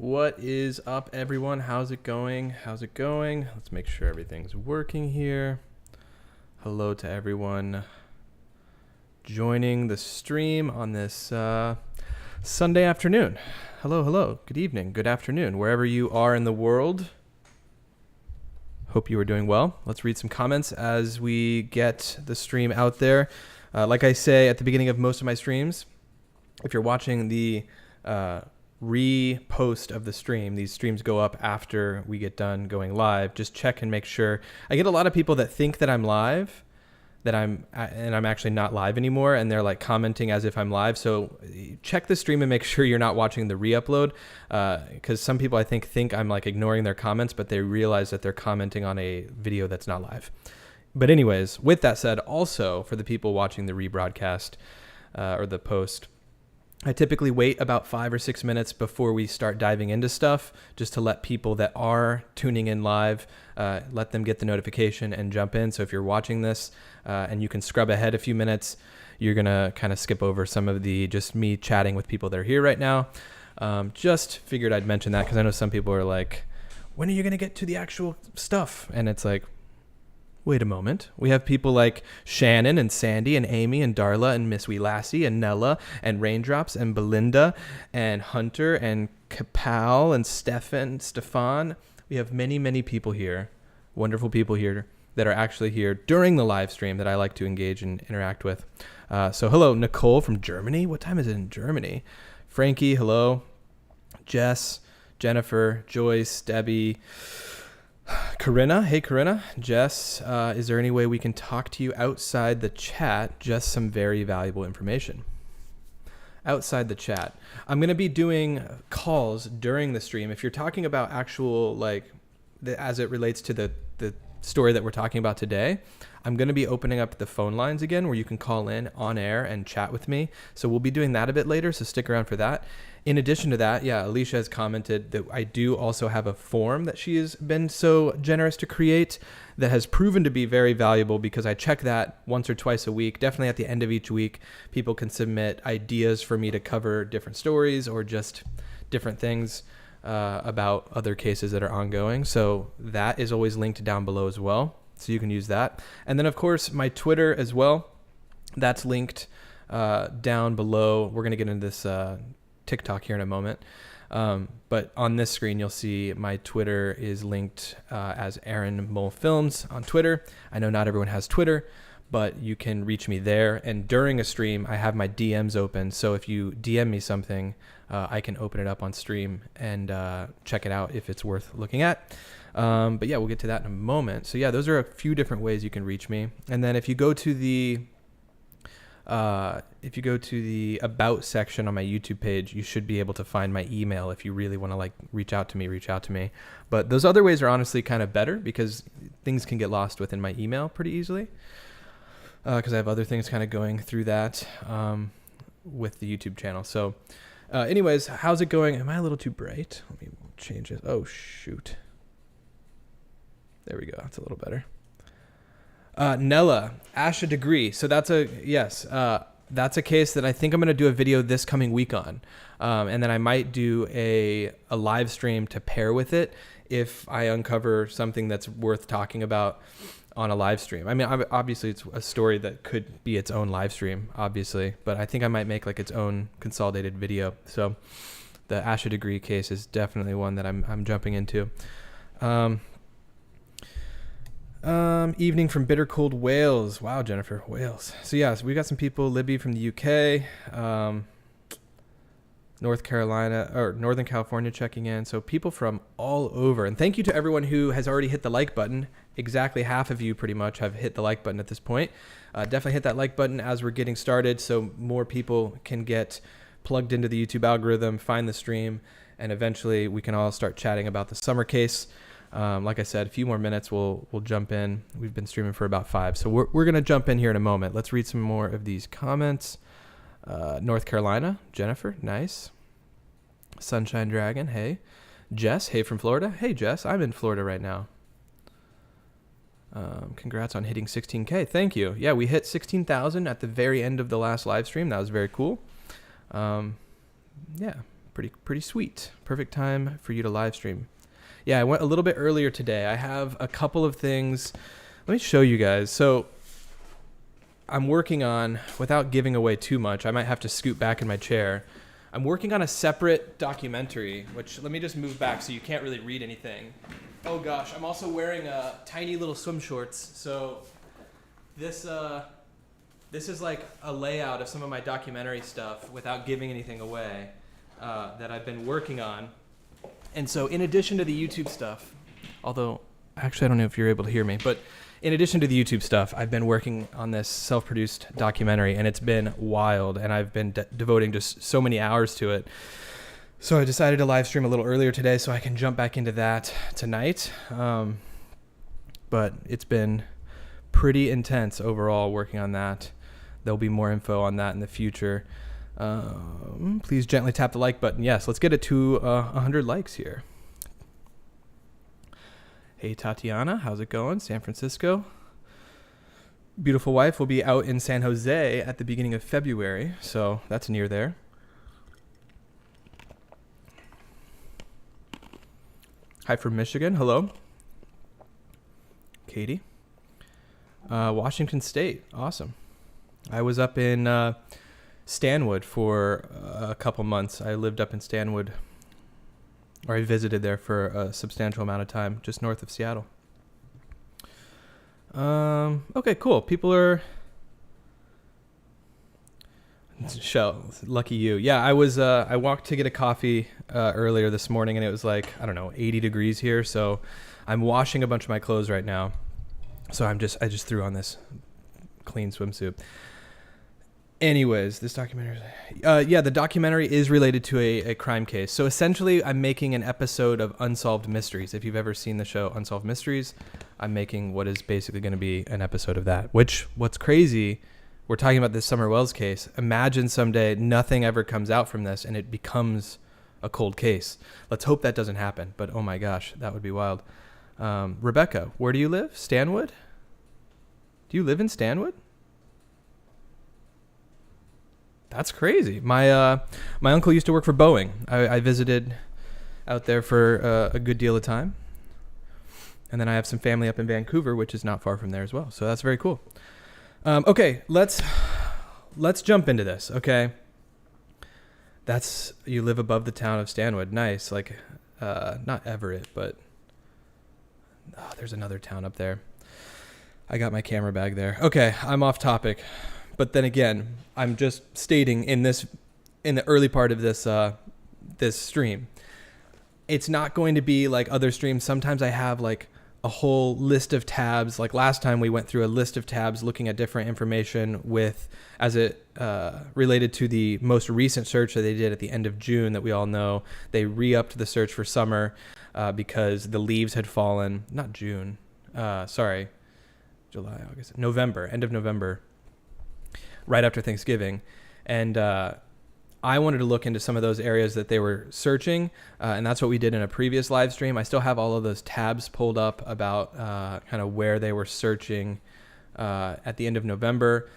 What is up, everyone? How's it going? Let's make sure everything's working here. Hello to everyone joining the stream on this Sunday afternoon. Hello. Good evening. Good afternoon. Wherever you are in the world. Hope you are doing well. Let's read some comments as we get the stream out there. Like I say at the beginning of most of my streams, if you're watching the repost of the stream, these streams go up after we get done going live. Just check and make sure. I get a lot of people that think that I'm live, and I'm actually not live anymore, and they're like commenting as if I'm live. So check the stream and make sure you're not watching the re-upload, because some people I think I'm like ignoring their comments, but they realize that they're commenting on a video that's not live. But anyways, with that said, also for the people watching the rebroadcast or the post, I typically wait about 5 or 6 minutes before we start diving into stuff, just to let people that are tuning in live, let them get the notification and jump in. So if you're watching this and you can scrub ahead a few minutes, you're going to kind of skip over some of the just me chatting with people that are here right now. Just figured I'd mention that because I know some people are like, when are you going to get to the actual stuff? And it's like, wait a moment. We have people like Shannon and Sandy and Amy and Darla and Miss Wee Lassie and Nella and Raindrops and Belinda and Hunter and Kapal and Stefan. We have many people here, wonderful people here that are actually here during the live stream that I like to engage and interact with. So hello, Nicole from Germany. What time is it in Germany? Frankie, hello. Jess, Jennifer, Joyce, Debbie, Corinna, hey Corinna, Jess, is there any way we can talk to you outside the chat? Just some very valuable information. Outside the chat. I'm going to be doing calls during the stream. If you're talking about actual, like, as it relates to the story that we're talking about today, I'm going to be opening up the phone lines again where you can call in on air and chat with me. So we'll be doing that a bit later, so stick around for that. In addition to that, yeah, Alicia has commented that I do also have a form that she has been so generous to create that has proven to be very valuable, because I check that once or twice a week. Definitely at the end of each week, people can submit ideas for me to cover different stories or just different things about other cases that are ongoing. So that is always linked down below as well. So you can use that. And then, of course, my Twitter as well. That's linked down below. We're going to get into this TikTok here in a moment. But on this screen, you'll see my Twitter is linked as Aaron Mull Films on Twitter. I know not everyone has Twitter, but you can reach me there. And during a stream, I have my DMs open. So if you DM me something, I can open it up on stream and check it out if it's worth looking at. But yeah, we'll get to that in a moment. So yeah, those are a few different ways you can reach me. And then if you go to the About section on my YouTube page, you should be able to find my email if you really want to like reach out to me. But those other ways are honestly kind of better because things can get lost within my email pretty easily. Because I have other things kind of going through that with the YouTube channel. So anyways, how's it going? Am I a little too bright? Let me change it. Oh, shoot. There we go. That's a little better. Nella, Asha Degree. So that's a case that I think I'm going to do a video this coming week on. And then I might do a live stream to pair with it if I uncover something that's worth talking about on a live stream. I mean, obviously it's a story that could be its own live stream, obviously, but I think I might make like its own consolidated video. So the Asha Degree case is definitely one that I'm jumping into. Evening from bitter cold Wales. Wow, Jennifer, Wales. So yeah, so we got some people. Libby from the UK, North Carolina or Northern California checking in. So people from all over. And thank you to everyone who has already hit the like button. Exactly half of you pretty much have hit the like button at this point. Definitely hit that like button as we're getting started so more people can get plugged into the YouTube algorithm, find the stream, and eventually we can all start chatting about the summer case. Like I said, a few more minutes, we'll jump in. We've been streaming for about 5. So we're going to jump in here in a moment. Let's read some more of these comments. North Carolina, Jennifer, nice. Sunshine Dragon, hey. Jess, hey from Florida. Hey, Jess, I'm in Florida right now. Congrats on hitting 16K. Thank you. Yeah, we hit 16,000 at the very end of the last live stream. That was very cool. Yeah, Pretty sweet. Perfect time for you to live stream. Yeah, I went a little bit earlier today. I have a couple of things. Let me show you guys. So I'm working on, without giving away too much, I might have to scoot back in my chair. I'm working on a separate documentary, which let me just move back so you can't really read anything. Oh gosh, I'm also wearing tiny little swim shorts. So this is like a layout of some of my documentary stuff without giving anything away that I've been working on. And so in addition to the YouTube stuff, although actually I don't know if you're able to hear me, but in addition to the YouTube stuff, I've been working on this self-produced documentary, and it's been wild, and I've been devoting just so many hours to it. So I decided to live stream a little earlier today so I can jump back into that tonight. But it's been pretty intense overall working on that. There'll be more info on that in the future. Please gently tap the like button. Yes, let's get it to 100 likes here. Hey, Tatiana, how's it going? San Francisco. Beautiful wife will be out in San Jose at the beginning of February, so that's near there. Hi from Michigan. Hello. Katie. Washington State. Awesome. I was up in Stanwood for a couple months. I lived up in Stanwood, or I visited there for a substantial amount of time, just north of Seattle. Okay, cool. People are... Shell, lucky you. Yeah, I walked to get a coffee earlier this morning, and it was like, I don't know, 80 degrees here, so I'm washing a bunch of my clothes right now. So I just threw on this clean swimsuit. Anyways, this documentary, the documentary is related to a crime case. So essentially, I'm making an episode of Unsolved Mysteries. If you've ever seen the show Unsolved Mysteries, I'm making what is basically going to be an episode of that. What's crazy, we're talking about this Summer Wells case. Imagine someday nothing ever comes out from this and it becomes a cold case. Let's hope that doesn't happen. But oh my gosh, that would be wild. Rebecca, where do you live? Stanwood? Do you live in Stanwood? That's crazy. My uncle used to work for Boeing. I visited out there for a good deal of time. And then I have some family up in Vancouver, which is not far from there as well. So that's very cool. Okay, let's jump into this, okay? You live above the town of Stanwood. Nice. Like, not Everett, but there's another town up there. I got my camera bag there. Okay, I'm off topic. But then again, I'm just stating in the early part of this stream, it's not going to be like other streams. Sometimes I have like a whole list of tabs. Like last time we went through a list of tabs looking at different information as it related to the most recent search that they did at the end of June that we all know. They re-upped the search for summer because the leaves had fallen. Not June. July, August, November, end of November. Right after Thanksgiving. And I wanted to look into some of those areas that they were searching, and that's what we did in a previous live stream. I still have all of those tabs pulled up about kind of where they were searching at the end of November.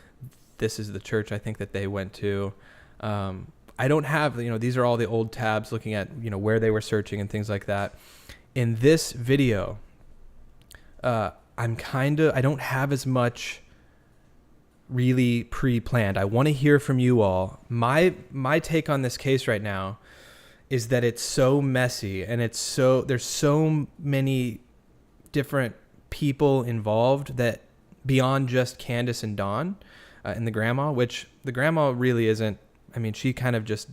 This is the church I think that they went to. I don't have, these are all the old tabs looking at, where they were searching and things like that. In this video, I don't have as much really pre-planned. I want to hear from you all. My take on this case right now is that it's so messy and there's so many different people involved that beyond just Candace and Dawn and the grandma, which the grandma really isn't. I mean, she kind of just,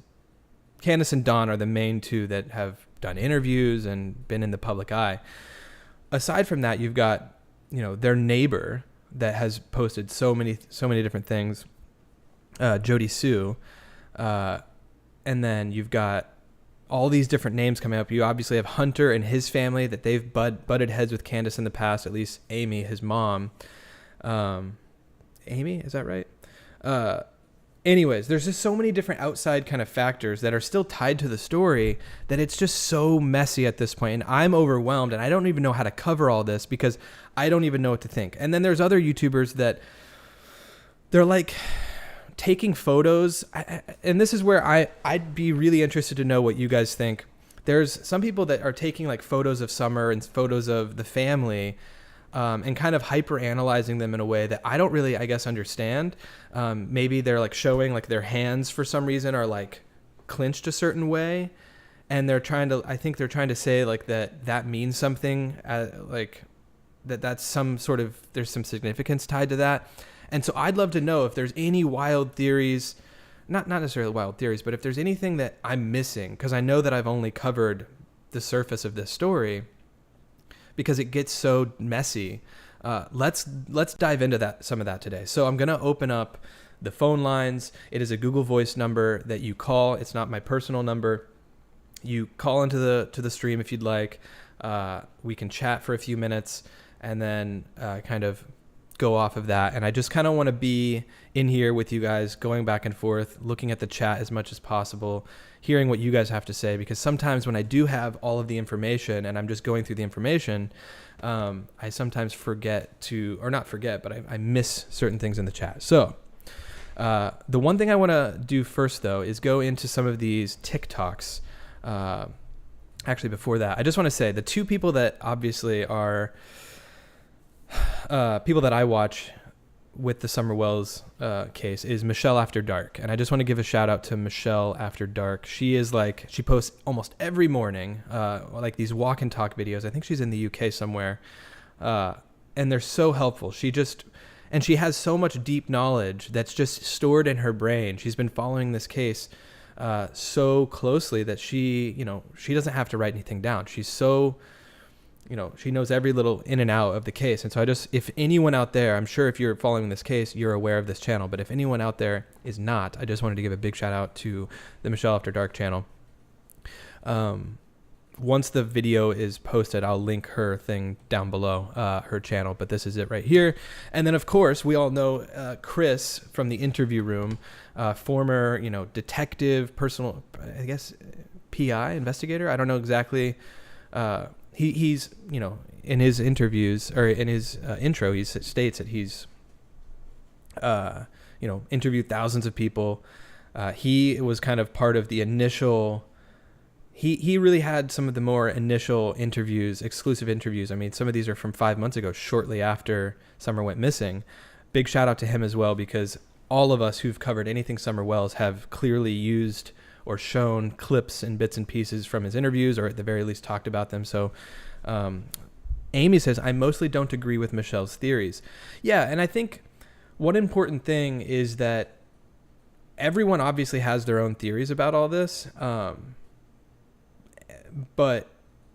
Candace and Dawn are the main two that have done interviews and been in the public eye. Aside from that, you've got, their neighbor that has posted so many different things, Jody Sue, and then you've got all these different names coming up. You obviously have Hunter and his family that they've butted heads with Candace in the past, at least Amy, his mom. Amy, is that right? Anyways, there's just so many different outside kind of factors that are still tied to the story that it's just so messy at this point. And I'm overwhelmed and I don't even know how to cover all this because I don't even know what to think. And then there's other YouTubers that they're like taking photos, and this is where I'd be really interested to know what you guys think. There's some people that are taking like photos of summer and photos of the family, and kind of hyper analyzing them in a way that I don't really, I guess, understand. Maybe they're like showing like their hands for some reason are like clinched a certain way, and I think they're trying to say like that means something, like that's some sort of, there's some significance tied to that. And so I'd love to know if there's any wild theories, not necessarily wild theories, but if there's anything that I'm missing, because I know that I've only covered the surface of this story because it gets so messy. Let's dive into some of that today. So I'm going to open up the phone lines. It is a Google Voice number that you call. It's not my personal number. You call into the stream if you'd like. We can chat for a few minutes and then kind of go off of that. And I just kind of want to be in here with you guys, going back and forth, looking at the chat as much as possible, hearing what you guys have to say, because sometimes when I do have all of the information and I'm just going through the information, I sometimes forget to, or not forget, but I miss certain things in the chat. So the one thing I want to do first, though, is go into some of these TikToks. Actually, before that, I just want to say the two people that obviously are people that I watch with the Summer Wells case is Michelle After Dark. And I just want to give a shout out to Michelle After Dark. She posts almost every morning, like these walk and talk videos. I think she's in the UK somewhere. And they're so helpful. She has so much deep knowledge that's just stored in her brain. She's been following this case so closely that she doesn't have to write anything down. She's so, she knows every little in and out of the case. And so if anyone out there, I'm sure if you're following this case, you're aware of this channel, but if anyone out there is not, I just wanted to give a big shout out to the Michelle After Dark channel. Once the video is posted, I'll link her thing down below, her channel, but this is it right here. And then of course, we all know Chris from the interview room, former, detective, personal, I guess, PI, investigator. I don't know exactly. He's, in his interviews or in his intro, he states that he's, interviewed thousands of people. He was kind of part of the initial, he really had some of the more initial interviews, exclusive interviews. I mean, some of these are from 5 months ago, shortly after Summer went missing. Big shout out to him as well, because all of us who've covered anything Summer Wells have clearly used or shown clips and bits and pieces from his interviews, or at the very least talked about them. So Amy says, I mostly don't agree with Michelle's theories. Yeah, and I think one important thing is that everyone obviously has their own theories about all this, but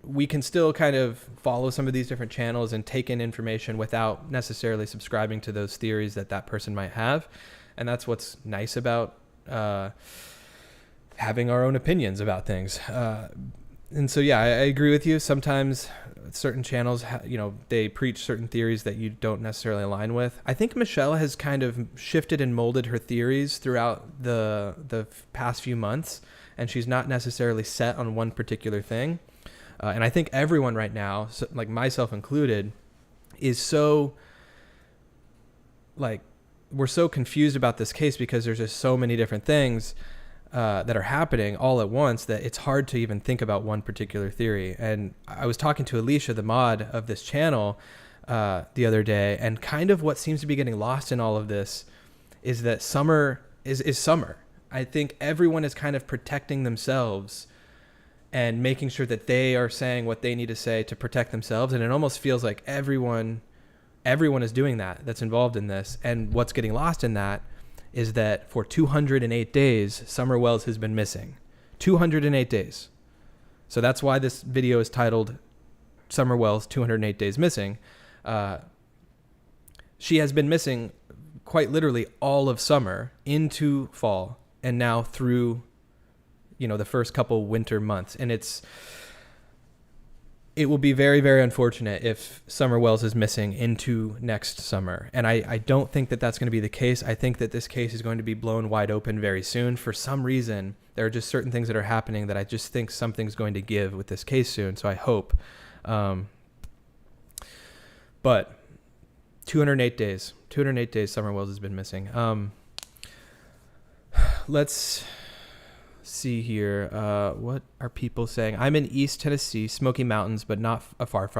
we can still kind of follow some of these different channels and take in information without necessarily subscribing to those theories that person might have. And that's what's nice about having our own opinions about things. And so, yeah, I agree with you. Sometimes certain channels, they preach certain theories that you don't necessarily align with. I think Michelle has kind of shifted and molded her theories throughout the past few months, and she's not necessarily set on one particular thing. And I think everyone right now, like myself included, is so, we're so confused about this case because there's just so many different things that are happening all at once that it's hard to even think about one particular theory. And I was talking to Alicia, the mod of this channel, the other day, and kind of what seems to be getting lost in all of this is that summer is summer. I think everyone is kind of protecting themselves and making sure that they are saying what they need to say to protect themselves. And it almost feels like everyone is doing that's involved in this. And what's getting lost in that is that for 208 days, Summer Wells has been missing. 208 days. So that's why this video is titled Summer Wells 208 Days Missing. She has been missing quite literally all of summer into fall and now through, the first couple winter months. And it will be very, very unfortunate if Summer Wells is missing into next summer. And I don't think that that's going to be the case. I think that this case is going to be blown wide open very soon. For some reason, there are just certain things that are happening that I just think something's going to give with this case soon. So I hope. But 208 days Summer Wells has been missing. let's see here. What are people saying? I'm in East Tennessee, Smoky Mountains, but not a far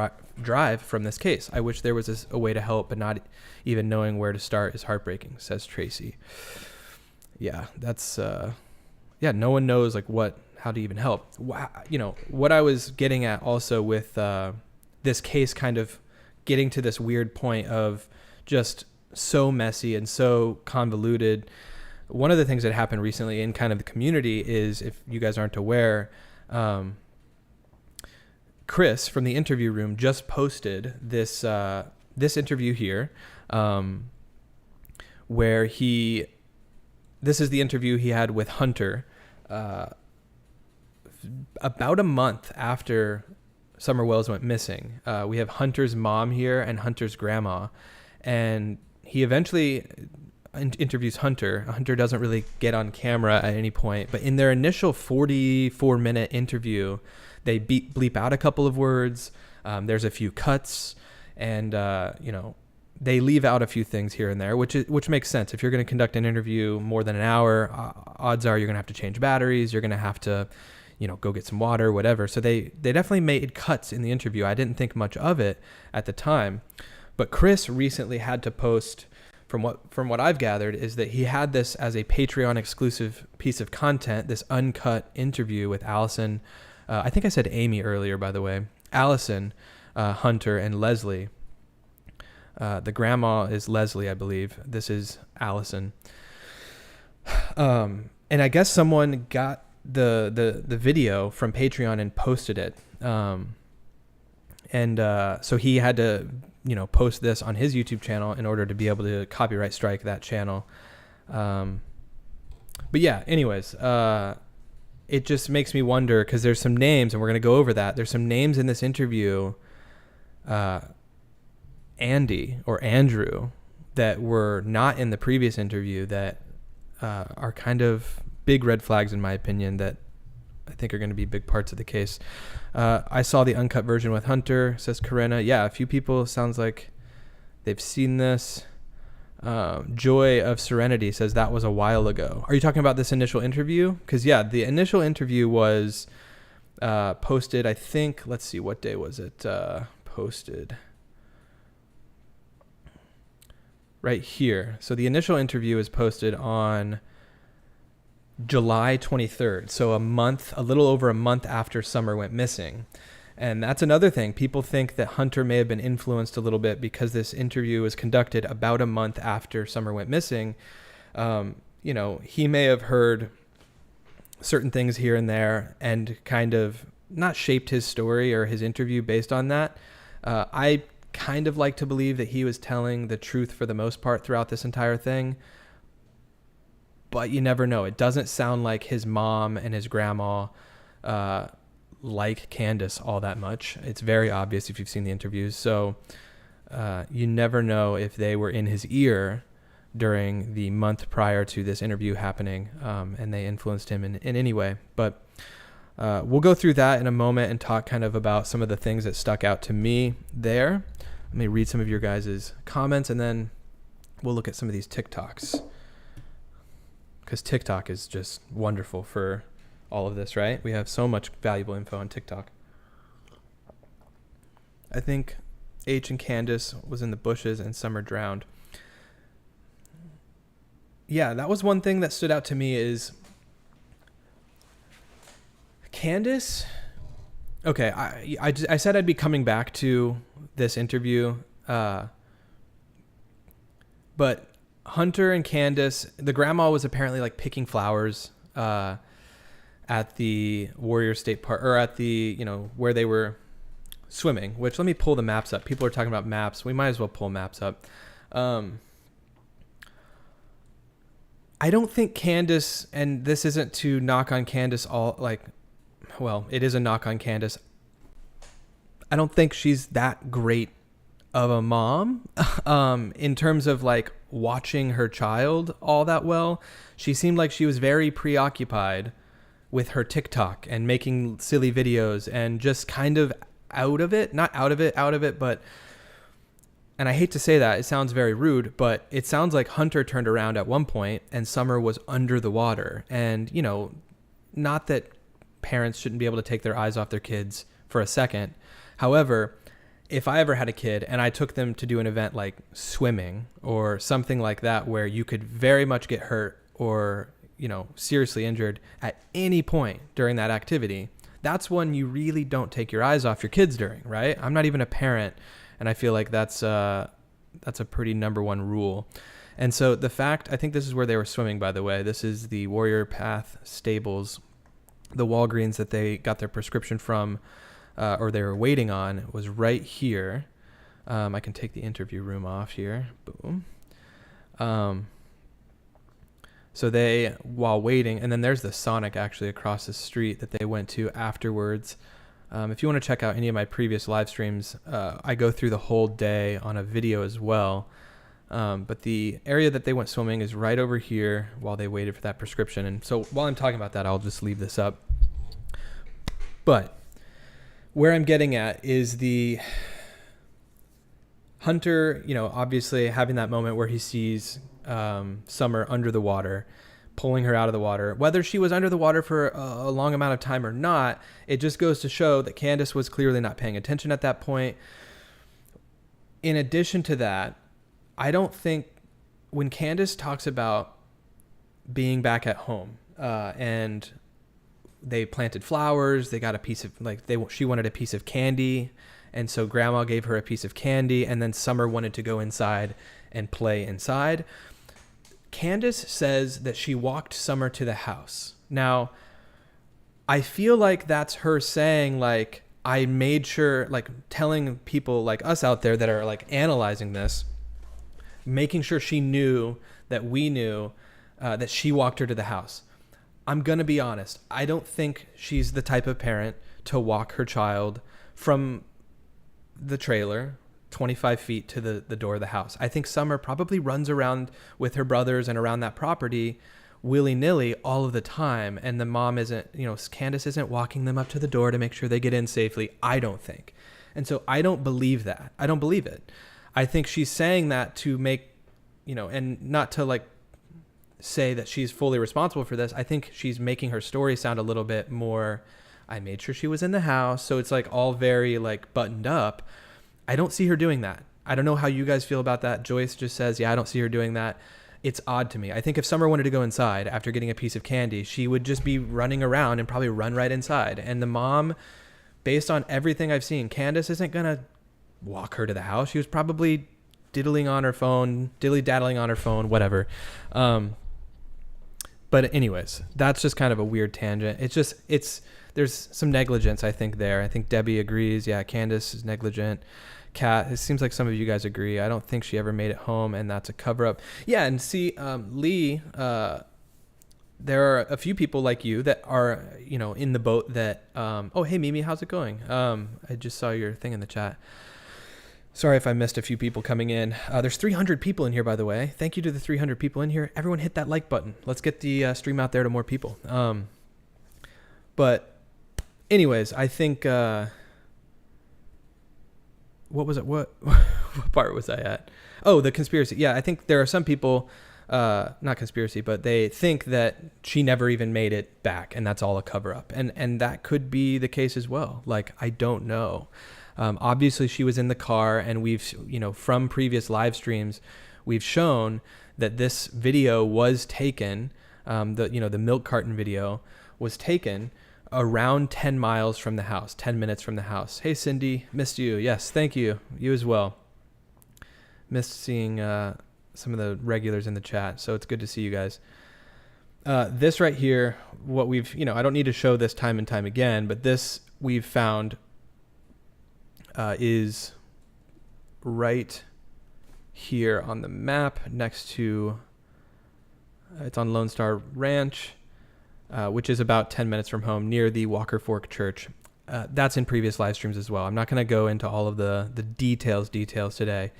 drive from this case. I wish there was a way to help, but not even knowing where to start is heartbreaking, says Tracy. Yeah, that's, no one knows like how to even help. You know, what I was getting at also with this case kind of getting to this weird point of just so messy and so convoluted. One of the things that happened recently in kind of the community is, if you guys aren't aware, Chris from the interview room just posted this interview here, where this is the interview he had with Hunter about a month after Summer Wells went missing. We have Hunter's mom here and Hunter's grandma, and he eventually interviews Hunter. Hunter doesn't really get on camera at any point, but in their initial 44-minute interview, they bleep out a couple of words. There's a few cuts, and they leave out a few things here and there, which makes sense. If you're going to conduct an interview more than an hour, odds are you're going to have to change batteries. You're going to have to, go get some water, whatever. So they definitely made cuts in the interview. I didn't think much of it at the time, but Chris recently had to post. From what I've gathered is that he had this as a Patreon exclusive piece of content, this uncut interview with Allison. I think I said Amy earlier, by the way. Allison, Hunter, and Leslie. The grandma is Leslie, I believe. This is Allison. And I guess someone got the video from Patreon and posted it. So he had to post this on his YouTube channel in order to be able to copyright strike that channel. But yeah, anyways, it just makes me wonder, because there's some names, and we're going to go over that. There's some names in this interview, Andy or Andrew, that were not in the previous interview that are kind of big red flags, in my opinion, that I think are going to be big parts of the case. I saw the uncut version with Hunter, says Corinna. Yeah, a few people sounds like they've seen this. Joy of Serenity says that was a while ago. Are you talking about this initial interview? Because yeah, the initial interview was posted, I think, let's see, what day was it posted? Right here. So the initial interview is posted on July 23rd. So a little over a month after Summer went missing. And that's another thing. People think that Hunter may have been influenced a little bit because this interview was conducted about a month after Summer went missing. He may have heard certain things here and there and kind of not shaped his story or his interview based on that. I kind of like to believe that he was telling the truth for the most part throughout this entire thing. But you never know. It doesn't sound like his mom and his grandma like Candace all that much. It's very obvious if you've seen the interviews. So you never know if they were in his ear during the month prior to this interview happening, and they influenced him in any way. But we'll go through that in a moment and talk kind of about some of the things that stuck out to me there. Let me read some of your guys' comments, and then we'll look at some of these TikToks. Because TikTok is just wonderful for all of this, right? We have so much valuable info on TikTok. I think H and Candace was in the bushes and Summer drowned. Yeah, that was one thing that stood out to me is Candace. Okay, I said I'd be coming back to this interview, but Hunter and Candace, the grandma was apparently like picking flowers at the Warrior State Park, or at the, where they were swimming, which, let me pull the maps up. People are talking about maps. We might as well pull maps up. I don't think Candace, and this isn't to knock on Candace it is a knock on Candace. I don't think she's that great of a mom in terms of like watching her child all that well. She seemed like she was very preoccupied with her TikTok and making silly videos and just kind of out of it, but And I hate to say that, it sounds very rude, but it sounds like Hunter turned around at one point and Summer was under the water. And, you know, not that parents shouldn't be able to take their eyes off their kids for a second. However, if I ever had a kid and I took them to do an event like swimming or something like that, where you could very much get hurt or, you know, seriously injured at any point during that activity, that's when you really don't take your eyes off your kids during, right? I'm not even a parent, and I feel like that's a pretty number one rule. And so the fact, I think this is where they were swimming, by the way. This is the Warrior Path Stables, the Walgreens that they got their prescription from, or they were waiting on, was right here. I can take the interview room off here. Boom. So they, while waiting, and then there's the Sonic actually across the street that they went to afterwards. If you want to check out any of my previous live streams, I go through the whole day on a video as well. But the area that they went swimming is right over here while they waited for that prescription. And so while I'm talking about that, I'll just leave this up. But where I'm getting at is the Hunter, you know, obviously having that moment where he sees Summer under the water, pulling her out of the water. Whether she was under the water for a long amount of time or not, it just goes to show that Candace was clearly not paying attention at that point. In addition to that, I don't think when Candace talks about being back at home and they planted flowers, they got a piece of, like, she wanted a piece of candy, and so Grandma gave her a piece of candy, and then Summer wanted to go inside and play inside. Candace says that she walked Summer to the house. Now, I feel like that's her saying, like, I made sure, like, telling people like us out there that are like analyzing this, making sure she knew that we knew that she walked her to the house. I'm going to be honest. I don't think she's the type of parent to walk her child from the trailer 25 feet to the door of the house. I think Summer probably runs around with her brothers and around that property willy-nilly all of the time. And the mom isn't, you know, Candace isn't walking them up to the door to make sure they get in safely. I don't think. And so I don't believe that. I don't believe it. I think she's saying that to make, you know, and not to like say that she's fully responsible for this. I think she's making her story sound a little bit more, I made sure she was in the house. So it's like all very like buttoned up. I don't see her doing that. I don't know how you guys feel about that. Joyce just says, yeah, I don't see her doing that. It's odd to me. I think if Summer wanted to go inside after getting a piece of candy, she would just be running around and probably run right inside. And the mom, based on everything I've seen, Candace isn't going to walk her to the house. She was probably dilly-daddling on her phone, whatever. But anyways, that's just kind of a weird tangent. There's some negligence, I think, there. I think Debbie agrees. Yeah, Candace is negligent. Kat, it seems like some of you guys agree. I don't think she ever made it home, and that's a cover-up. Yeah, and see, Lee, there are a few people like you that are, you know, in the boat that, oh, hey, Mimi, how's it going? I just saw your thing in the chat. Sorry if I missed a few people coming in. There's 300 people in here, by the way. Thank you to the 300 people in here. Everyone hit that like button. Let's get the stream out there to more people. But anyways, I think, what was it? What part was I at? Oh, the conspiracy. Yeah, I think there are some people, not conspiracy, but they think that she never even made it back, and that's all a cover up. And that could be the case as well. Like, I don't know. Obviously she was in the car, and we've, you know, from previous live streams, we've shown that this video was taken, the milk carton video was taken around 10 miles from the house, 10 minutes from the house. Hey, Cindy, missed you. Yes, thank you. You as well. Missed seeing some of the regulars in the chat, so it's good to see you guys. This right here, what we've, you know, I don't need to show this time and time again, but this we've found is right here on the map next to, it's on Lone Star Ranch, which is about 10 minutes from home near the Walker Fork Church. That's in previous live streams as well. I'm not going to go into all of the details today.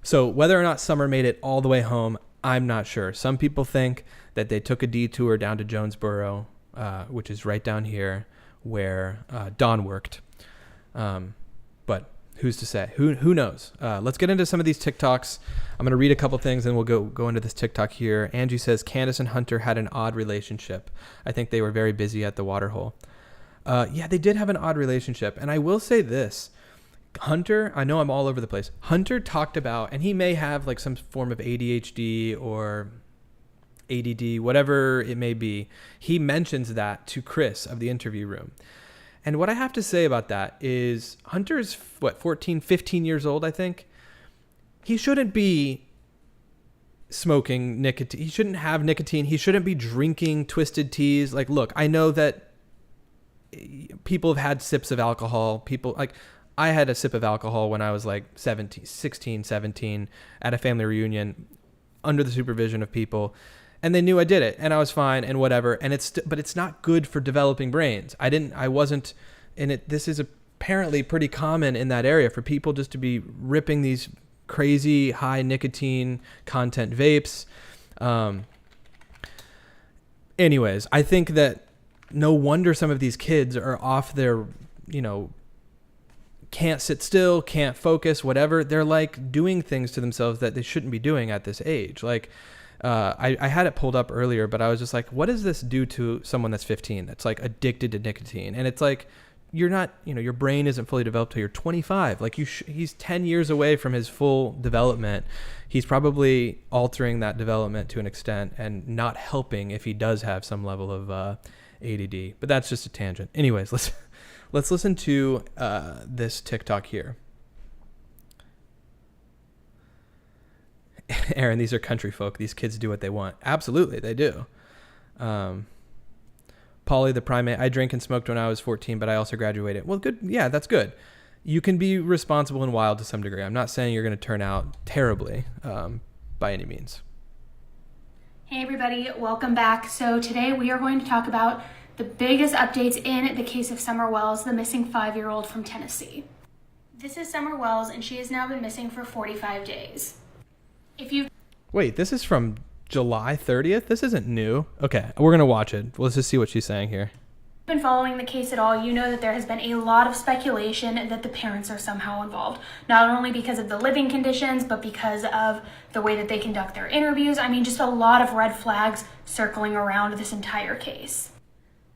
So whether or not Summer made it all the way home, I'm not sure. Some people think that they took a detour down to Jonesboro, which is right down here where Dawn worked. But who's to say? Who knows? Let's get into some of these TikToks. I'm going to read a couple things and we'll go into this TikTok here. Angie says, Candace and Hunter had an odd relationship. I think they were very busy at the waterhole. Yeah, they did have an odd relationship. And I will say this. Hunter, I know I'm all over the place. Hunter talked about, and he may have like some form of ADHD or ADD, whatever it may be. He mentions that to Chris of the interview room. And what I have to say about that is Hunter's, 14, 15 years old, I think. He shouldn't be smoking nicotine. He shouldn't have nicotine. He shouldn't be drinking twisted teas. Like, look, I know that people have had sips of alcohol. I had a sip of alcohol when I was like 16, 17 at a family reunion under the supervision of people. And they knew I did it and I was fine and whatever. And but it's not good for developing brains. I wasn't in it. This is apparently pretty common in that area for people just to be ripping these crazy high nicotine content vapes. Anyways, I think that no wonder some of these kids are off their, can't sit still, can't focus, whatever. They're like doing things to themselves that they shouldn't be doing at this age. Like, I had it pulled up earlier, but I was just like, what does this do to someone that's 15 that's like addicted to nicotine? And it's like, you're not, your brain isn't fully developed till you're 25. Like he's 10 years away from his full development. He's probably altering that development to an extent and not helping if he does have some level of ADD. But that's just a tangent. Anyways, let's listen to this TikTok here. Aaron, these are country folk. These kids do what they want. Absolutely, they do. Polly the primate, I drank and smoked when I was 14, but I also graduated. Well, good. Yeah, that's good. You can be responsible and wild to some degree. I'm not saying you're going to turn out terribly by any means. Hey everybody, welcome back. So today we are going to talk about the biggest updates in the case of Summer Wells, the missing 5-year-old from Tennessee. This is Summer Wells, and she has now been missing for 45 days. Wait, this is from July 30th? This isn't new. Okay, we're going to watch it. Let's just see what she's saying here. If you've been following the case at all, you know that there has been a lot of speculation that the parents are somehow involved. Not only because of the living conditions, but because of the way that they conduct their interviews. I mean, just a lot of red flags circling around this entire case.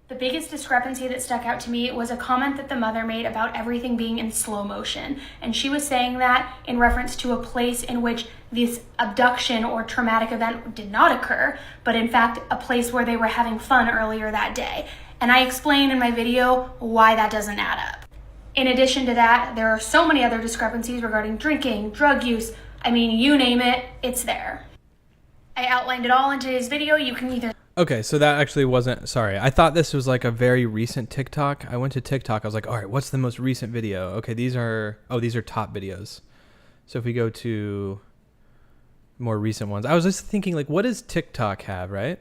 The biggest discrepancy that stuck out to me was a comment that the mother made about everything being in slow motion. And she was saying that in reference to a place in which this abduction or traumatic event did not occur, but in fact, a place where they were having fun earlier that day. And I explain in my video why that doesn't add up. In addition to that, there are so many other discrepancies regarding drinking, drug use. I mean, you name it, it's there. I outlined it all in today's video. You can either... Okay, so that actually wasn't, sorry. I thought this was like a very recent TikTok. I went to TikTok. I was like, all right, what's the most recent video? Okay, these are top videos. So if we go to more recent ones, I was just thinking like, what does TikTok have, right?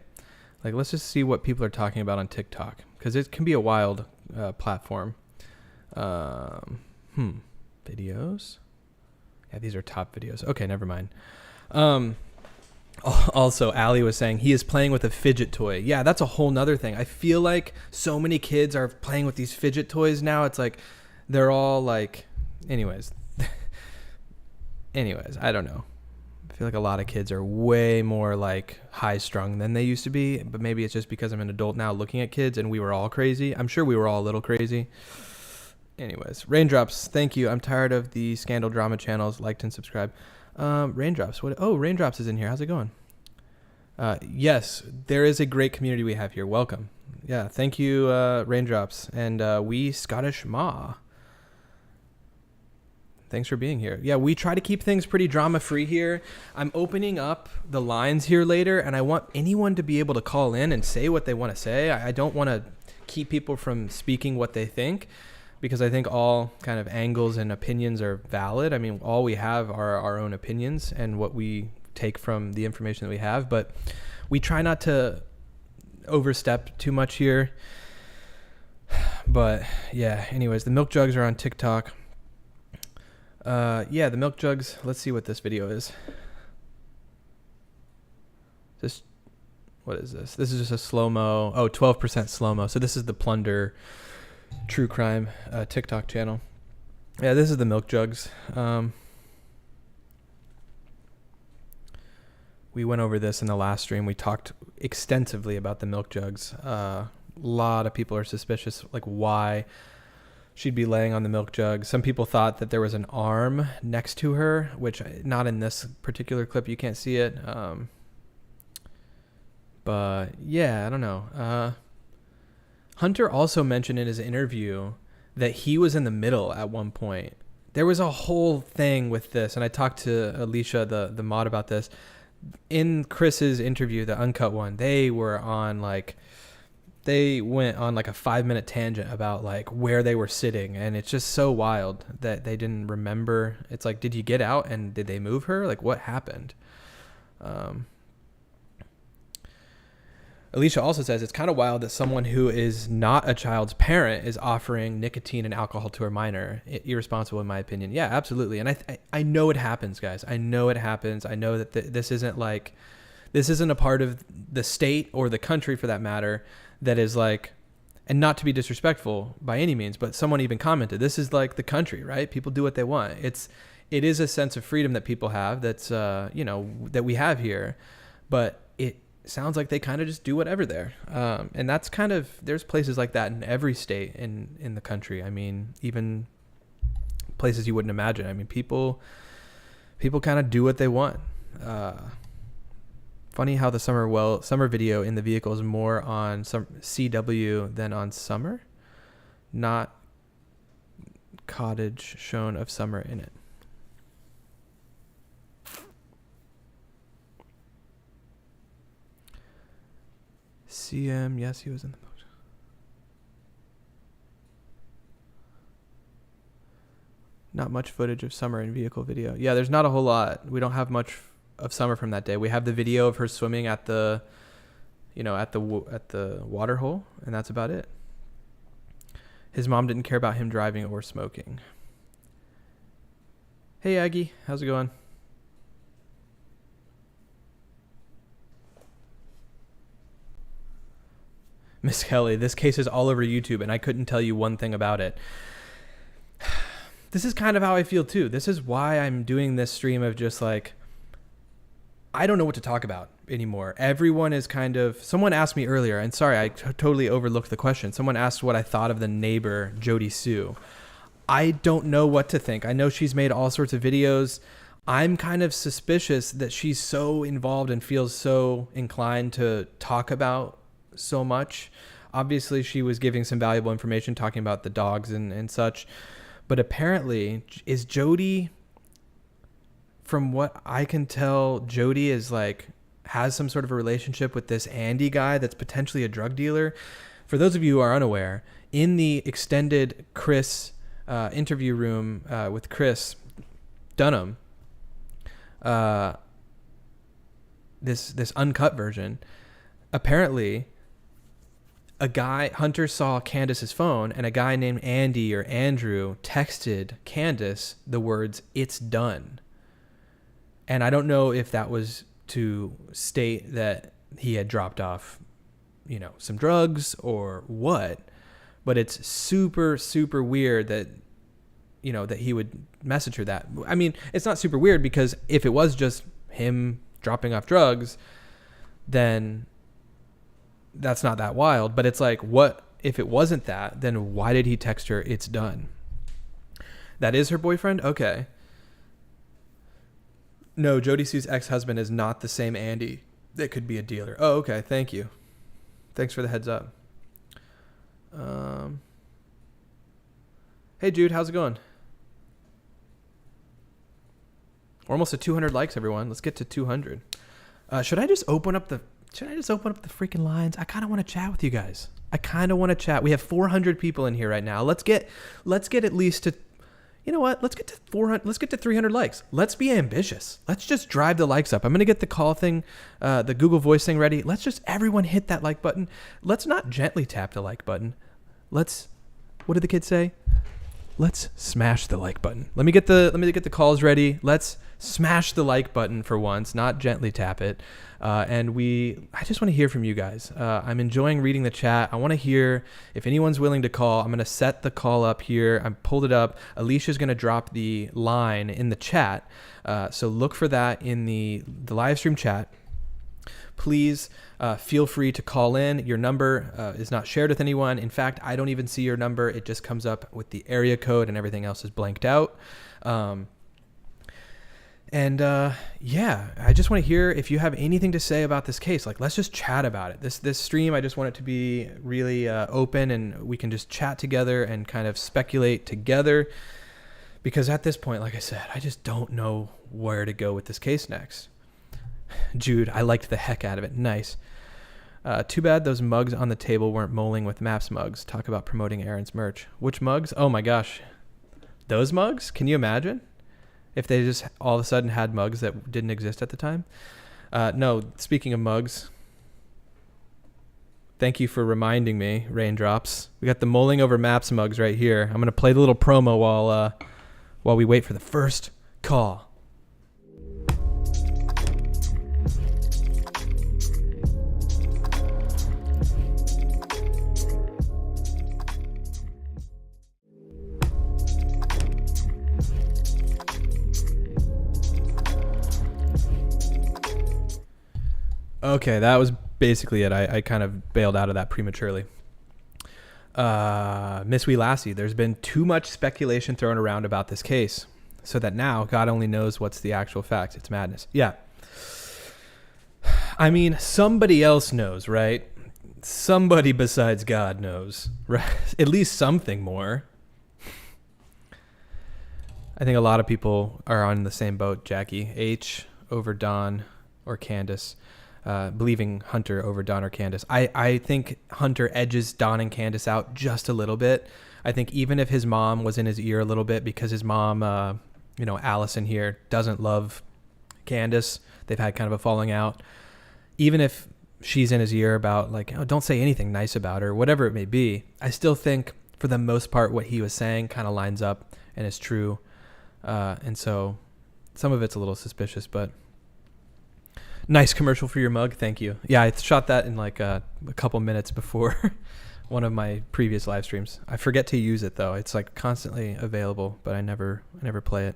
Like, let's just see what people are talking about on TikTok because it can be a wild platform. Videos. Yeah, these are top videos. Okay, never mind. Also, Allie was saying he is playing with a fidget toy. Yeah, that's a whole nother thing. I feel like so many kids are playing with these fidget toys now. It's like they're all like, anyways, I don't know. I feel like a lot of kids are way more like high strung than they used to be, but maybe it's just because I'm an adult now looking at kids and we were all crazy. I'm sure we were all a little crazy. Anyways, Raindrops, thank you. I'm tired of the scandal drama channels. Liked and subscribe. Raindrops. Raindrops is in here. How's it going? Yes, there is a great community we have here. Welcome. Yeah, thank you, Raindrops. And we Scottish Ma. Thanks for being here. Yeah, we try to keep things pretty drama-free here. I'm opening up the lines here later, and I want anyone to be able to call in and say what they want to say. I don't want to keep people from speaking what they think, because I think all kind of angles and opinions are valid. I mean, all we have are our own opinions and what we take from the information that we have, but we try not to overstep too much here. But yeah, anyways, the milk jugs are on TikTok. Yeah, the milk jugs. Let's see what this video is. What is this? This is just a slow-mo. Oh, 12% slow-mo. So this is the Plunder True Crime TikTok channel. Yeah, this is the milk jugs. We went over this in the last stream. We talked extensively about the milk jugs. A lot of people are suspicious, like why she'd be laying on the milk jug. Some people thought that there was an arm next to her, which not in this particular clip. You can't see it. But yeah, I don't know. Hunter also mentioned in his interview that he was in the middle at one point. There was a whole thing with this, and I talked to Alicia, the mod, about this. In Chris's interview, the uncut one, they went on like a 5-minute tangent about like where they were sitting, and it's just so wild that they didn't remember. It's like, did you get out and did they move her? Like, what happened? Alicia also says it's kind of wild that someone who is not a child's parent is offering nicotine and alcohol to a minor. Irresponsible, in my opinion. Yeah, absolutely. And I know it happens, guys. I know it happens. I know that this isn't a part of the state or the country, for that matter, that is like, and not to be disrespectful by any means, but someone even commented, this is like the country, right? People do what they want. It is a sense of freedom that people have that's, that we have here, but it sounds like they kind of just do whatever there. And that's kind of, there's places like that in every state in the country. I mean, even places you wouldn't imagine. I mean, people kind of do what they want. Funny how the summer video in the vehicle is more on some CW than on summer. Not cottage shown of summer in it. CM, yes, he was in the boat. Not much footage of summer in vehicle video. Yeah, there's not a whole lot. We don't have much of summer from that day. We have the video of her swimming at the water hole, and that's about it. His mom didn't care about him driving or smoking. Hey Aggie, how's it going? Miss Kelly, this case is all over YouTube, and I couldn't tell you one thing about it. This is kind of how I feel too. This is why I'm doing this stream of just like, I don't know what to talk about anymore. Everyone is kind of, someone asked me earlier, and sorry, I totally overlooked the question. Someone asked what I thought of the neighbor, Jody Sue. I don't know what to think. I know she's made all sorts of videos. I'm kind of suspicious that she's so involved and feels so inclined to talk about so much. Obviously, she was giving some valuable information, talking about the dogs and such. But apparently, is Jody, from what I can tell, Jody is like, has some sort of a relationship with this Andy guy that's potentially a drug dealer. For those of you who are unaware, in the extended Chris interview room with Chris Dunham, this uncut version, apparently a guy, Hunter saw Candace's phone, and a guy named Andy or Andrew texted Candace the words, "It's done." And I don't know if that was to state that he had dropped off, some drugs or what, but it's super, super weird that, that he would message her that. I mean, it's not super weird because if it was just him dropping off drugs, then that's not that wild. But it's like, what if it wasn't that? Then why did he text her, "It's done"? That is her boyfriend? Okay. No, Jody Sue's ex-husband is not the same Andy that could be a dealer. Oh, okay. Thank you. Thanks for the heads up. Hey, Jude, how's it going? We're almost at 200 likes, everyone. Let's get to 200. Should I just open up the freaking lines? I kind of want to chat with you guys. I kind of want to chat. We have 400 people in here right now. Let's get at least to, you know what? Let's get to 400. Let's get to 300 likes. Let's be ambitious. Let's just drive the likes up. I'm going to get the call thing, the Google Voice thing ready. Let's just everyone hit that like button. Let's not gently tap the like button. What did the kids say? Let's smash the like button. Let me get the calls ready. Let's smash the like button for once, not gently tap it. I just want to hear from you guys. I'm enjoying reading the chat. I want to hear if anyone's willing to call. I'm going to set the call up here. I pulled it up. Alicia's going to drop the line in the chat. So look for that in the live stream chat. Please feel free to call in. Your number is not shared with anyone. In fact, I don't even see your number. It just comes up with the area code and everything else is blanked out. Yeah, I just want to hear if you have anything to say about this case. Like, let's just chat about it. This stream, I just want it to be really open, and we can just chat together and kind of speculate together. Because at this point, like I said, I just don't know where to go with this case next. Jude, I liked the heck out of it. Nice. Too bad those mugs on the table weren't mulling with Maps mugs. Talk about promoting Aaron's merch. Which mugs? Oh my gosh. Those mugs? Can you imagine? If they just all of a sudden had mugs that didn't exist at the time. No, speaking of mugs, thank you for reminding me, Raindrops. We got the mulling over Maps mugs right here. I'm going to play the little promo while we wait for the first call. Okay, that was basically it. I kind of bailed out of that prematurely. Miss Wee Lassie, there's been too much speculation thrown around about this case, so that now God only knows what's the actual fact. It's madness. Yeah. I mean, somebody else knows, right? Somebody besides God knows, right? At least something more. I think a lot of people are on the same boat, Jackie. H over Don or Candace. Believing Hunter over Don or Candace. I think Hunter edges Don and Candace out just a little bit. I think even if his mom was in his ear a little bit, because his mom, Allison here, doesn't love Candace. They've had kind of a falling out. Even if she's in his ear about like, oh, don't say anything nice about her, whatever it may be, I still think for the most part what he was saying kind of lines up and is true. And so some of it's a little suspicious, but nice commercial for your mug. Thank you. Yeah, I shot that in like a couple minutes before one of my previous live streams. I forget to use it though. It's like constantly available, but I never play it.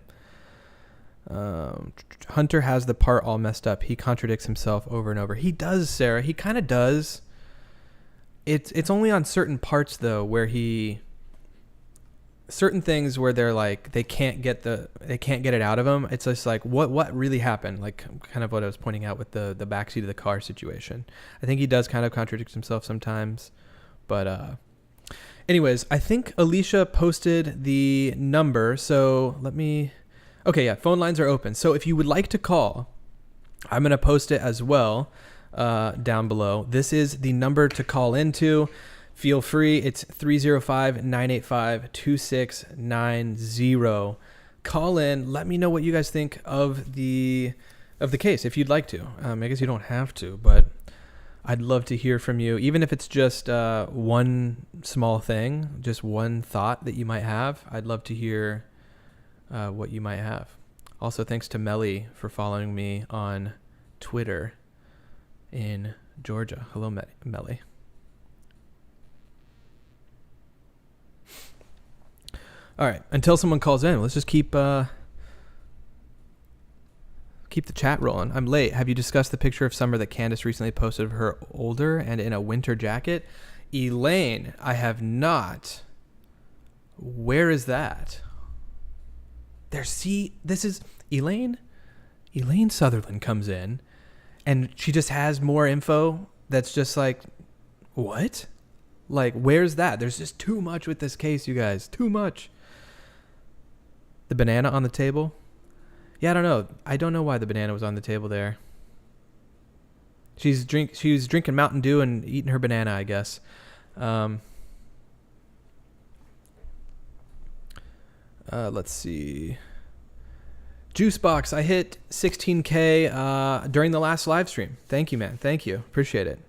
Hunter has the part all messed up. He contradicts himself over and over. He does, Sarah. He kind of does. It's only on certain parts though where certain things where they're like they can't get it out of him. It's just like what really happened, like kind of what I was pointing out with the backseat of the car situation. I think he does kind of contradict himself sometimes, but anyways, I think Alicia posted the number, so phone lines are open, so if you would like to call, I'm going to post it as well down below. This is the number to call into. Feel free. It's 305-985-2690. Call in. Let me know what you guys think of the case if you'd like to. I guess you don't have to, but I'd love to hear from you, even if it's just one small thing, just one thought that you might have. I'd love to hear what you might have. Also, thanks to Melly for following me on Twitter in Georgia. Hello, Melly. All right, until someone calls in, let's just keep the chat rolling. I'm late. Have you discussed the picture of Summer that Candace recently posted of her older and in a winter jacket? Elaine, I have not. Where is that? This is Elaine. Elaine Sutherland comes in, and she just has more info that's just like, what? Like, where's that? There's just too much with this case, you guys. Too much. The banana on the table? Yeah, I don't know. I don't know why the banana was on the table there. She was drinking Mountain Dew and eating her banana, I guess. Let's see. Juicebox, I hit 16K during the last live stream. Thank you, man. Thank you. Appreciate it.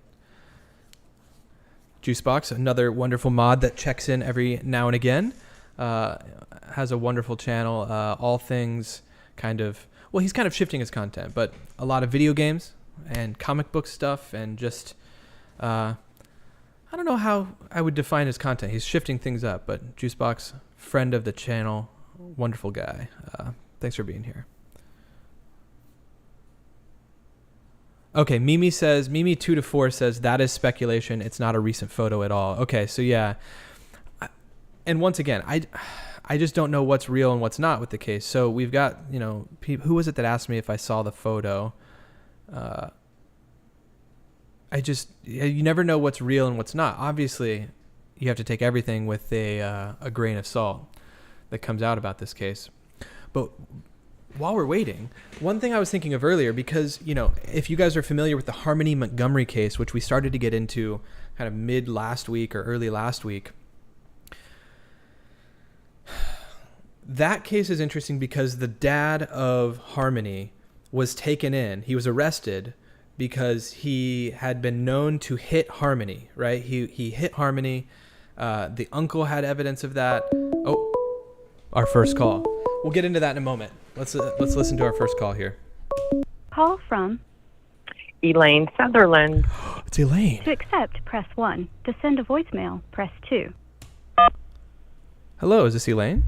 Juicebox, another wonderful mod that checks in every now and again. Has a wonderful channel. All things kind of well, he's kind of shifting his content, but a lot of video games and comic book stuff, and just I don't know how I would define his content. He's shifting things up, but Juicebox, friend of the channel, wonderful guy. Thanks for being here. Okay, Mimi 2 to 4 says that is speculation. It's not a recent photo at all. Okay, so yeah. And once again, I just don't know what's real and what's not with the case. So we've got, who was it that asked me if I saw the photo? You never know what's real and what's not. Obviously, you have to take everything with a grain of salt that comes out about this case. But while we're waiting, one thing I was thinking of earlier, because, if you guys are familiar with the Harmony Montgomery case, which we started to get into kind of mid last week or early last week, that case is interesting because the dad of Harmony was taken in. He was arrested because he had been known to hit Harmony, right? He hit Harmony. The uncle had evidence of that. Oh, our first call. We'll get into that in a moment. Let's listen to our first call here. Call from Elaine Sutherland. It's Elaine. To accept, press 1. To send a voicemail, press 2. Hello, is this Elaine?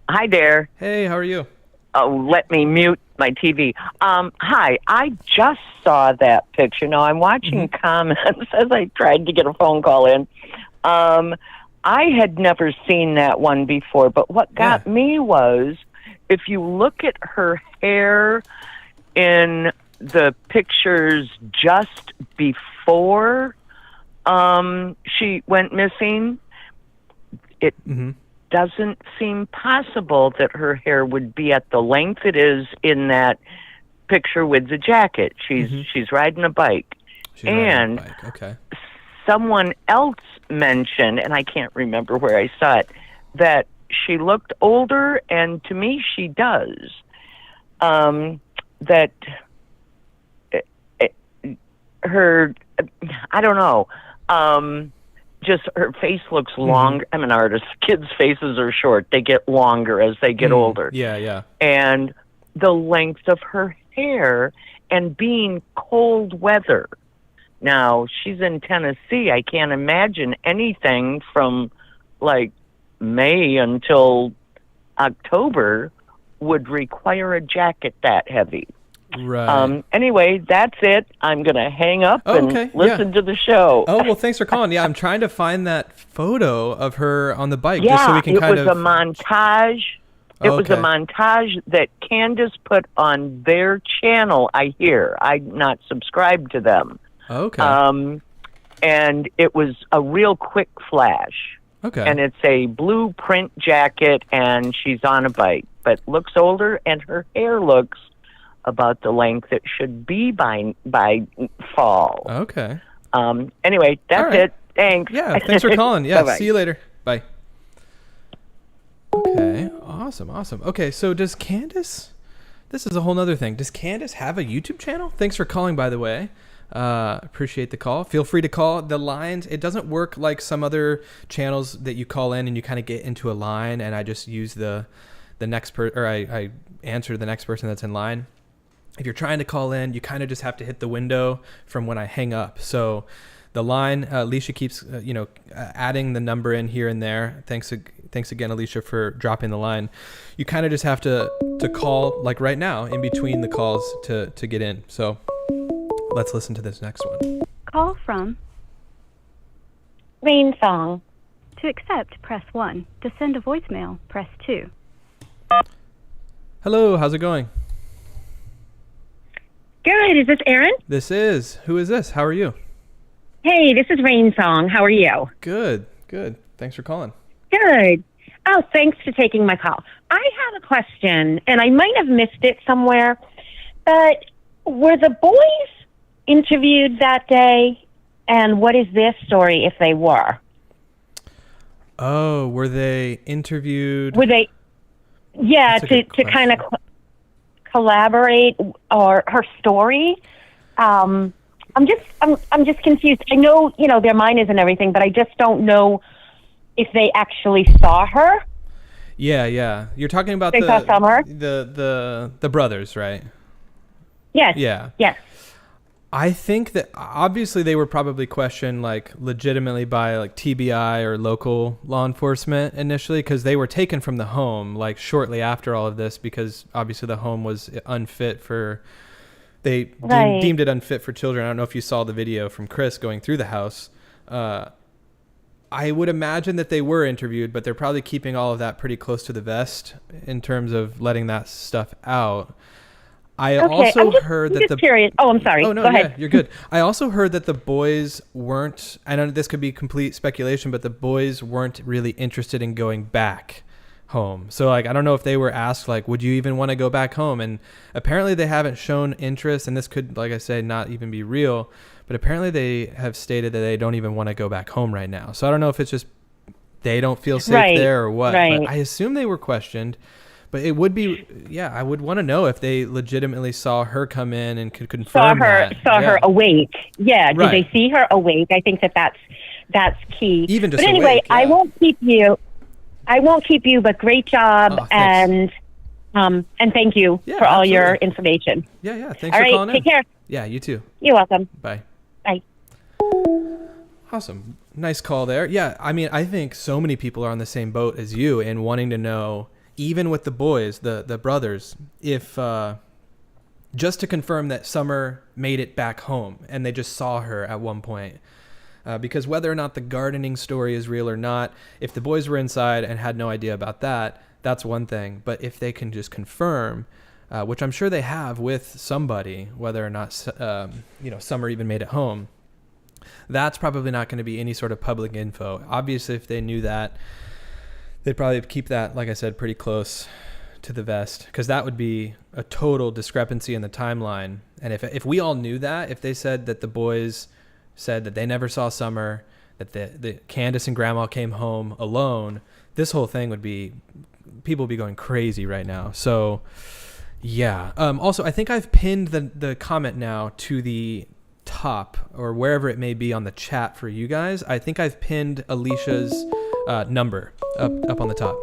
Hi there. Hey, how are you? Oh, let me mute my TV. Hi, I just saw that picture. Now, I'm watching comments as I tried to get a phone call in. I had never seen that one before, but what got me was, if you look at her hair in the pictures just before she went missing, it doesn't seem possible that her hair would be at the length it is in that picture with the jacket. She's riding a bike. Okay. Someone else mentioned, and I can't remember where I saw it, that she looked older, and to me she does. That her, I don't know, just her face looks long. I'm an artist. Kids' faces are short. They get longer as they get older. Yeah. And the length of her hair and being cold weather. Now, she's in Tennessee. I can't imagine anything from, like, May until October would require a jacket that heavy. Right. Anyway, that's it. I'm going to hang up and listen to the show. Oh, well, thanks for calling. Yeah, I'm trying to find that photo of her on the bike just so we can kind of... it was a montage. It was a montage that Candace put on their channel, I hear. I'm not subscribed to them. Okay. And it was a real quick flash. Okay. And it's a blue print jacket, and she's on a bike, but looks older, and her hair looks about the length it should be by fall. Okay. Anyway, that's it. Thanks. Yeah, thanks for calling. Yeah, Bye-bye. See you later. Bye. Okay, awesome. Okay, so does Candace... This is a whole nother thing. Does Candace have a YouTube channel? Thanks for calling, by the way. Appreciate the call. Feel free to call. The lines, it doesn't work like some other channels that you call in and you kind of get into a line and I just use the next I answer the next person that's in line. If you're trying to call in, you kind of just have to hit the window from when I hang up. So the line, Alicia keeps, adding the number in here and there. Thanks again, Alicia, for dropping the line. You kind of just have to call like right now in between the calls to get in. So let's listen to this next one. Call from Rain Song. To accept, press 1. To send a voicemail, press 2. Hello, how's it going? Good. Is this Aaron? This is. Who is this? How are you? Hey, this is Rain Song. How are you? Good. Thanks for calling. Good. Oh, thanks for taking my call. I have a question, and I might have missed it somewhere, but were the boys interviewed that day, and what is their story if they were? Oh, were they interviewed? Were they? Yeah, to kind of collaborate or her story. I'm just confused. I know, their minors and everything, but I just don't know if they actually saw her. Yeah. You're talking about They saw Summer? the brothers, right? Yes. Yeah. Yes. I think that obviously they were probably questioned like legitimately by like TBI or local law enforcement initially, because they were taken from the home like shortly after all of this, because obviously the home was unfit for, they deemed it unfit for children. I don't know if you saw the video from Chris going through the house. I would imagine that they were interviewed, but they're probably keeping all of that pretty close to the vest in terms of letting that stuff out. I also heard that curious. Oh, I'm sorry. Oh, no, Go ahead. yeah, you're good. I also heard that the boys weren't, I know this could be complete speculation, but the boys weren't really interested in going back home. So, like, I don't know if they were asked, like, would you even want to go back home? And apparently they haven't shown interest, and this could, like I say, not even be real, but apparently they have stated that they don't even want to go back home right now. So I don't know if it's just they don't feel safe there or what, but I assume they were questioned. But it would be, I would want to know if they legitimately saw her come in and could confirm saw her awake. Yeah, did they see her awake? I think that's key. Even just but anyway, awake, I won't keep you. But great job, and thank you for all your information. Yeah. Thanks for calling in. Take care. Yeah, you too. You're welcome. Bye. Bye. Awesome. Nice call there. Yeah, I mean, I think so many people are on the same boat as you in wanting to know, even with the boys, the brothers, if just to confirm that Summer made it back home and they just saw her at one point. Because whether or not the gardening story is real or not, if the boys were inside and had no idea about that, that's one thing. But if they can just confirm, which I'm sure they have with somebody, whether or not Summer even made it home, that's probably not going to be any sort of public info. Obviously, if they knew that, they'd probably keep that, like I said, pretty close to the vest, because that would be a total discrepancy in the timeline. And if we all knew that, if they said that the boys said that they never saw Summer, that the Candace and Grandma came home alone, this whole thing would be, people would be going crazy right now. So, yeah. Also, I think I've pinned the comment now to the top or wherever it may be on the chat for you guys. I think I've pinned Alicia's number up on the top.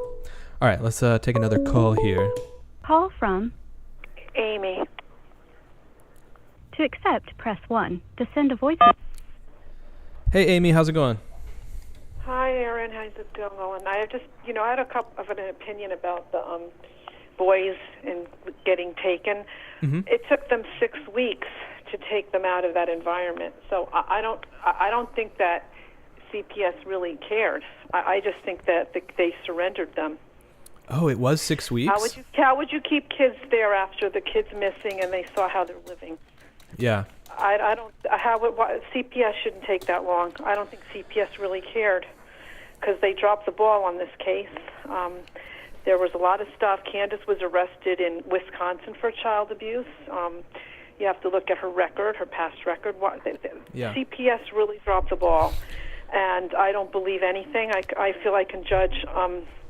All right, let's take another call here. Call from Amy. To accept, press 1. To send a voice. Hey, Amy, how's it going? Hi, Aaron. How's it going? I just, I had a couple of an opinion about the boys and getting taken. Mm-hmm. It took them 6 weeks to take them out of that environment. So I don't think that CPS really cared. I just think that they surrendered them. Oh, it was 6 weeks? How would you keep kids there after the kid's missing and they saw how they're living? Yeah. I don't. CPS shouldn't take that long. I don't think CPS really cared because they dropped the ball on this case. There was a lot of stuff. Candace was arrested in Wisconsin for child abuse. You have to look at her record, her past record. CPS really dropped the ball, and I don't believe anything. I feel I can judge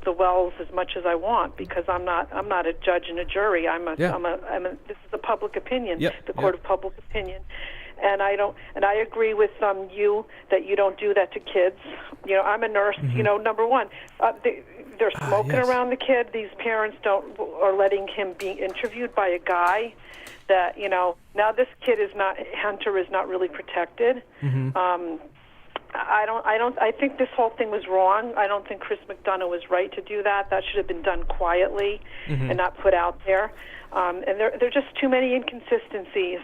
the Wells as much as I want because I'm not a judge and a jury. This is a public opinion, the court of public opinion, and I agree with you that you don't do that to kids. I'm a nurse. Mm-hmm. Number one, they're smoking around the kid. These parents are letting him be interviewed by a guy that now this kid Hunter is not really protected. Mm-hmm. I think this whole thing was wrong. I don't think Chris McDonough was right to do that. That should have been done quietly and not put out there. And there are just too many inconsistencies.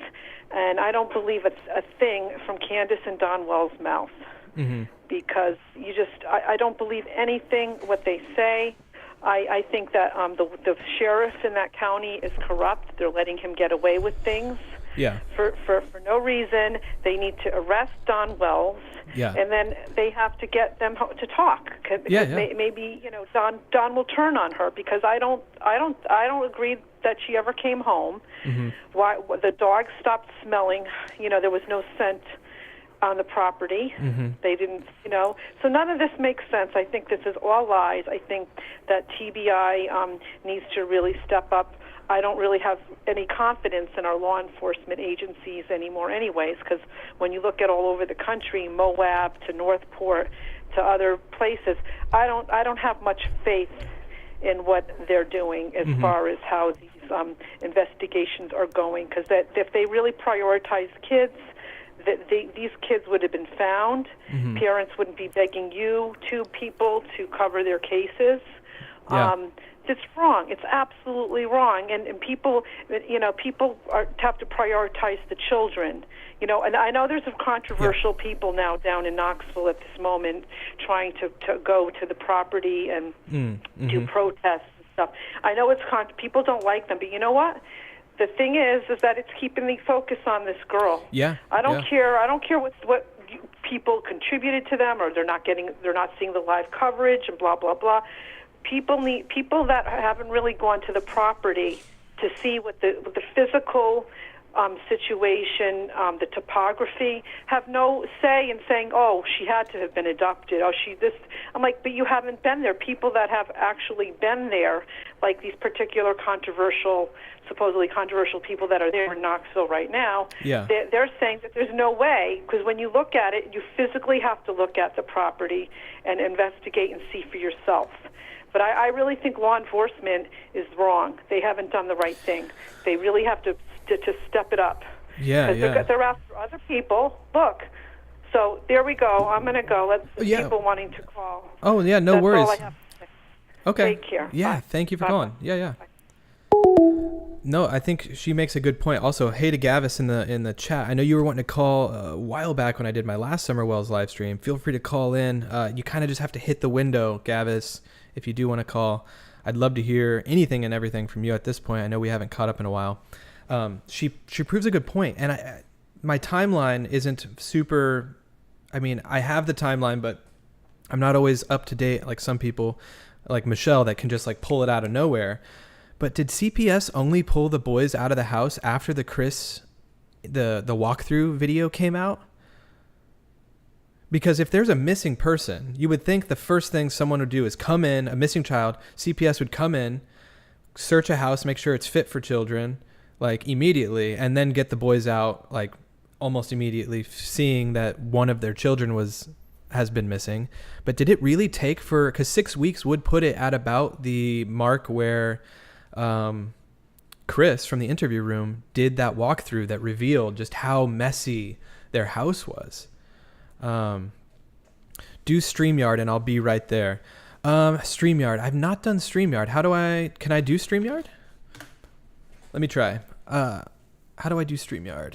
And I don't believe it's a thing from Candace and Don Wells' mouth because I don't believe anything what they say. I think that the sheriff in that county is corrupt. They're letting him get away with things. Yeah. For no reason. They need to arrest Don Wells. Yeah. And then they have to get them to talk. Maybe Don will turn on her because I don't agree that she ever came home. Mm-hmm. Why the dog stopped smelling? There was no scent on the property. Mm-hmm. They didn't, So none of this makes sense. I think this is all lies. I think that TBI needs to really step up. I don't really have any confidence in our law enforcement agencies anymore anyways, because when you look at all over the country, Moab to Northport to other places, I don't have much faith in what they're doing as far as how these investigations are going. Because if they really prioritize kids, these kids would have been found. Parents wouldn't be begging you two people to cover their cases. Yeah. It's wrong. It's absolutely wrong. And people, people have to prioritize the children. And I know there's some controversial people now down in Knoxville at this moment trying to go to the property and do protests and stuff. I know people don't like them, but you know what? The thing is that it's keeping the focus on this girl. Yeah. I don't care. I don't care what people contributed to them, or they're not seeing the live coverage and blah blah blah. People that haven't really gone to the property to see what the physical situation, the topography, have no say in saying, oh, she had to have been abducted. Oh, I'm like, but you haven't been there. People that have actually been there, like these particular supposedly controversial people that are there in Knoxville right now, they're saying that there's no way, because when you look at it, you physically have to look at the property and investigate and see for yourself. But I really think law enforcement is wrong. They haven't done the right thing. They really have to step it up. Yeah. They're after other people. Look. So there we go. I'm going to go. Let's people wanting to call. Oh, yeah, no That's worries. all I have to say. Okay. Take care. Yeah, Bye. thank you for Bye. calling. Yeah. No, I think she makes a good point. Also, hey to Gavis in the chat. I know you were wanting to call a while back when I did my last Summer Wells live stream. Feel free to call in. You kind of just have to hit the window, Gavis, if you do want to call. I'd love to hear anything and everything from you at this point. I know we haven't caught up in a while. She proves a good point, and my timeline isn't super. I mean, I have the timeline, but I'm not always up to date like some people, like Michelle, that can just like pull it out of nowhere. But did CPS only pull the boys out of the house after the walkthrough video came out? Because if there's a missing person, you would think the first thing someone would do is come in, a missing child, CPS would come in, search a house, make sure it's fit for children, like immediately, and then get the boys out like almost immediately, seeing that one of their children has been missing. But did it really take because 6 weeks would put it at about the mark where Chris from the interview room did that walkthrough that revealed just how messy their house was. Do StreamYard and I'll be right there. StreamYard. I've not done StreamYard. Can I do StreamYard? Let me try. How do I do StreamYard?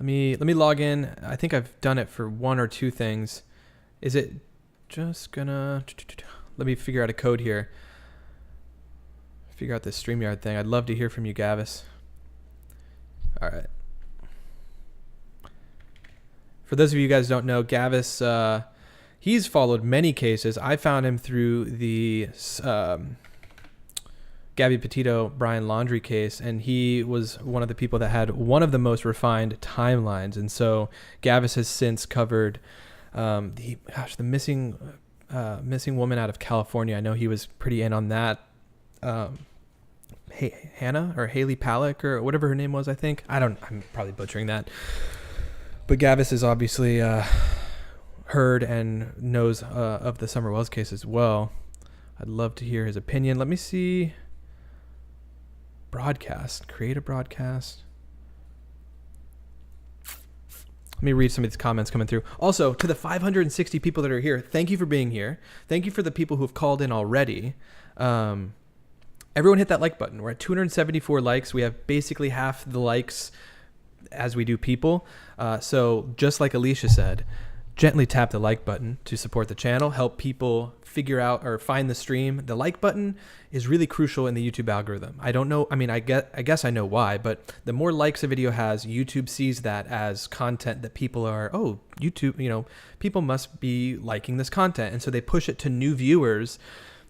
Let me log in. I think I've done it for one or two things. Is it just gonna... Let me figure out a code here. Figure out this StreamYard thing. I'd love to hear from you, Gavis. All right. For those of you guys who don't know, Gavis, he's followed many cases. I found him through the Gabby Petito Brian Laundrie case, and he was one of the people that had one of the most refined timelines. And so Gavis has since covered the missing woman out of California. I know he was pretty in on that. Hannah or Haley Palak or whatever her name was, I think. I'm probably butchering that. But Gavis is obviously heard and knows of the Summer Wells case as well. I'd love to hear his opinion. Let me see. Broadcast. Create a broadcast. Let me read some of these comments coming through. Also, to the 560 people that are here, thank you for being here. Thank you for the people who have called in already. Everyone hit that like button. We're at 274 likes. We have basically half the likes as we do people. So just like Alicia said, gently tap the like button to support the channel, help people figure out or find the stream. The like button is really crucial in the YouTube algorithm. I don't know. I mean, I guess I know why, but the more likes a video has, YouTube sees that as content that people are, YouTube, people must be liking this content. And so they push it to new viewers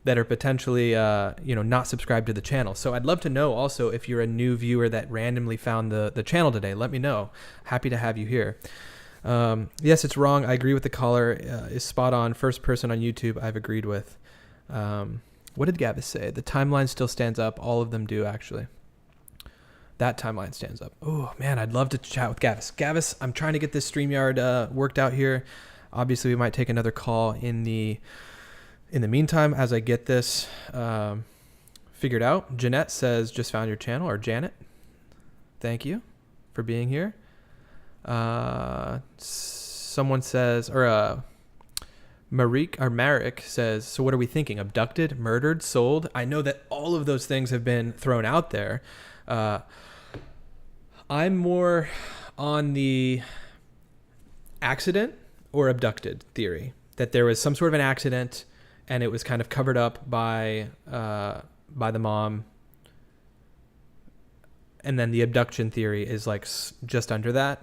that are potentially, not subscribed to the channel. So I'd love to know also if you're a new viewer that randomly found the channel today. Let me know. Happy to have you here. Yes, it's wrong. I agree with the caller. Is spot on. First person on YouTube I've agreed with. What did Gavis say? The timeline still stands up. All of them do, actually. That timeline stands up. Oh, man, I'd love to chat with Gavis. Gavis, I'm trying to get this StreamYard worked out here. Obviously, we might take another call in In the meantime, as I get this figured out, Jeanette says, just found your channel, or Janet. Thank you for being here. Someone says, or Marek says, so what are we thinking? Abducted, murdered, sold? I know that all of those things have been thrown out there. I'm more on the accident or abducted theory, that there was some sort of an accident and it was kind of covered up by the mom. And then the abduction theory is like just under that.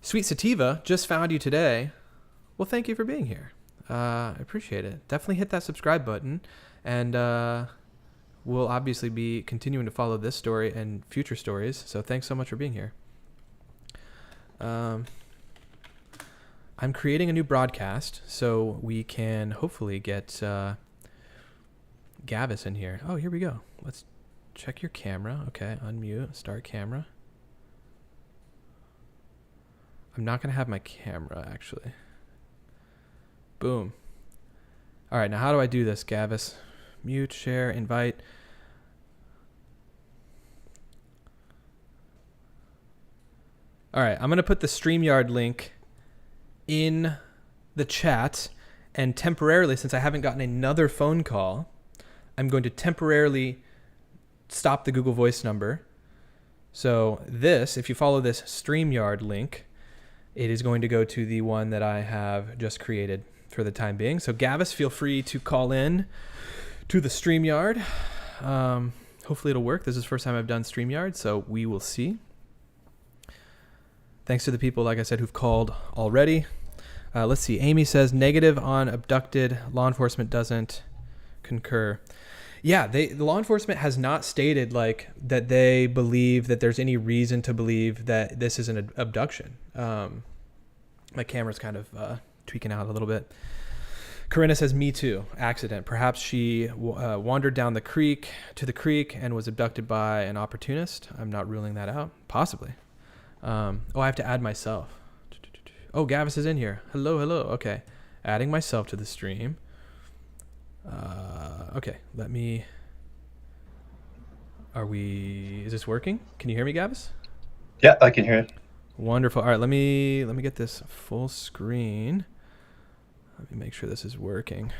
Sweet Sativa, just found you today. Well, thank you for being here. I appreciate it. Definitely hit that subscribe button. And we'll obviously be continuing to follow this story and future stories. So thanks so much for being here. I'm creating a new broadcast so we can hopefully get Gavis in here. Oh, here we go. Let's check your camera. Okay, unmute, start camera. I'm not going to have my camera, actually. Boom. All right, now how do I do this, Gavis? Mute, share, invite. All right, I'm going to put the StreamYard link in the chat, and temporarily, since I haven't gotten another phone call, I'm going to temporarily stop the Google Voice number. So this, if you follow this StreamYard link, it is going to go to the one that I have just created for the time being. So Gavis, feel free to call in to the StreamYard. Hopefully it'll work. This is the first time I've done StreamYard, so we will see. Thanks to the people, like I said, who've called already. Let's see. Amy says, negative on abducted. Law enforcement doesn't concur. Yeah, the law enforcement has not stated like that they believe that there's any reason to believe that this is an abduction. My camera's kind of tweaking out a little bit. Corinna says, me too. Accident. Perhaps she wandered down the creek and was abducted by an opportunist. I'm not ruling that out. Possibly. I have to add myself. Oh, Gavis is in here. Hello. Okay. Adding myself to the stream. Okay, is this working? Can you hear me, Gavis? Yeah, I can hear it. Wonderful. All right, let me get this full screen. Let me make sure this is working.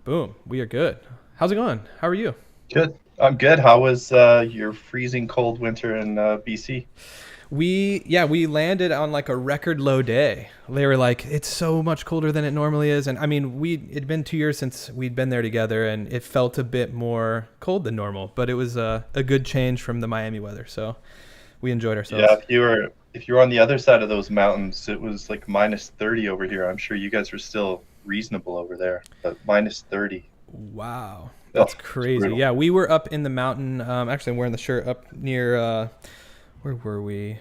Boom, we are good. How's it going? How are you? Good. I'm good. How was your freezing cold winter in BC? We landed on like a record low day. They were like, it's so much colder than it normally is. And I mean, it'd been 2 years since we'd been there together, and it felt a bit more cold than normal, but it was a good change from the Miami weather. So we enjoyed ourselves. Yeah, if you were on the other side of those mountains, it was like minus 30 over here. I'm sure you guys were still reasonable over there, but minus 30. Wow. That's crazy. Yeah, we were up in the mountain. Actually, I'm wearing the shirt up near, where were we?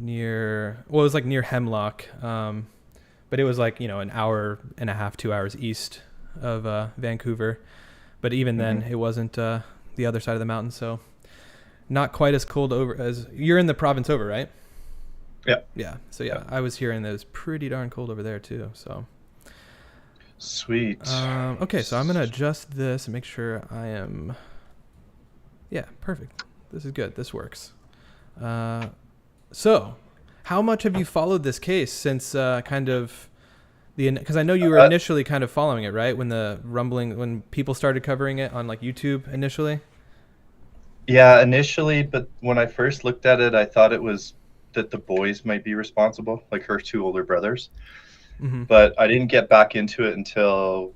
It was like near Hemlock. But it was like, an hour and a half, 2 hours east of Vancouver. But even then, it wasn't the other side of the mountain. So not quite as cold over as you're in the province over, right? Yeah. Yeah. So yeah, I was hearing that it was pretty darn cold over there too. So. Sweet. Okay, so I'm going to adjust this and make sure I am... Yeah, perfect. This is good. This works. So, how much have you followed this case since because I know you were initially kind of following it, right? When people started covering it on like YouTube initially? Yeah, initially, but when I first looked at it, I thought it was that the boys might be responsible, like her two older brothers. Mm-hmm. But I didn't get back into it until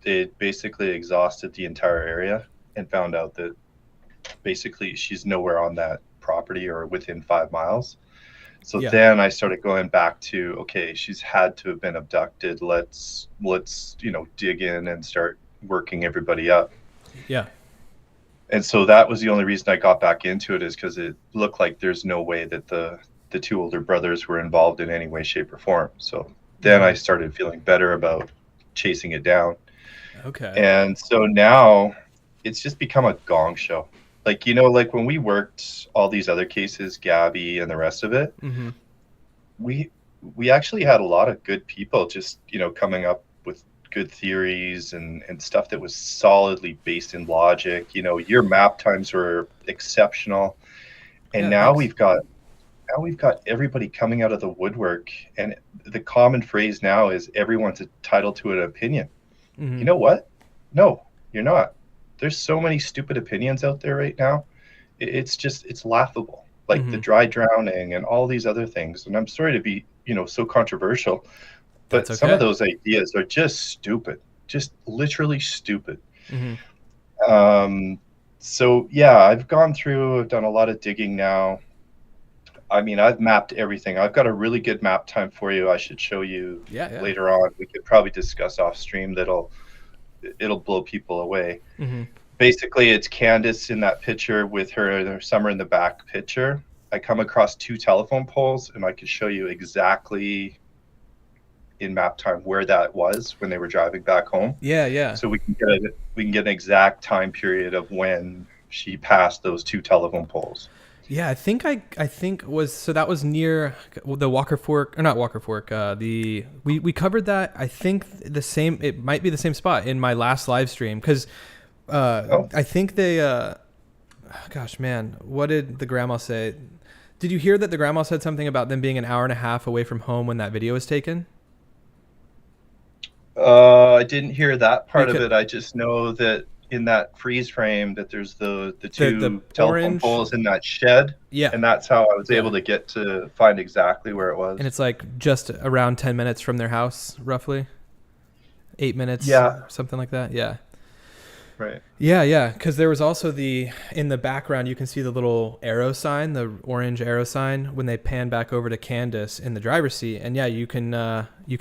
they basically exhausted the entire area and found out that basically she's nowhere on that property or within 5 miles. So then I started going back to, okay, she's had to have been abducted. Let's dig in and start working everybody up. Yeah. And so that was the only reason I got back into it, is because it looked like there's no way that the two older brothers were involved in any way, shape, or form. So then I started feeling better about chasing it down. Okay. And so now it's just become a gong show. Like, like when we worked all these other cases, Gabby and the rest of it, we actually had a lot of good people just, coming up with good theories and stuff that was solidly based in logic. You know, your map times were exceptional. And Yeah, now thanks. we've got everybody coming out of the woodwork, and the common phrase now is everyone's entitled to an opinion. Mm-hmm. You know what? No, you're not. There's so many stupid opinions out there right now. It's laughable. Like the dry drowning and all these other things. And I'm sorry to be, so controversial, but That's some of okay. those ideas are just stupid, just literally stupid. Mm-hmm. So yeah, I've done a lot of digging now. I mean, I've mapped everything. I've got a really good map time for you. I should show you later on. We could probably discuss off stream. It'll blow people away. Mm-hmm. Basically, it's Candace in that picture with her Summer in the back picture. I come across 2 telephone poles, and I could show you exactly in map time where that was when they were driving back home. Yeah. So we can get an exact time period of when she passed those 2 telephone poles. Yeah, I think that was near the Walker Fork, or not Walker Fork. We covered that. I think it might be the same spot in my last live stream, because I think they gosh man, what did the grandma say? Did you hear that the grandma said something about them being an hour and a half away from home when that video was taken? I didn't hear that part of it. I just know that in that freeze frame that there's the 2 telephone poles in that shed. Yeah. And that's how I was able to find exactly where it was. And it's like just around 10 minutes from their house, roughly. 8 minutes. Yeah. Something like that. Yeah. Right. Yeah. Because there was also in the background, you can see the little arrow sign, the orange arrow sign, when they pan back over to Candace in the driver's seat. And yeah, you can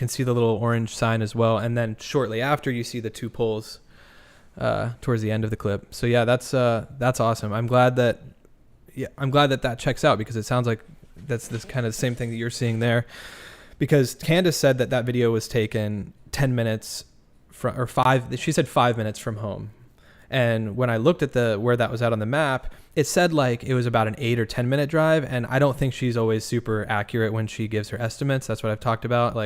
see the little orange sign as well. And then shortly after, you see the 2 poles towards the end of the clip. So yeah, that's awesome. I'm glad that checks out, because it sounds like that's this kind of same thing that you're seeing there, because Candace said that video was taken 10 minutes or 5, she said 5 minutes from home. And when I looked at where that was at on the map, it said like it was about an 8 or 10 minute drive. And I don't think she's always super accurate when she gives her estimates. That's what I've talked about.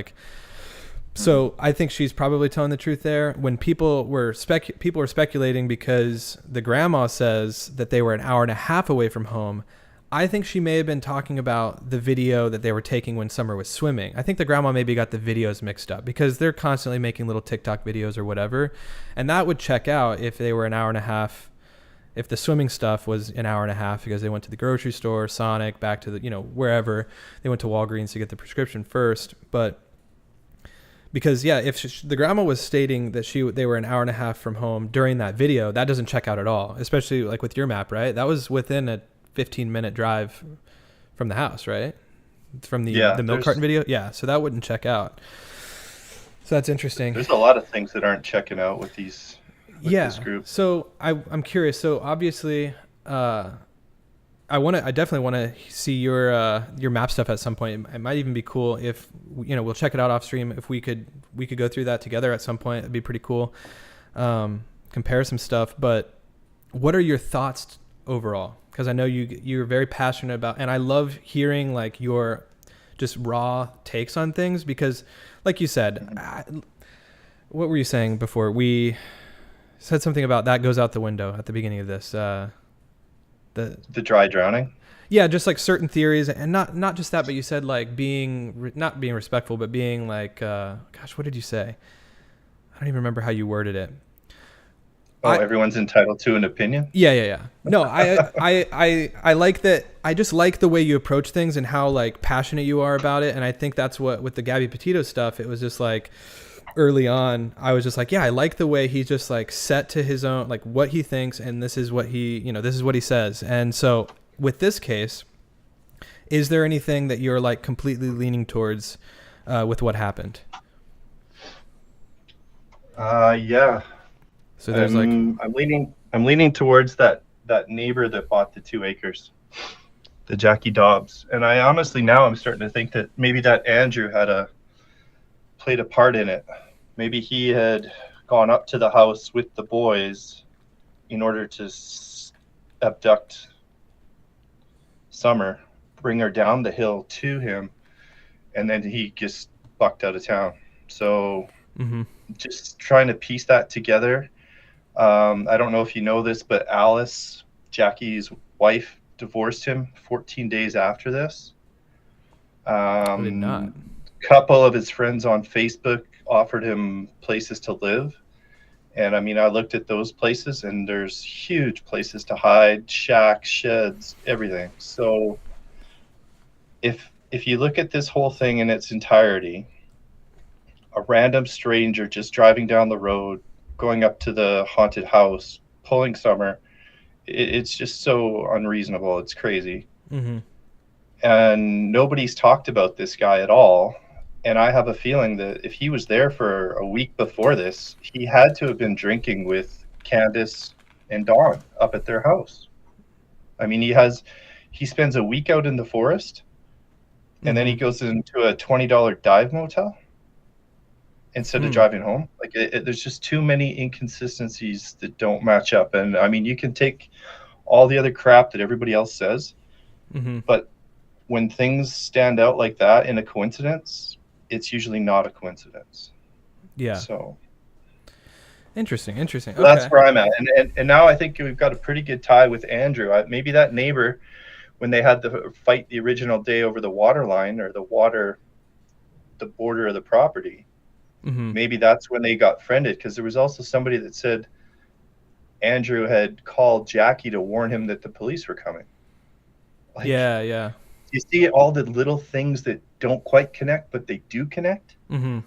So I think she's probably telling the truth there. When people were speculating because the grandma says that they were an hour and a half away from home, I think she may have been talking about the video that they were taking when Summer was swimming. I think the grandma maybe got the videos mixed up, because they're constantly making little TikTok videos or whatever. And that would check out if they were an hour and a half, if the swimming stuff was an hour and a half because they went to the grocery store, Sonic, back to wherever. They went to Walgreens to get the prescription first. But because if the grandma was stating that they were an hour and a half from home during that video, that doesn't check out at all, especially like with your map, right? That was within a 15-minute drive from the house, right? From the milk carton video. Yeah. So that wouldn't check out. So that's interesting. There's a lot of things that aren't checking out with this group. So I'm curious. So obviously, I definitely want to see your map stuff at some point. It might even be cool if we'll check it out off stream. If we could go through that together at some point, it'd be pretty cool. Compare some stuff. But what are your thoughts overall? Because I know you're very passionate about, and I love hearing like your just raw takes on things, because like you said, what were you saying before? We said something about that goes out the window at the beginning of this. The dry drowning. Yeah, just like certain theories, and not just that, but you said like not being respectful, but being like, gosh, what did you say? I don't even remember how you worded it. Oh, everyone's entitled to an opinion? Yeah. No, I like that. I just like the way you approach things and how like passionate you are about it. And I think that's what, with the Gabby Petito stuff, it was just like early on, I was just like, yeah, I like the way he's just like set to his own, like what he thinks. And this is what this is what he says. And so with this case, is there anything that you're like completely leaning towards with what happened? Yeah. So there's I'm leaning towards that neighbor that bought the 2 acres, the Jackie Dobbs. And I honestly, now I'm starting to think that maybe that Andrew played a part in it. Maybe he had gone up to the house with the boys in order to abduct Summer, bring her down the hill to him, and then he just bucked out of town. So Just trying to piece that together. I don't know if you know this, but Alice, Jackie's wife, divorced him 14 days after this. I did not. A couple of his friends on Facebook offered him places to live. And I mean, I looked at those places, and there's huge places to hide, shacks, sheds, everything. So if you look at this whole thing in its entirety, a random stranger just driving down the road, going up to the haunted house, pulling Summer, it's just so unreasonable. It's crazy. And nobody's talked about this guy at all. And I have a feeling that if he was there for a week before this, he had to have been drinking with Candace and Dawn up at their house. I mean, he spends a week out in the forest, and then he goes into a $20 dive motel instead of driving home. Like, there's just too many inconsistencies that don't match up. And I mean, you can take all the other crap that everybody else says, but when things stand out like that in a coincidence, it's usually not a coincidence. Yeah. So interesting. Okay. That's where I'm at. And now I think we've got a pretty good tie with Andrew. Maybe that neighbor, when they had the fight the original day over the water line or the border of the property, maybe that's when they got friended, because there was also somebody that said Andrew had called Jackie to warn him that the police were coming. Like, yeah. You see all the little things that don't quite connect, but they do connect. And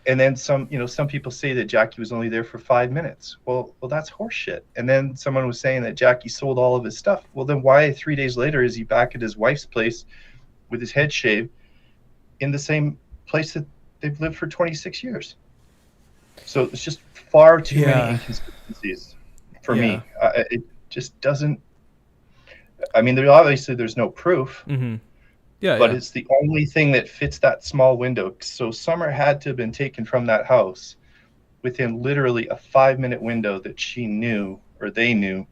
then some people say that Jackie was only there for 5 minutes. Well, that's horseshit. And then someone was saying that Jackie sold all of his stuff. Well, then why 3 days later is he back at his wife's place with his head shaved in the same place that they've lived for 26 years? So it's just far too many inconsistencies for me. It just doesn't. I mean, there's no proof, but it's the only thing that fits that small window. So Summer had to have been taken from that house within literally a 5-minute window that she knew, or they knew,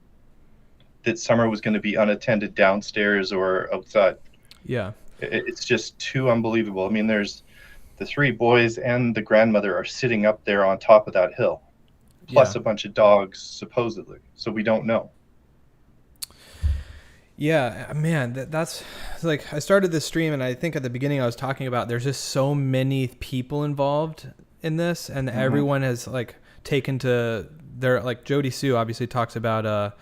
that Summer was going to be unattended downstairs or outside. Yeah. It's just too unbelievable. I mean, there's the 3 boys and the grandmother are sitting up there on top of that hill, plus a bunch of dogs, supposedly. So we don't know. Yeah, man, that's like, I started this stream, and I think at the beginning I was talking about there's just so many people involved in this, and everyone has like taken to their, like Jody Sue obviously talks about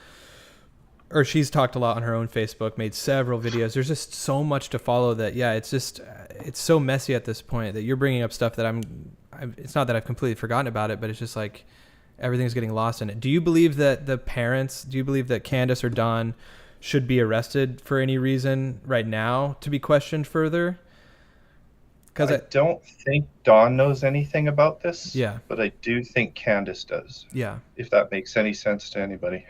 or she's talked a lot on her own Facebook, made several videos. There's just so much to follow that, it's so messy at this point that you're bringing up stuff that it's not that I've completely forgotten about it, but it's just like everything's getting lost in it. Do you believe that that Candace or Dawn should be arrested for any reason right now to be questioned further? Because I don't think Dawn knows anything about this. Yeah. But I do think Candace does. Yeah. If that makes any sense to anybody.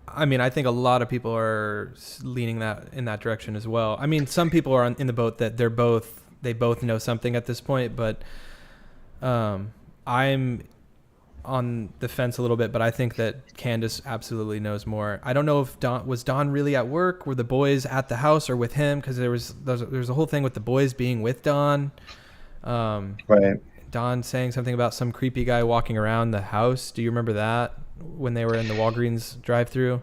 I mean, I think a lot of people are leaning in that direction as well. I mean, some people are in the boat that they both know something at this point, but I'm on the fence a little bit, but I think that Candace absolutely knows more. I don't know if Dawn really at work? Were the boys at the house or with him? Because there's a whole thing with the boys being with Dawn. Right. Dawn saying something about some creepy guy walking around the house. Do you remember that when they were in the Walgreens drive-thru?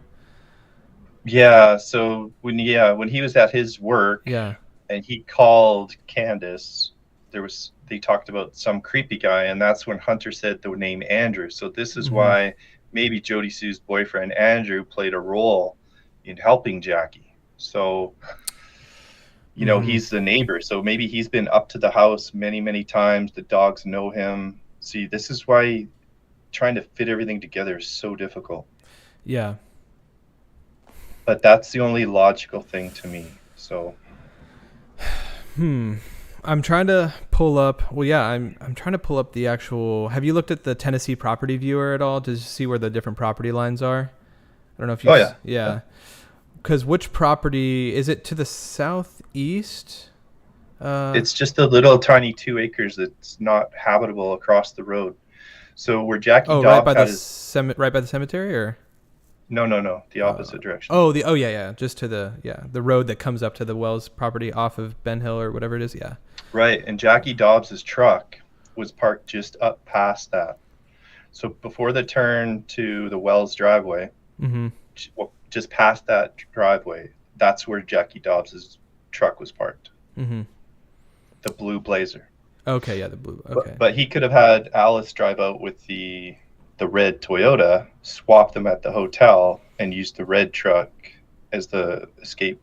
Yeah. So when he was at his work, and he called Candace, they talked about some creepy guy, and that's when Hunter said the name Andrew. So this is why maybe Jody Sue's boyfriend Andrew played a role in helping Jackie. So he's the neighbor, so maybe he's been up to the house many, many times. The dogs know him. See, this is why trying to fit everything together is so difficult. Yeah. But that's the only logical thing to me. So I'm trying to pull up. I'm trying to pull up the actual. Have you looked at the Tennessee Property Viewer at all to see where the different property lines are? I don't know if you. Oh yeah. Because which property is it to the southeast? It's just a little tiny 2 acres that's not habitable across the road. So where Jackie Dobb right by the cemetery, or? No, the opposite direction. Just to the road that comes up to the Wells property off of Ben Hill or whatever it is. Yeah. Right, and Jackie Dobbs' truck was parked just up past that. So before the turn to the Wells driveway, just past that driveway, that's where Jackie Dobbs's truck was parked. The blue Blazer. Okay, yeah, the blue. Okay. But he could have had Alice drive out with the red Toyota, swap them at the hotel, and use the red truck as the escape.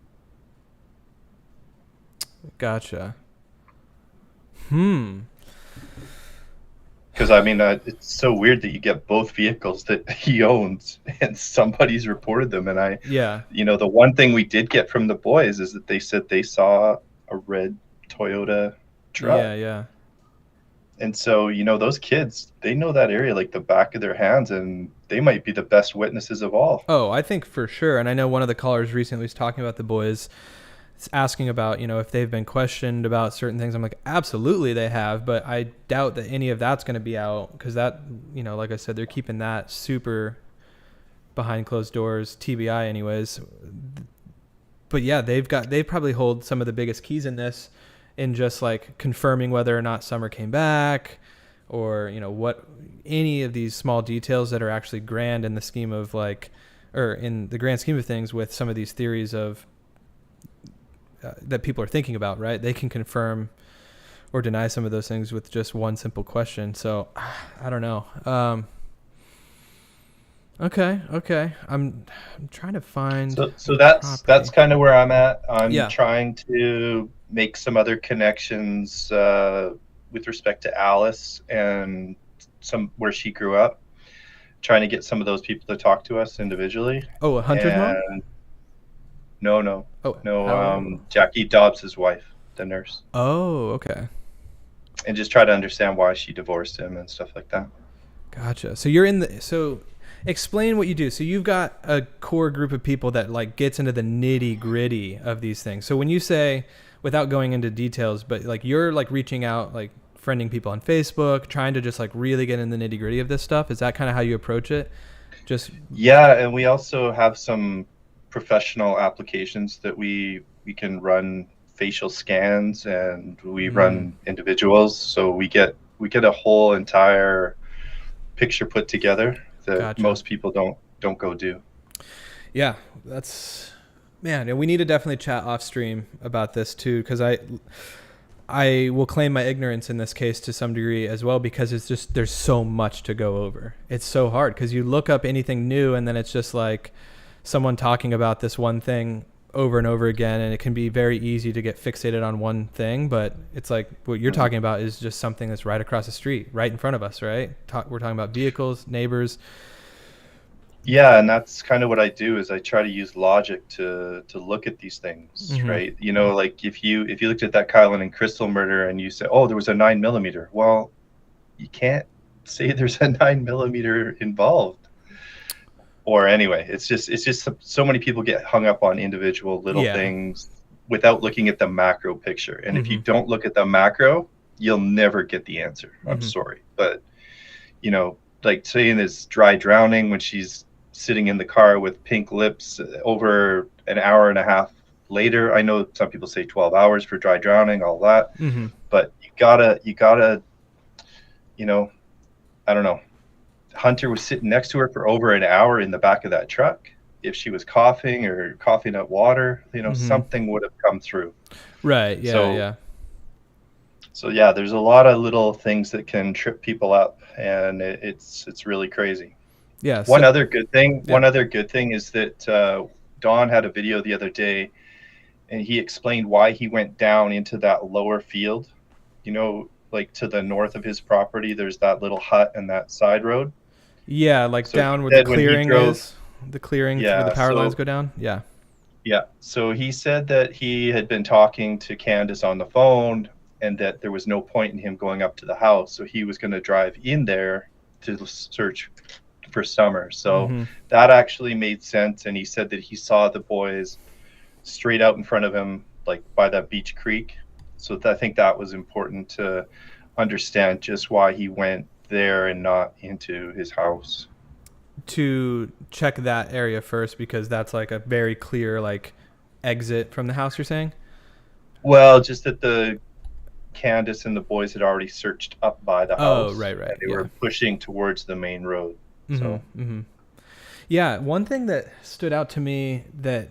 Gotcha. Because, I mean, it's so weird that you get both vehicles that he owns and somebody's reported them. And the one thing we did get from the boys is that they said they saw a red Toyota truck. Yeah. And so, those kids, they know that area like the back of their hands, and they might be the best witnesses of all. Oh, I think for sure. And I know one of the callers recently was talking about the boys, asking about, if they've been questioned about certain things. I'm like, absolutely they have, but I doubt that any of that's going to be out, because that, like I said, they're keeping that super behind closed doors, TBI anyways. But yeah, they probably hold some of the biggest keys in this, in just like confirming whether or not Summer came back, or what any of these small details that are actually grand in the scheme of in the grand scheme of things, with some of these theories of that people are thinking about, right? They can confirm or deny some of those things with just one simple question. So I don't know. Okay. I'm trying to find. So that's kind of where I'm at. I'm Yeah. trying to make some other connections with respect to Alice and some where she grew up. Trying to get some of those people to talk to us individually. Oh, a Hunter's mom? No. Oh, no. Jackie Dobbs' wife, the nurse. Oh, okay. And just try to understand why she divorced him and stuff like that. Gotcha. So so explain what you do. So you've got a core group of people that like gets into the nitty gritty of these things. So when you say, without going into details, but like you're like reaching out, like friending people on Facebook, trying to just like really get in the nitty gritty of this stuff. Is that kind of how you approach it? Yeah. And we also have some professional applications that we can run facial scans, and we run individuals, so we get a whole entire picture put together that Gotcha. Most people don't go do. Yeah, and we need to definitely chat off stream about this too, because I will claim my ignorance in this case to some degree as well, because it's just, there's so much to go over. It's so hard because you look up anything new and then it's just like someone talking about this one thing over and over again, and it can be very easy to get fixated on one thing, but it's like what you're talking about is just something that's right across the street, right in front of us, right? We're talking about vehicles, neighbors. Yeah, and that's kind of what I do, is I try to use logic to look at these things, right? Like if you looked at that Kylan and Crystal murder and you say, oh, there was a 9mm, well, you can't say there's a 9mm involved. Or anyway, it's just so many people get hung up on individual little things without looking at the macro picture. And if you don't look at the macro, you'll never get the answer. I'm sorry. But, like saying this dry drowning when she's sitting in the car with pink lips over an hour and a half later. I know some people say 12 hours for dry drowning, all that. But you gotta, I don't know. Hunter was sitting next to her for over an hour in the back of that truck. If she was coughing or coughing up water, something would have come through. Right. Yeah. So yeah, there's a lot of little things that can trip people up, and it's really crazy. Yeah. One other good thing is that Don had a video the other day, and he explained why he went down into that lower field. Like to the north of his property, there's that little hut and that side road. Yeah, like so down where the clearing is. The clearing where the power lines go down. Yeah. Yeah. So he said that he had been talking to Candace on the phone, and that there was no point in him going up to the house. So he was going to drive in there to search for Summer. So that actually made sense. And he said that he saw the boys straight out in front of him, like by that Beach Creek. So I think that was important to understand just why he went there and not into his house. To check that area first, because that's like a very clear like exit from the house, you're saying? Well, just that the Candace and the boys had already searched up by the Oh, house. right. And they were pushing towards the main road. So. Yeah, one thing that stood out to me that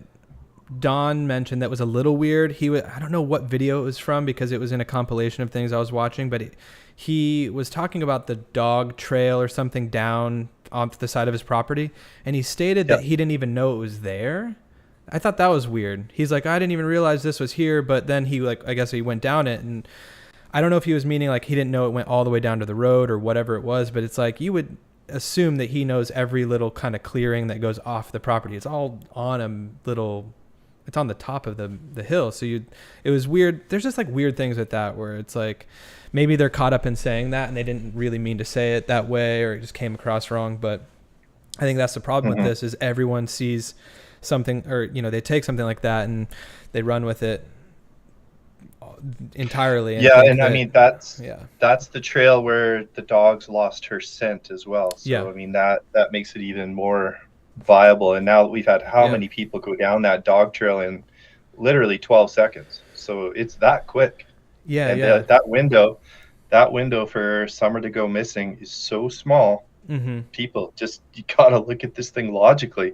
Don mentioned that was a little weird. I don't know what video it was from because it was in a compilation of things I was watching, but he was talking about the dog trail or something down off the side of his property, and he stated that he didn't even know it was there. I thought that was weird. He's like, I didn't even realize this was here, but then I guess he went down it, and I don't know if he was meaning like he didn't know it went all the way down to the road or whatever it was, but it's like you would assume that he knows every little kind of clearing that goes off the property. It's all on it's on the top of the hill. So it was weird. There's just like weird things with that where it's like maybe they're caught up in saying that and they didn't really mean to say it that way, or it just came across wrong. But I think that's the problem with this is everyone sees something, or, they take something like that and they run with it entirely. And I mean, that's the trail where the dogs lost her scent as well. So, I mean, that makes it even more viable. And now we've had how many people go down that dog trail in literally 12 seconds. So it's that quick. That window for Summer to go missing is so small. People you gotta look at this thing logically.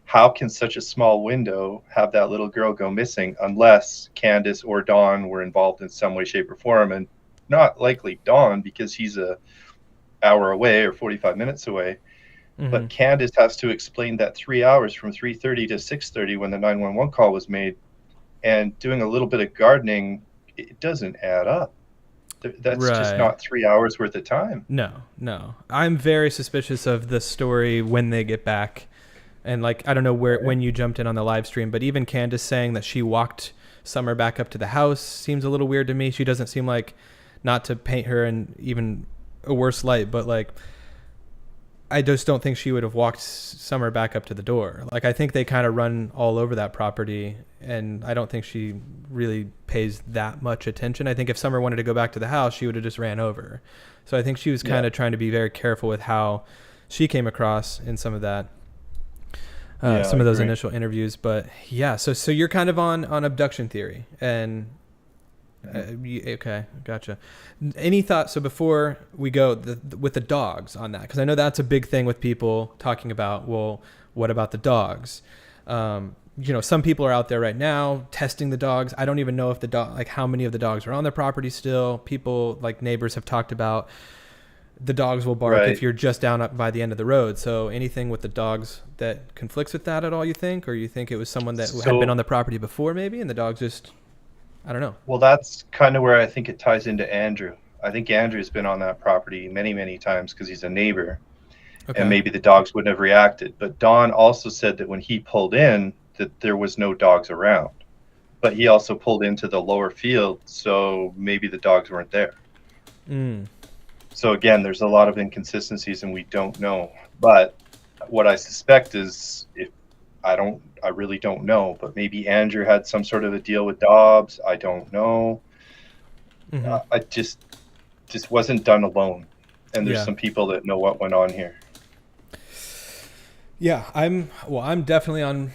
How can such a small window have that little girl go missing unless Candace or Dawn were involved in some way, shape, or form? And not likely Dawn, because he's an hour away or 45 minutes away. But Candace has to explain that 3 hours from 3:30 to 6:30 when the 911 call was made, and doing a little bit of gardening, it doesn't add up. That's just not 3 hours worth of time. No. I'm very suspicious of the story when they get back. And like, I don't know when you jumped in on the live stream, but even Candace saying that she walked Summer back up to the house seems a little weird to me. She doesn't seem like, not to paint her in even a worse light, but like, I just don't think she would have walked Summer back up to the door. Like, I think they kind of run all over that property, and I don't think she really pays that much attention. I think if Summer wanted to go back to the house, she would have just ran over. So I think she was kind of trying to be very careful with how she came across in some of that. Some of those initial interviews, but so you're kind of on abduction theory, and okay, gotcha. Any thoughts? So before we go with the dogs on that, because I know that's a big thing with people talking about. Well, what about the dogs? Some people are out there right now testing the dogs. I don't even know if how many of the dogs are on their property still. People like neighbors have talked about the dogs will bark if you're just down up by the end of the road. So anything with the dogs that conflicts with that at all, you think? Or you think it was someone that had been on the property before maybe, and the dogs just, I don't know. Well, that's kind of where I think it ties into Andrew. I think Andrew's been on that property many, many times because he's a neighbor. And maybe the dogs wouldn't have reacted. But Don also said that when he pulled in, that there was no dogs around. But he also pulled into the lower field, so maybe the dogs weren't there. So again, there's a lot of inconsistencies and we don't know. But what I suspect is, I really don't know, but maybe Andrew had some sort of a deal with Dobbs. I don't know. I just wasn't done alone. And there's some people that know what went on here. Yeah, I'm definitely on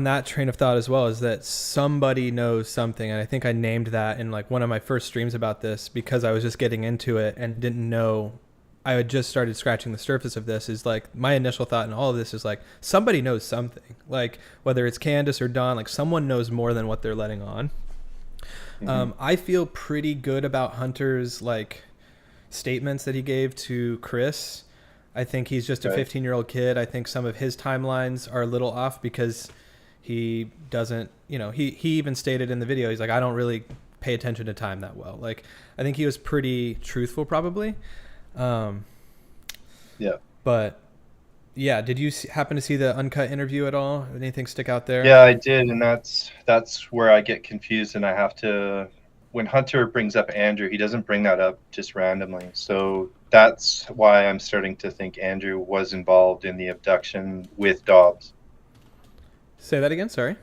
that train of thought as well, is that somebody knows something. And I think I named that in like one of my first streams about this because I was just getting into it and didn't know. I had just started scratching the surface of this. Is like my initial thought in all of this is like somebody knows something, like whether it's Candace or Don, like someone knows more than what they're letting on. I feel pretty good about Hunter's like statements that he gave to Chris. I think he's just a 15-year-old kid. I think some of his timelines are a little off because he doesn't, he even stated in the video, he's like, I don't really pay attention to time that well. Like, I think he was pretty truthful probably. But yeah, did you happen to see the uncut interview at all? Anything stick out there? Yeah, I did. And that's where I get confused, and I have to, when Hunter brings up Andrew, he doesn't bring that up just randomly. So that's why I'm starting to think Andrew was involved in the abduction with Dobbs. Say that again, sorry.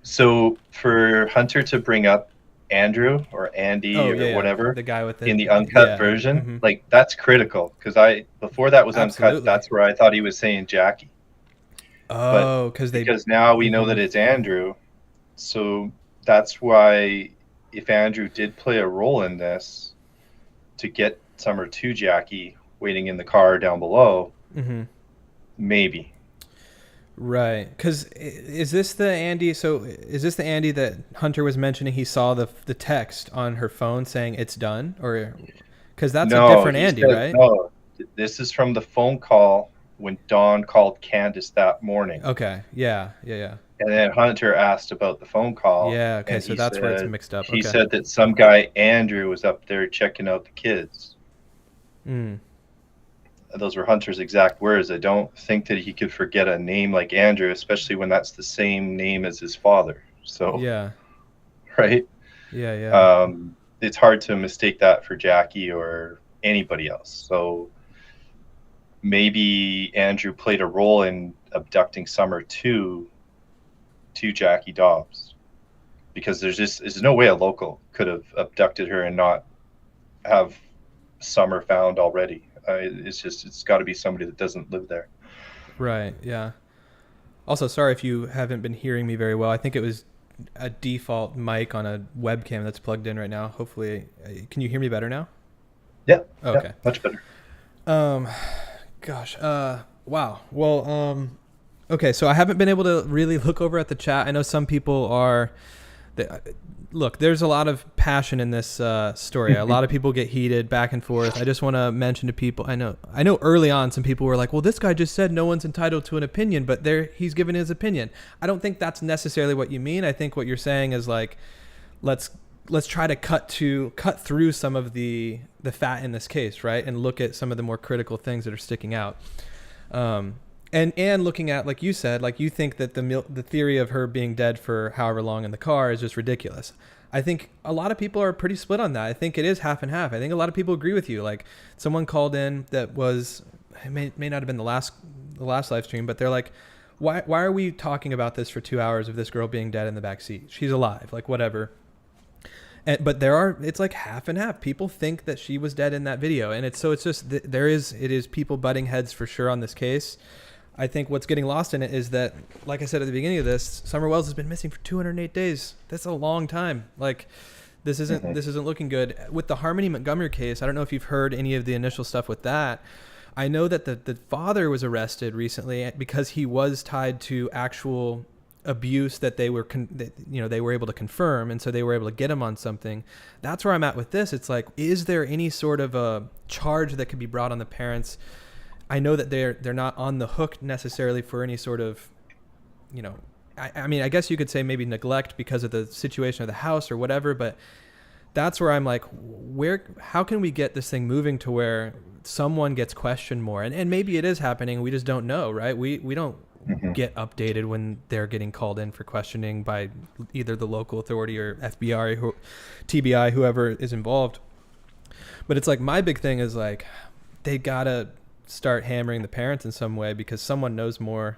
So for Hunter to bring up Andrew or Andy whatever, the guy with in the uncut version, like that's critical because before that was uncut, that's where I thought he was saying Jackie. Oh, because now we know that it's Andrew, so that's why if Andrew did play a role in this to get Summer to Jackie waiting in the car down below, maybe. Right. Because is this the Andy? So is this the Andy that Hunter was mentioning? He saw the text on her phone saying it's done, or because that's a different Andy, right? No, this is from the phone call when Dawn called Candace that morning. Okay. Yeah. And then Hunter asked about the phone call. Yeah. Okay. So that's where it's mixed up. He said that some guy, Andrew, was up there checking out the kids. Those were Hunter's exact words. I don't think that he could forget a name like Andrew, especially when that's the same name as his father. So yeah. Right? Yeah. It's hard to mistake that for Jackie or anybody else. So maybe Andrew played a role in abducting Summer to Jackie Dobbs, because there's no way a local could have abducted her and not have Summer found already. It's got to be somebody that doesn't live there. Right. Yeah. Also, sorry if you haven't been hearing me very well. I think it was a default mic on a webcam that's plugged in right now. Hopefully, can you hear me better now? Yeah. Okay. Yeah, much better. Gosh. Wow. Well. Okay. So I haven't been able to really look over at the chat. I know some people are. Look, there's a lot of passion in this story. A lot of people get heated back and forth. I just want to mention to people. I know early on some people were like, "Well, this guy just said no one's entitled to an opinion," but he's given his opinion. I don't think that's necessarily what you mean. I think what you're saying is like, let's try to cut through some of the fat in this case, right, and look at some of the more critical things that are sticking out. And looking at, like you said, like you think that the theory of her being dead for however long in the car is just ridiculous. I think a lot of people are pretty split on that. I think it is half and half. I think a lot of people agree with you. Like someone called in that was, it may not have been the last live stream, but they're like, why are we talking about this for 2 hours of this girl being dead in the back seat? She's alive, like whatever. But it's like half and half. People think that she was dead in that video, and it is people butting heads for sure on this case. I think what's getting lost in it is that, like I said at the beginning of this, Summer Wells has been missing for 208 days. That's a long time. Like, this isn't looking good. With the Harmony Montgomery case, I don't know if you've heard any of the initial stuff with that. I know that the father was arrested recently because he was tied to actual abuse that they were able to confirm, and so they were able to get him on something. That's where I'm at with this. It's like, is there any sort of a charge that could be brought on the parents? I know that they're not on the hook necessarily for any sort of, I mean, I guess you could say maybe neglect because of the situation of the house or whatever, but that's where I'm like, how can we get this thing moving to where someone gets questioned more? And maybe it is happening. We just don't know, right? We don't get updated when they're getting called in for questioning by either the local authority or FBI, TBI, whoever is involved. But it's like, my big thing is like, they gotta start hammering the parents in some way, because someone knows more.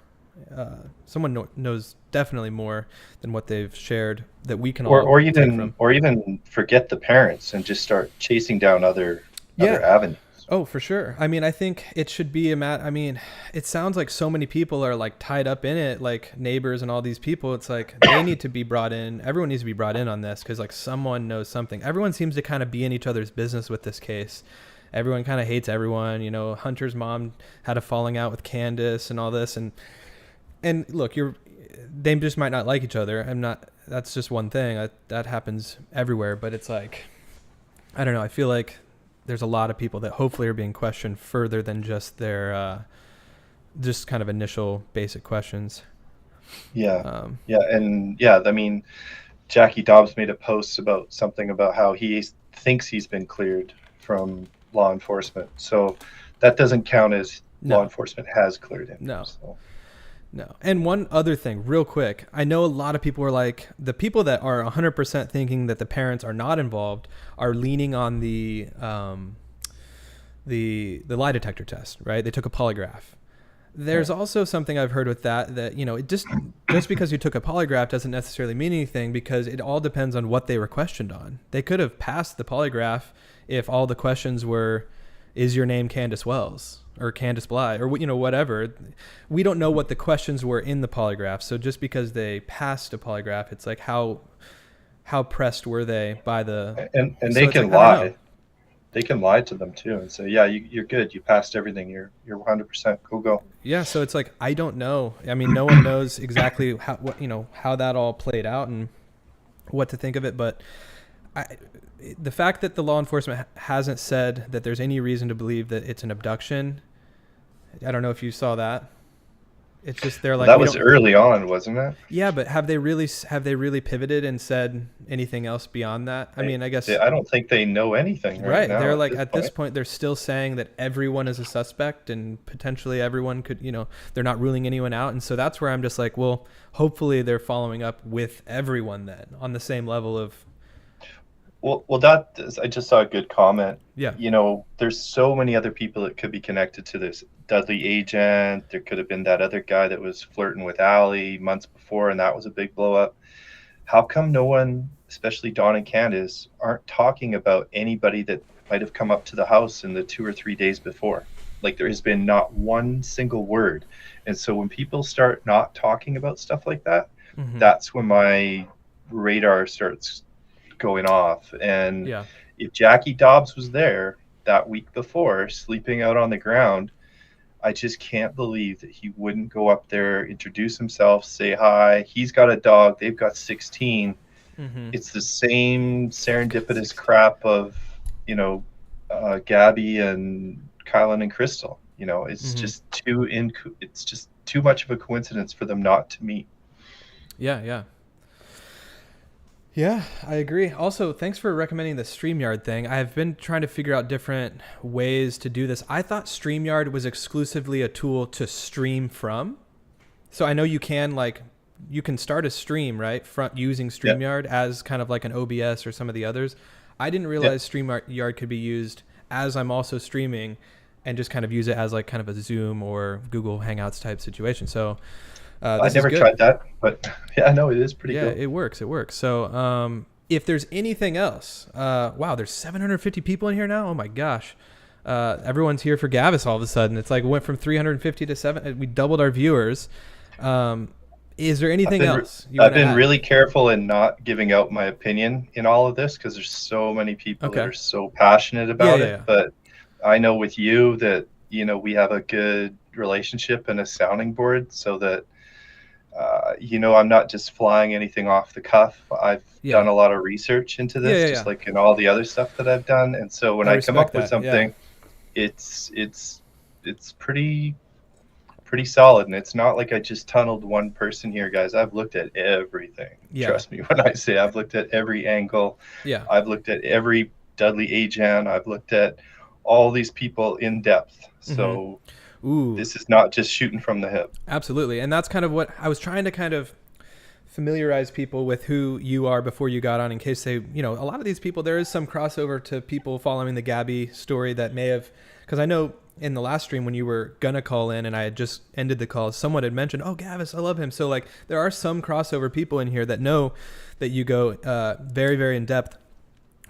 Someone knows definitely more than what they've shared that we can or even forget the parents and just start chasing down other avenues. Oh, for sure. I mean, I think it should be I mean, it sounds like so many people are like tied up in it, like neighbors and all these people. It's like they need to be brought in. Everyone needs to be brought in on this, because like someone knows something. Everyone seems to kind of be in each other's business with this case. Everyone kind of hates everyone. Hunter's mom had a falling out with Candace and all this. And look, they just might not like each other. That's just one thing that happens everywhere. But it's like, I don't know. I feel like there's a lot of people that hopefully are being questioned further than just their, just kind of initial basic questions. Yeah. I mean, Jackie Dobbs made a post about something about how he thinks he's been cleared from law enforcement, so that doesn't count as law enforcement has cleared him. No. And one other thing real quick, I know a lot of people are like, the people that are 100% thinking that the parents are not involved are leaning on the lie detector test, right? They took a polygraph. There's also something I've heard with that it just because you took a polygraph doesn't necessarily mean anything, because it all depends on what they were questioned on. They could have passed the polygraph if all the questions were, is your name Candace Wells or Candace Bly or whatever. We don't know what the questions were in the polygraph. So just because they passed a polygraph, it's like, how how pressed were they by the, And so they it's can like, I don't know. lie. They can lie to them too and say, yeah, you're good. You passed everything. You're 100%. Go. Yeah, so it's like, I don't know. I mean, no one knows exactly how that all played out and what to think of it, but the fact that the law enforcement hasn't said that there's any reason to believe that it's an abduction, I don't know if you saw that. It's just they're like, That was early on, wasn't it? Yeah, but have they really pivoted and said anything else beyond that? I mean, I guess I don't think they know anything right now. They're like, at this point, they're still saying that everyone is a suspect and potentially everyone could, they're not ruling anyone out. And so that's where I'm just like, well, hopefully they're following up with everyone then on the same level of. Well, I just saw a good comment. Yeah. There's so many other people that could be connected to this Dudley agent. There could have been that other guy that was flirting with Allie months before, and that was a big blow up. How come no one, especially Dawn and Candace, aren't talking about anybody that might have come up to the house in the 2 or 3 days before? Like, there has been not one single word. And so when people start not talking about stuff like that, that's when my radar starts going off. And if Jackie Dobbs was there that week before, sleeping out on the ground, I just can't believe that he wouldn't go up there, introduce himself, say hi. He's got a dog. They've got 16. It's the same serendipitous crap of, Gabby and Kylan and Crystal. It's just it's just too much of a coincidence for them not to meet. Yeah, I agree. Also, thanks for recommending the StreamYard thing. I've been trying to figure out different ways to do this. I thought StreamYard was exclusively a tool to stream from. So I know you can start a stream, right, using StreamYard as kind of like an OBS or some of the others. I didn't realize StreamYard could be used as I'm also streaming and just kind of use it as like kind of a Zoom or Google Hangouts type situation. So I never tried that, but yeah, I know it is pretty good. Yeah, it works. So if there's anything else, wow, there's 750 people in here now. Oh my gosh. Everyone's here for Gavis all of a sudden. It's like, it went from 350 to 7. We doubled our viewers. Is there anything else? I've been really careful in not giving out my opinion in all of this because there's so many people that are so passionate about it. Yeah. But I know with you that, we have a good relationship and a sounding board so that, I'm not just flying anything off the cuff. I've done a lot of research into this, just like in all the other stuff that I've done. And so when I come up with something, it's pretty solid. And it's not like I just tunneled one person here, guys. I've looked at everything. Trust me when I say I've looked at every angle. Yeah. I've looked at every Dudley agent. I've looked at all these people in depth. So this is not just shooting from the hip. Absolutely. And that's kind of what I was trying to kind of familiarize people with who you are before you got on, in case they, a lot of these people, there is some crossover to people following the Gabby story that may have, because I know in the last stream when you were going to call in and I had just ended the call, someone had mentioned, oh, Gavis, I love him. So like there are some crossover people in here that know that you go very, very in depth.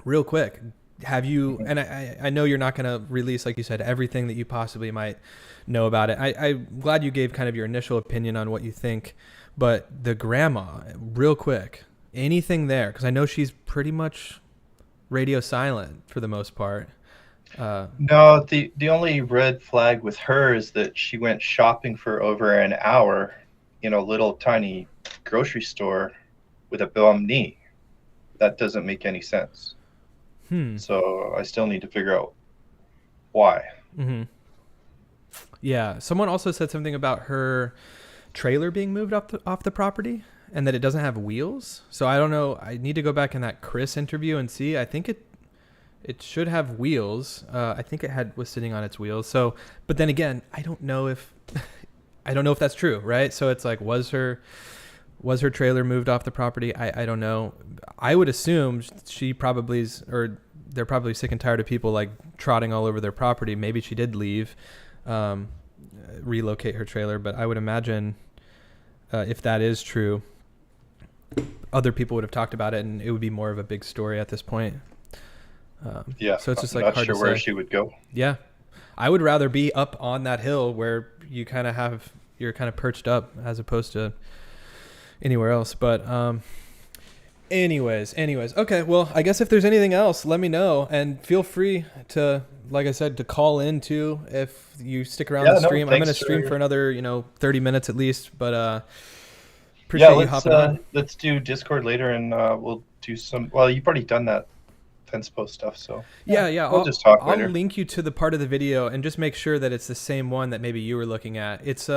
Real quick, have you, and I know you're not going to release, like you said, everything that you possibly might know about it. I'm glad you gave kind of your initial opinion on what you think, but the grandma, real quick, anything there? Because I know she's pretty much radio silent for the most part. No, the only red flag with her is that she went shopping for over an hour in a little tiny grocery store with a bum knee. That doesn't make any sense. So I still need to figure out why. Yeah. Someone also said something about her trailer being moved off the property and that it doesn't have wheels. So I don't know. I need to go back in that Chris interview and see. I think it should have wheels. I think it was sitting on its wheels. So, but then again, I don't know if that's true, right? So it's like, was her trailer moved off the property? I don't know. I would assume she probably is, or they're probably sick and tired of people like trotting all over their property. Maybe she did leave, relocate her trailer. But I would imagine if that is true, other people would have talked about it and it would be more of a big story at this point. So it's just like hard to say. Not sure where she would go. Yeah. I would rather be up on that hill where you you're kind of perched up as opposed to anywhere else. But Anyways. Okay, well, I guess if there's anything else, let me know, and feel free to, like I said, to call in too if you stick around the stream. I'm going to stream for another, 30 minutes at least, but appreciate you hopping on. Let's do Discord later, and we'll do some. Well, you've already done that fence post stuff, so yeah. We'll just talk later. I'll link you to the part of the video and just make sure that it's the same one that maybe you were looking at. It's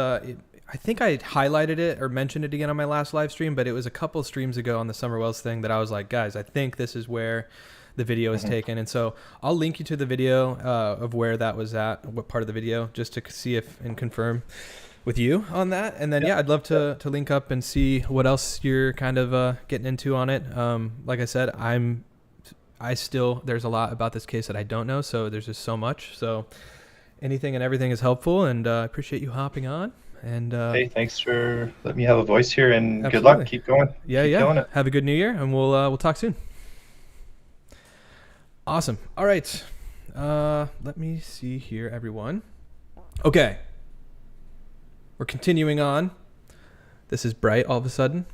I think I highlighted it or mentioned it again on my last live stream, but it was a couple streams ago on the Summer Wells thing that I was like, guys, I think this is where the video is taken. And so I'll link you to the video of where that was at, what part of the video, just to see if and confirm with you on that. And then, I'd love to link up and see what else you're kind of getting into on it. Like I said, there's a lot about this case that I don't know. So there's just so much. So anything and everything is helpful, and I appreciate you hopping on. And hey, thanks for letting me have a voice here, and absolutely. Good luck. Keep going. Yeah. Have a good New Year, and we'll talk soon. Awesome. All right. Let me see here, everyone. Okay. We're continuing on. This is bright all of a sudden.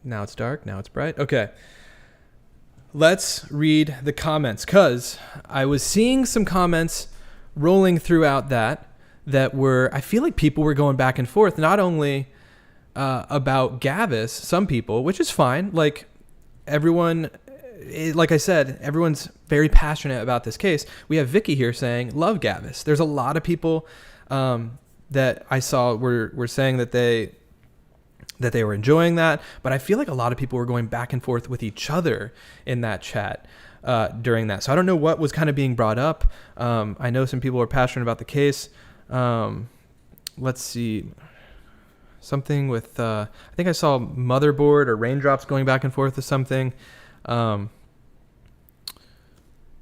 Now it's dark. Now it's bright. Okay. Let's read the comments, because I was seeing some comments rolling throughout that were, I feel like people were going back and forth, not only about Gavis, some people, which is fine. Like everyone, like I said, everyone's very passionate about this case. We have Vicky here saying, love Gavis. There's a lot of people that I saw were saying that they were enjoying that, but I feel like a lot of people were going back and forth with each other in that chat during that. So I don't know what was kind of being brought up. I know some people were passionate about the case. Let's see, something with, I think I saw motherboard or raindrops going back and forth or something.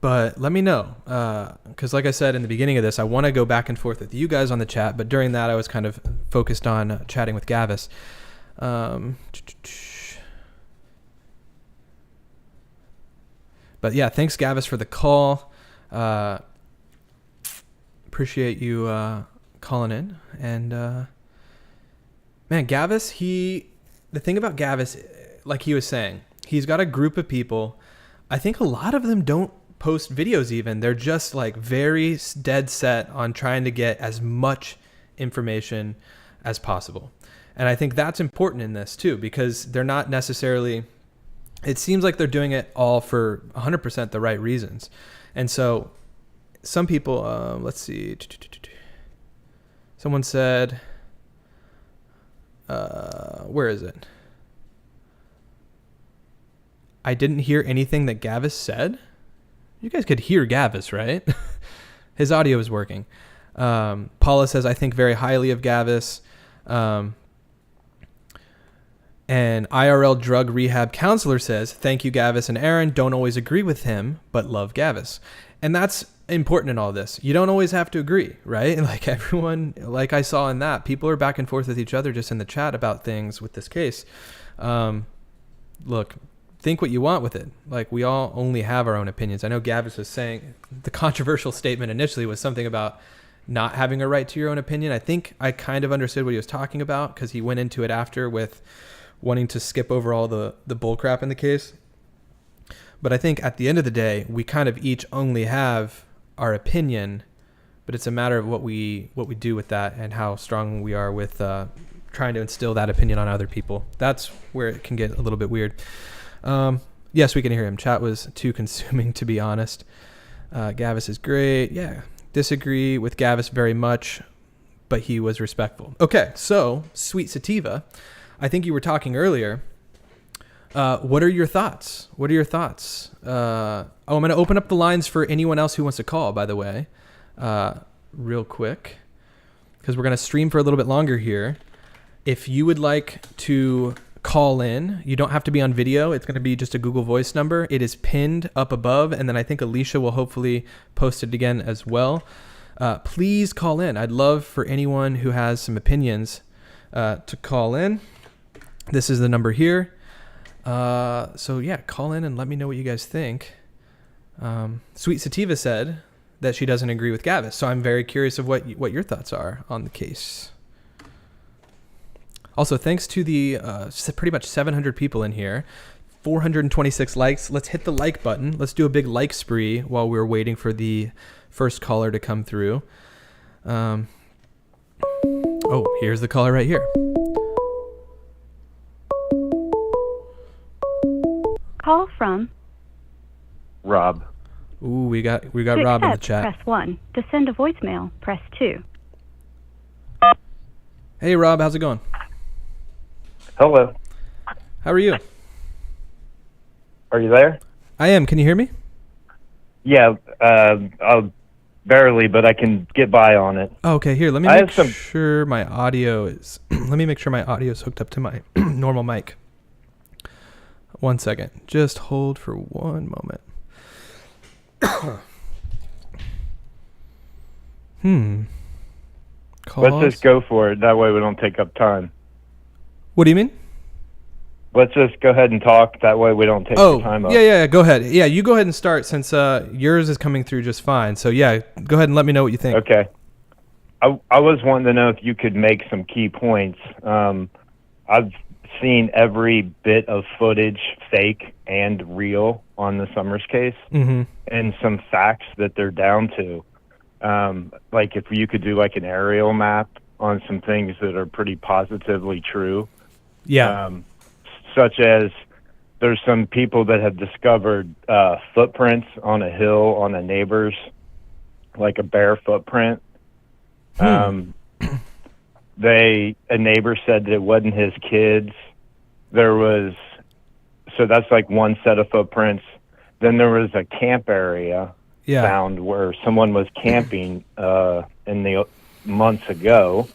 But let me know. 'Cause like I said, in the beginning of this, I want to go back and forth with you guys on the chat, but during that I was kind of focused on chatting with Gavis. But yeah, thanks Gavis for the call. Appreciate you calling in. And man, Gavis, the thing about Gavis, like he was saying, he's got a group of people. I think a lot of them don't post videos even. They're just like very dead set on trying to get as much information as possible. And I think that's important in this too, because they're not necessarily, it seems like they're doing it all for 100% the right reasons. And so some people, let's see. Someone said, where is it? I didn't hear anything that Gavis said. You guys could hear Gavis, right? His audio is working. Paula says, I think very highly of Gavis. And IRL drug rehab counselor says, thank you, Gavis and Aaron. Don't always agree with him, but love Gavis. And that's important in all this. You don't always have to agree, right? Like everyone, like I saw in that, people are back and forth with each other just in the chat about things with this case. Look, think what you want with it. Like we all only have our own opinions. I know Gavis was saying the controversial statement initially was something about not having a right to your own opinion. I think I kind of understood what he was talking about, because he went into it after with wanting to skip over all the bull crap in the case. But I think at the end of the day, we kind of each only have our opinion, but it's a matter of what we do with that and how strong we are with trying to instill that opinion on other people. That's where it can get a little bit weird. Yes, we can hear him. Chat was too consuming, to be honest. Gavis is great. Yeah, disagree with Gavis very much, but he was respectful. Okay, so Sweet Sativa, I think you were talking earlier. What are your thoughts? What are your thoughts? I'm going to open up the lines for anyone else who wants to call, by the way, real quick, because we're going to stream for a little bit longer here. If you would like to call in, you don't have to be on video. It's going to be just a Google Voice number. It is pinned up above, and then I think Alicia will hopefully post it again as well. Please call in. I'd love for anyone who has some opinions to call in. This is the number here. So yeah, call in and let me know what you guys think. Sweet Sativa said that she doesn't agree with Gavis, so I'm very curious of what your thoughts are on the case. Also, thanks to the pretty much 700 people in here. 426 likes. Let's hit the like button. Let's do a big like spree while we're waiting for the first caller to come through. Oh, here's the caller right here. Call from. Rob. Ooh, we got To Rob in the accept, chat. press 1. To send a voicemail, press 2. Hey, Rob, how's it going? Hello. How are you? Are you there? I am. Can you hear me? Yeah, barely, but I can get by on it. Oh, okay, here. Let me I make have some- sure my audio is. Let me make sure my audio is hooked up to my normal mic. 1 second. Just hold for one moment. Calls. Let's just go for it. That way we don't take up time. What do you mean? Let's just go ahead and talk. That way we don't take the time up. Yeah. Go ahead. Yeah, you go ahead and start since yours is coming through just fine. So yeah, go ahead and let me know what you think. Okay. I was wanting to know if you could make some key points. I've seen every bit of footage, fake and real, on the Summers case, and some facts that they're down to. Like if you could do like an aerial map on some things that are pretty positively true. Yeah. Such as there's some people that have discovered footprints on a hill on a neighbor's, like a bare footprint. A neighbor said that it wasn't his kids. So that's like one set of footprints. Then there was a camp area found where someone was camping in the months ago.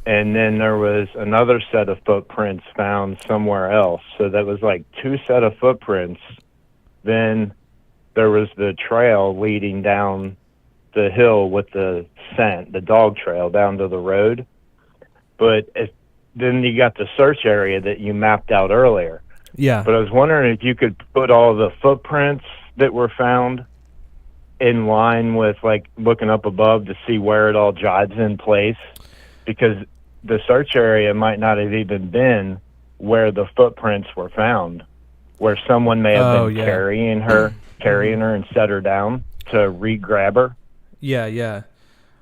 And then there was another set of footprints found somewhere else. So that was like two set of footprints. Then there was the trail leading down the hill with the scent, the dog trail down to the road. But then you got the search area that you mapped out earlier. Yeah. But I was wondering if you could put all the footprints that were found in line with like looking up above to see where it all jives in place. Because the search area might not have even been where the footprints were found, where someone may have been carrying her and set her down to re-grab her. Yeah.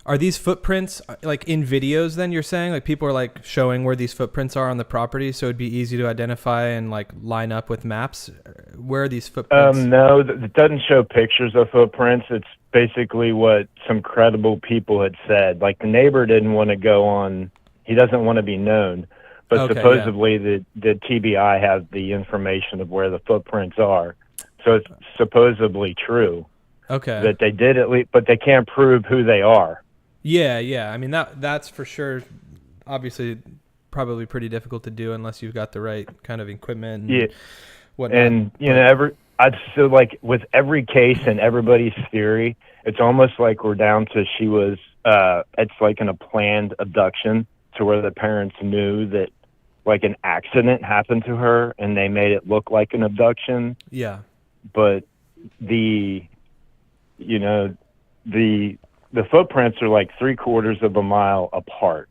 Are these footprints like in videos then you're saying? Like people are like showing where these footprints are on the property so it'd be easy to identify and like line up with maps? Where are these footprints? No, it doesn't show pictures of footprints. It's basically what some credible people had said. Like the neighbor didn't want to go on, he doesn't want to be known. But supposedly the TBI has the information of where the footprints are. So it's supposedly true. Okay. That they did at least, but they can't prove who they are. Yeah. I mean, that's for sure. Obviously, probably pretty difficult to do unless you've got the right kind of equipment and whatnot. And, so like with every case and everybody's theory, it's almost like we're down to it's like in a planned abduction to where the parents knew that like an accident happened to her and they made it look like an abduction. Yeah. But the footprints are like 3/4 of a mile apart.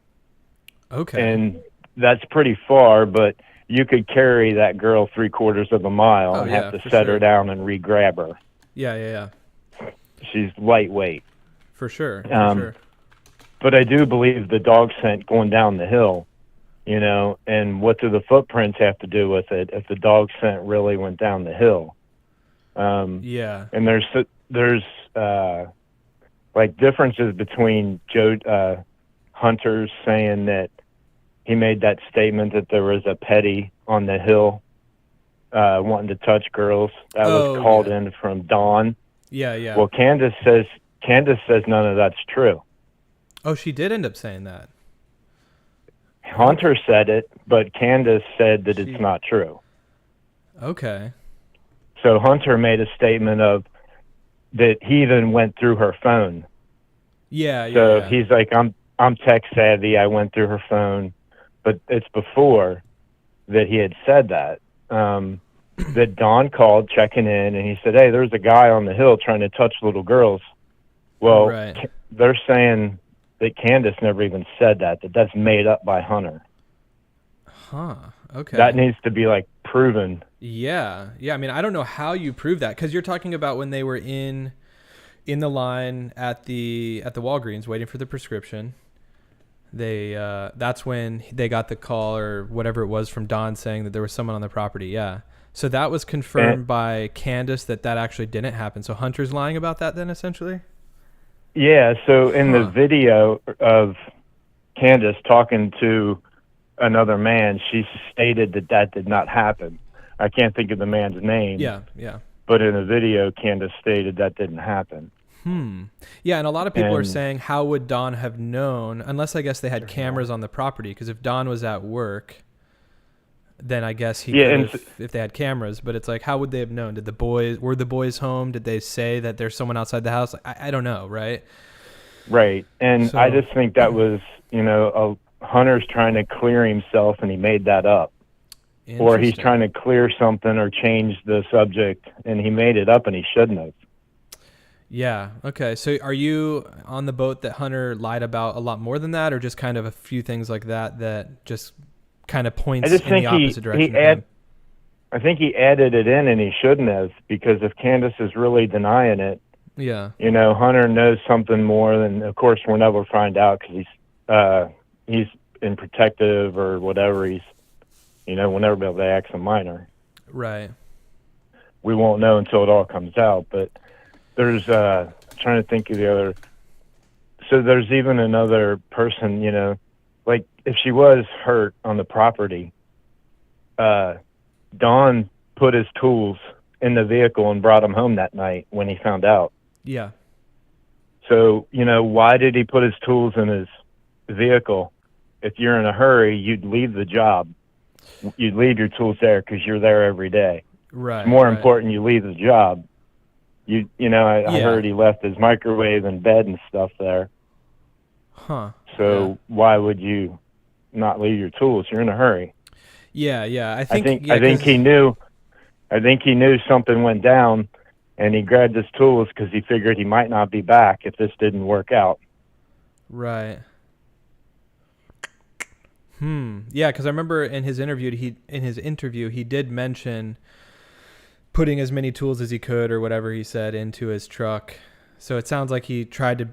Okay. And that's pretty far, but you could carry that girl 3/4 of a mile and have to set her down and re-grab her. Yeah. She's lightweight. For sure. But I do believe the dog scent going down the hill, and what do the footprints have to do with it if the dog scent really went down the hill? Yeah. And there's like differences between Hunter's saying that he made that statement that there was a petty on the hill wanting to touch girls. That was called in from Dawn. Yeah. Well, Candace says none of that's true. Oh, she did end up saying that. Hunter said it, but Candace said that it's not true. Okay. So Hunter made a statement of that he even went through her phone. Yeah. So he's like, I'm tech savvy. I went through her phone, but it's before that he had said that. That Dawn called checking in, and he said, "Hey, there's a guy on the hill trying to touch little girls." Well, they're saying that Candace never even said that. That's made up by Hunter. Huh. Okay. That needs to be like proven. Yeah. I mean, I don't know how you prove that, because you're talking about when they were in the line at the Walgreens waiting for the prescription. That's when they got the call or whatever it was from Don saying that there was someone on the property. Yeah. So that was confirmed by Candace that actually didn't happen. So Hunter's lying about that then, essentially? Yeah. So in the video of Candace talking to another man, she stated that did not happen. I can't think of the man's name. Yeah. But in the video, Candace stated that didn't happen. Yeah, and a lot of people are saying, how would Don have known, unless I guess they had cameras on the property, because if Don was at work, then I guess he could have, if they had cameras, but it's like, how would they have known? Were the boys home? Did they say that there's someone outside the house? I don't know, right? Right, and so, I just think that was, Hunter's trying to clear himself, and he made that up. Or he's trying to clear something or change the subject, and he made it up, and he shouldn't have. Yeah. Okay. So are you on the boat that Hunter lied about a lot more than that, or just kind of a few things like that just kind of points in the opposite direction? I think he added it in, and he shouldn't have, because if Candace is really denying it, Hunter knows something more than, of course, we'll never find out because he's in protective or whatever. We'll never be able to ask a minor. Right. We won't know until it all comes out, but there's trying to think of the other. So there's even another person, like if she was hurt on the property, Don put his tools in the vehicle and brought them home that night when he found out. Yeah. So, why did he put his tools in his vehicle? If you're in a hurry, you'd leave the job. You'd leave your tools there because you're there every day. Right. It's more important you leave the job. I heard he left his microwave and bed and stuff there. Huh. So why would you not leave your tools? You're in a hurry. Yeah. I think he knew. I think he knew something went down, and he grabbed his tools because he figured he might not be back if this didn't work out. Right. Yeah, because I remember in his interview, he did mention putting as many tools as he could, or whatever he said, into his truck. So it sounds like he tried to,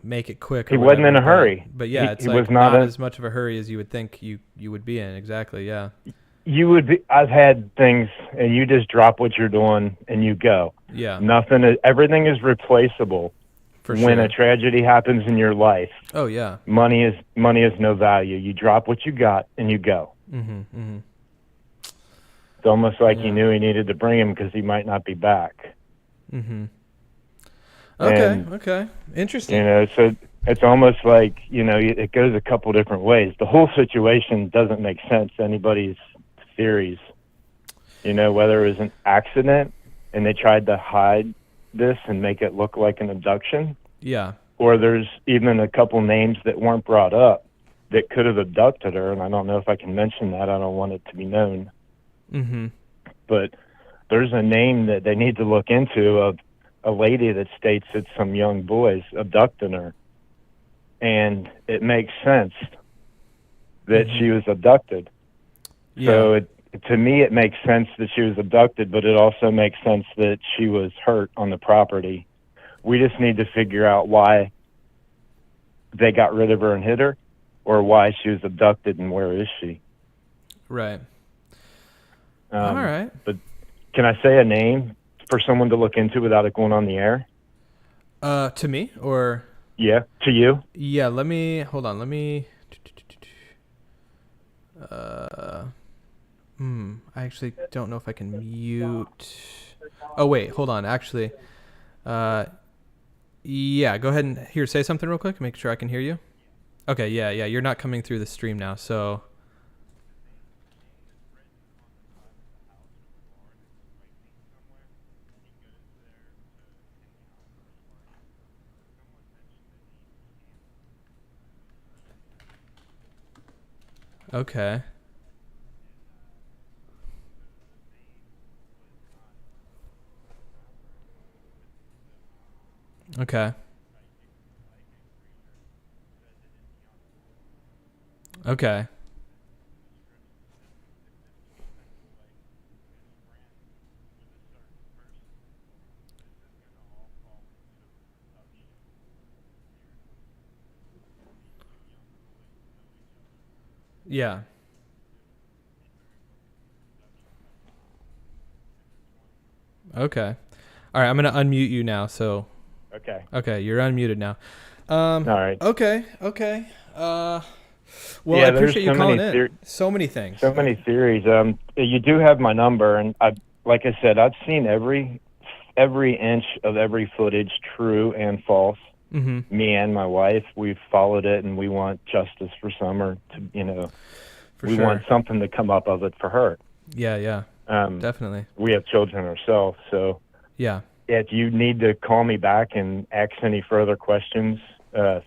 make it quick. He wasn't in a hurry. But yeah, it's like not as much of a hurry as you would think you would be in. Exactly. Yeah. You would be. I've had things, and you just drop what you're doing and you go. Yeah. Everything is replaceable. For sure. When a tragedy happens in your life. Oh yeah. Money is no value. You drop what you got and you go. Mm-hmm. It's almost like he knew he needed to bring him because he might not be back. Mm-hmm. Okay. Interesting. So it's almost like, it goes a couple different ways. The whole situation doesn't make sense, anybody's theories. Whether it was an accident and they tried to hide this and make it look like an abduction. Yeah. Or there's even a couple names that weren't brought up that could have abducted her, and I don't know if I can mention that. I don't want it to be known. Mm-hmm. But there's a name that they need to look into of a lady that states it's some young boys abducting her. And it makes sense that she was abducted. Yeah. So to me, it makes sense that she was abducted, but it also makes sense that she was hurt on the property. We just need to figure out why they got rid of her and hit her, or why she was abducted and where is she. Right. All right. But can I say a name for someone to look into without it going on the air? To me, or? Yeah, to you. Yeah, hold on. I actually don't know if I can mute. Oh, wait, hold on. Actually, yeah, go ahead and say something real quick. Make sure I can hear you. Okay, yeah. You're not coming through the stream now, so. Okay. Okay. Yeah. Okay. All right, I'm going to unmute you now. So. Okay, you're unmuted now. All right. Okay. Well, yeah, I appreciate you so calling in. So many things. So many theories. You do have my number, and like I said, I've seen every inch of every footage, true and false. Mm-hmm. Me and my wife, we've followed it, and we want justice for Summer. We want something to come up of it for her. Yeah. Definitely. We have children ourselves, so yeah. If you need to call me back and ask any further questions,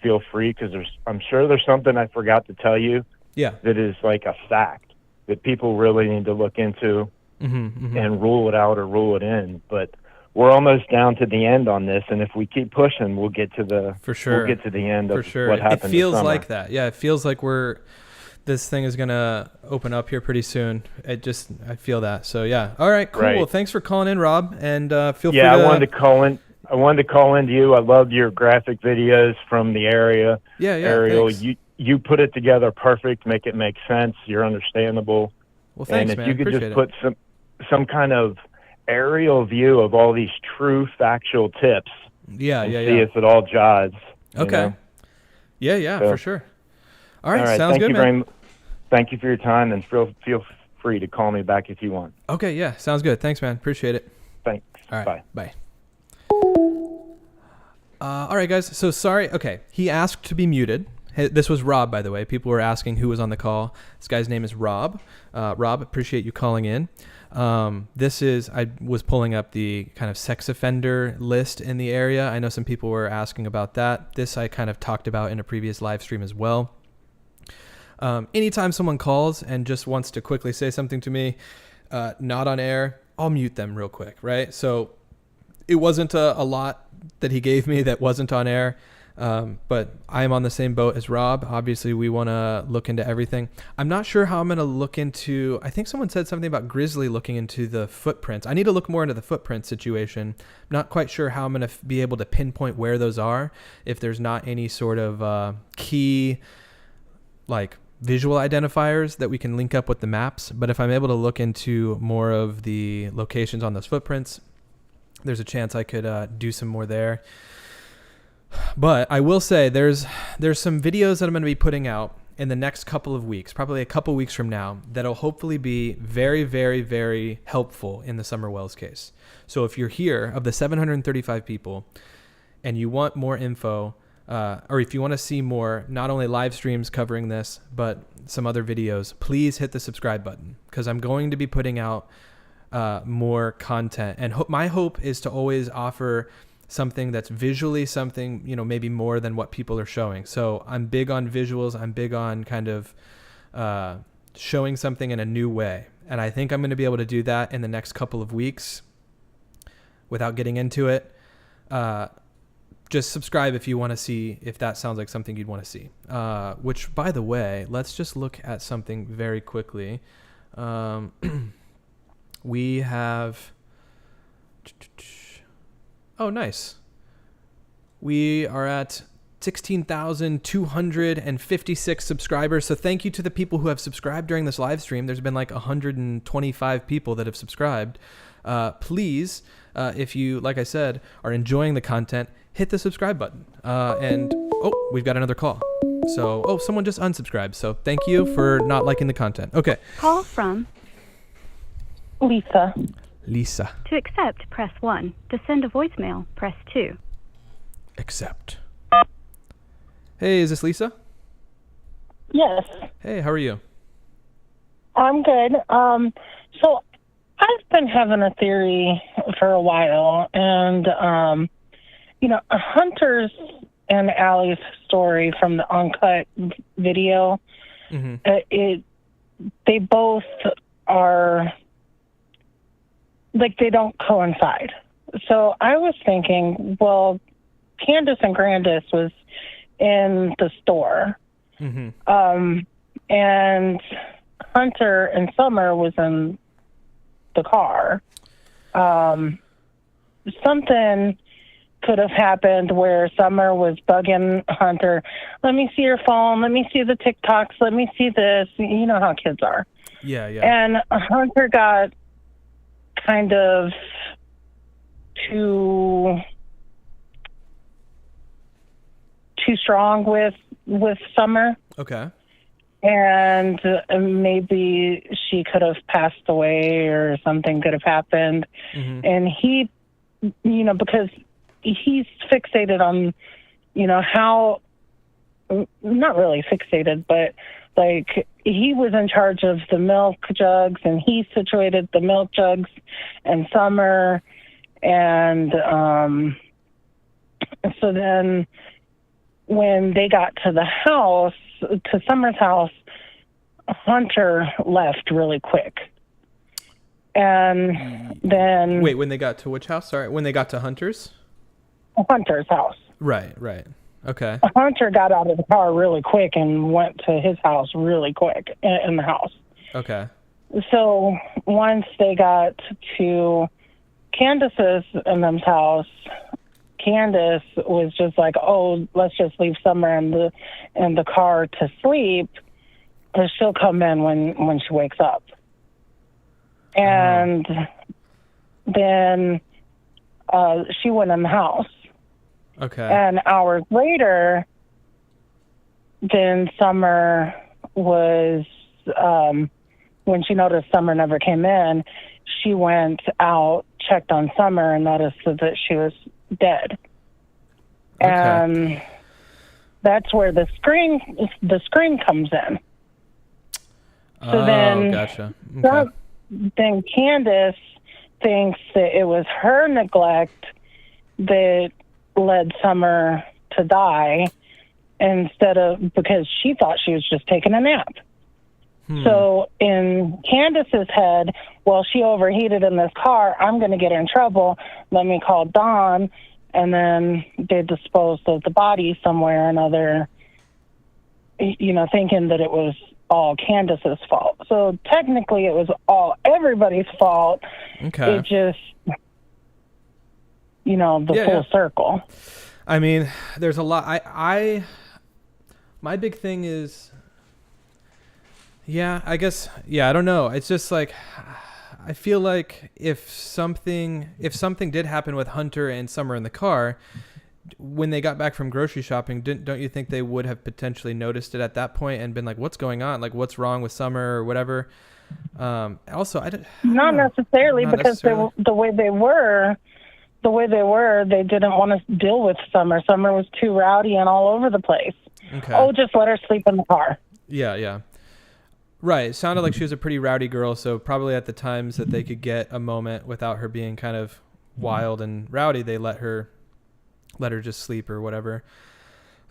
feel free, because I'm sure there's something I forgot to tell you. Yeah. That is like a fact that people really need to look into and rule it out or rule it in. But we're almost down to the end on this, and if we keep pushing, we'll get to the We'll get to the end of what happened. It feels to Summer. like that. Yeah, it feels like this thing is gonna open up here pretty soon. I feel that. So yeah. All right. Cool. Right. Well, thanks for calling in, Rob. And feel free. Yeah, I wanted to call into you. I loved your graphic videos from the area. Yeah. Ariel, thanks. you put it together perfect. Make it make sense. You're understandable. Well, thanks, and if man. you could Appreciate just put some kind of aerial view of all these true factual tips. Yeah. See if it all jives. Okay. Yeah, so, for sure. All right. Sounds good, man. Thank you for your time, and feel free to call me back if you want. Okay, yeah. Sounds good. Thanks, man. Appreciate it. Thanks. All right. Bye. All right, guys. So sorry. Okay. He asked to be muted. This was Rob, by the way. People were asking who was on the call. This guy's name is Rob. Rob, appreciate you calling in. I was pulling up the kind of sex offender list in the area. I know some people were asking about that. This I kind of talked about in a previous live stream as well. Anytime someone calls and just wants to quickly say something to me, not on air, I'll mute them real quick, right? So it wasn't a lot that he gave me that wasn't on air, but I am on the same boat as Rob. Obviously, we want to look into everything. I'm not sure how I'm going to look into, I think someone said something about Grizzly looking into the footprints. I need to look more into the footprint situation. I'm not quite sure how I'm going to be able to pinpoint where those are, if there's not any sort of key, like, visual identifiers that we can link up with the maps. But if I'm able to look into more of the locations on those footprints, there's a chance I could do some more there. But I will say there's some videos that I'm going to be putting out in the next couple of weeks, probably a couple weeks from now, that'll hopefully be very, very, very helpful in the Summer Wells case. So if you're here, of the 735 people, and you want more info, or if you want to see more, not only live streams covering this, but some other videos, please hit the subscribe button, because I'm going to be putting out more content. And my hope is to always offer something that's visually something, maybe more than what people are showing. So I'm big on visuals. I'm big on kind of showing something in a new way. And I think I'm going to be able to do that in the next couple of weeks without getting into it. Just subscribe if you want to see, if that sounds like something you'd want to see. Which, by the way, let's just look at something very quickly. We have... Oh, nice. We are at 16,256 subscribers. So thank you to the people who have subscribed during this live stream. There's been like 125 people that have subscribed. Please, if you, like I said, are enjoying the content, hit the subscribe button. And we've got another call. So, someone just unsubscribed. So thank you for not liking the content. Okay. Call from Lisa. To accept, press 1. To send a voicemail, press 2. Accept. Hey, is this Lisa? Yes. Hey, how are you? I'm good. So I've been having a theory for a while, and Hunter's and Allie's story from the uncut video, they both are like, they don't coincide. So I was thinking, well, Candace and Grandis was in the store, and Hunter and Summer was in the car. Something could have happened where Summer was bugging Hunter, let me see your phone, let me see the TikToks, let me see this. You know how kids are. Yeah. And Hunter got kind of too strong with Summer. Okay. And maybe she could have passed away or something could have happened. Mm-hmm. And he, because he's fixated on, how, not really fixated, but like he was in charge of the milk jugs and he situated the milk jugs and Summer. And so then when they got to the house, to Summer's house, Hunter left really quick. And then... Wait, when they got to which house? Sorry, when they got to Hunter's house. Right. Okay. Hunter got out of the car really quick and went to his house really quick in the house. Okay. So once they got to Candace's and them's house, Candace was just like, oh, let's just leave Summer in the car to sleep, or she'll come in when she wakes up. And then she went in the house. Okay. And hours later, then Summer was, when she noticed Summer never came in, she went out, checked on Summer, and noticed that she was dead. Okay. And that's where the screen comes in. So then, gotcha. Okay. Then Candace thinks that it was her neglect that led Summer to die because she thought she was just taking a nap. So in Candace's head, well, she overheated in this car. I'm going to get her in trouble. Let me call Dawn. And then they disposed of the body somewhere or another, thinking that it was all Candace's fault. So technically it was all everybody's fault. Okay. It just, full circle. I mean, there's a lot. My big thing is, I guess, I don't know. It's just like, I feel like if something did happen with Hunter and Summer in the car, when they got back from grocery shopping, don't you think they would have potentially noticed it at that point and been like, what's going on? Like, what's wrong with Summer or whatever? Also, not necessarily, because the way they were, they didn't want to deal with Summer. Summer was too rowdy and all over the place. Okay. Oh, just let her sleep in the car. Yeah. Right. It sounded like she was a pretty rowdy girl, so probably at the times that they could get a moment without her being kind of wild and rowdy, they let her just sleep or whatever.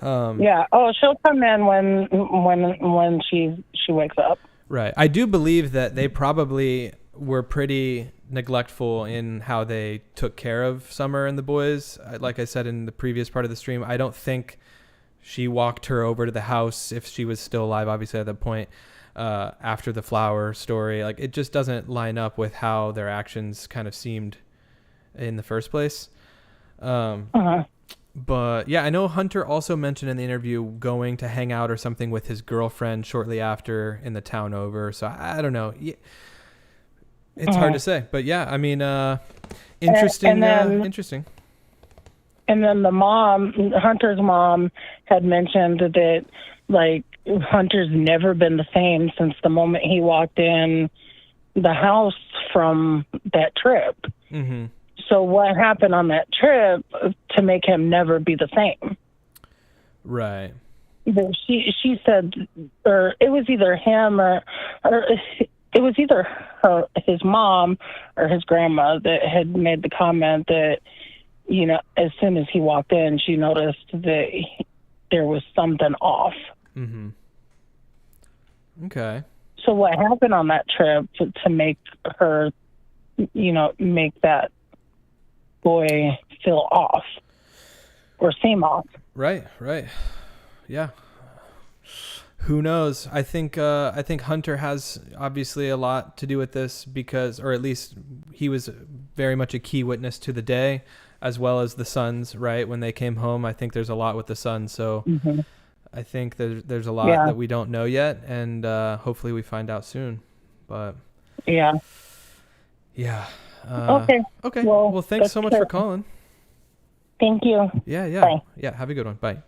Yeah. Oh, she'll come in when she wakes up. Right. I do believe that they probably were pretty neglectful in how they took care of Summer and the boys. Like I said in the previous part of the stream, I don't think she walked her over to the house if she was still alive, obviously at that point. After the flower story, like it just doesn't line up with how their actions kind of seemed in the first place. But yeah, I know Hunter also mentioned in the interview going to hang out or something with his girlfriend shortly after in the town over. So I don't know. It's hard to say, but yeah, I mean, interesting. Interesting. And then Hunter's mom had mentioned that like Hunter's never been the same since the moment he walked in the house from that trip. Mm-hmm. So what happened on that trip to make him never be the same? Right. But she said, or it was either him or it was either his mom or his grandma that had made the comment that, as soon as he walked in, she noticed that there was something off. Mm-hmm. Okay. So what happened on that trip to make her, make that boy feel off or seem off? Right. Yeah. Who knows? I think Hunter has obviously a lot to do with this because, or at least he was very much a key witness to the day, as well as the sons, right? When they came home, I think there's a lot with the sons. So I think there's a lot that we don't know yet, and hopefully we find out soon. But yeah. Okay. Well, thanks so much for calling. Thank you. Yeah. Bye. Yeah. Have a good one. Bye.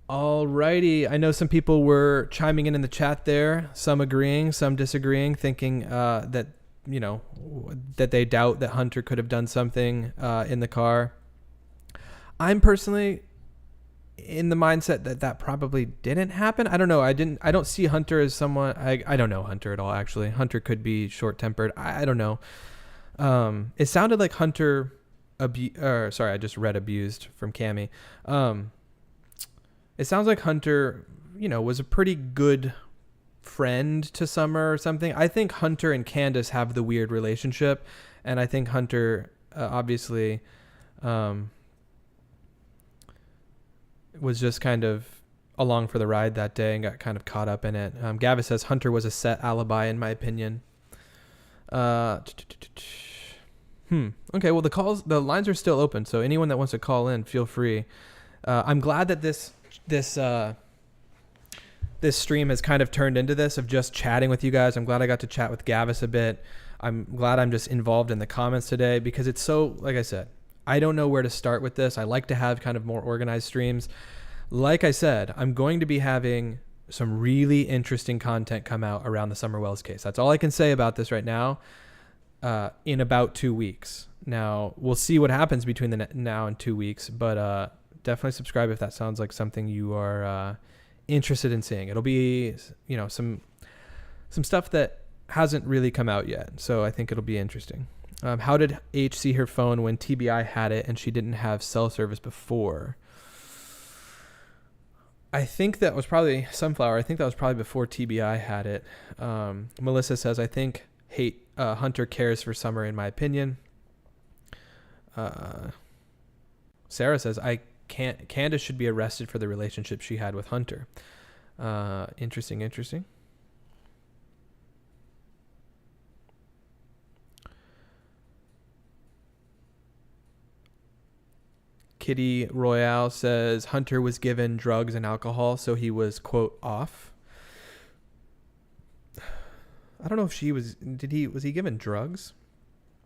Alrighty. I know some people were chiming in the chat there, some agreeing, some disagreeing, thinking that they doubt that Hunter could have done something in the car. I'm personally in the mindset that probably didn't happen. I don't know. I don't see Hunter as someone. I don't know Hunter at all, actually. Hunter could be short-tempered. I don't know. It sounded like Hunter I just read abused from Cammie. It sounds like Hunter, was a pretty good friend to Summer or something. I think Hunter and Candace have the weird relationship, and I think Hunter obviously was just kind of along for the ride that day and got kind of caught up in it. Gavis says Hunter was a set alibi, in my opinion. Okay, well, the lines are still open, so anyone that wants to call in, feel free. I'm glad that this stream has kind of turned into this of just chatting with you guys. I'm glad I got to chat with Gavis a bit. I'm glad I'm just involved in the comments today because it's so, like I said, I don't know where to start with this. I like to have kind of more organized streams. Like I said, I'm going to be having some really interesting content come out around the Summer Wells case. That's all I can say about this right now. In about 2 weeks. Now, we'll see what happens between now and 2 weeks, but definitely subscribe if that sounds like something you are interested in seeing. It'll be, some stuff that hasn't really come out yet, so I think it'll be interesting. How did H see her phone when TBI had it and she didn't have cell service before? I think that was probably Sunflower. I think that was probably before TBI had it. Melissa says, I think Hunter cares for Summer, in my opinion. Sarah says, Candace should be arrested for the relationship she had with Hunter. Interesting. Kitty Royale says Hunter was given drugs and alcohol, so he was, quote, off. I don't know if was he given drugs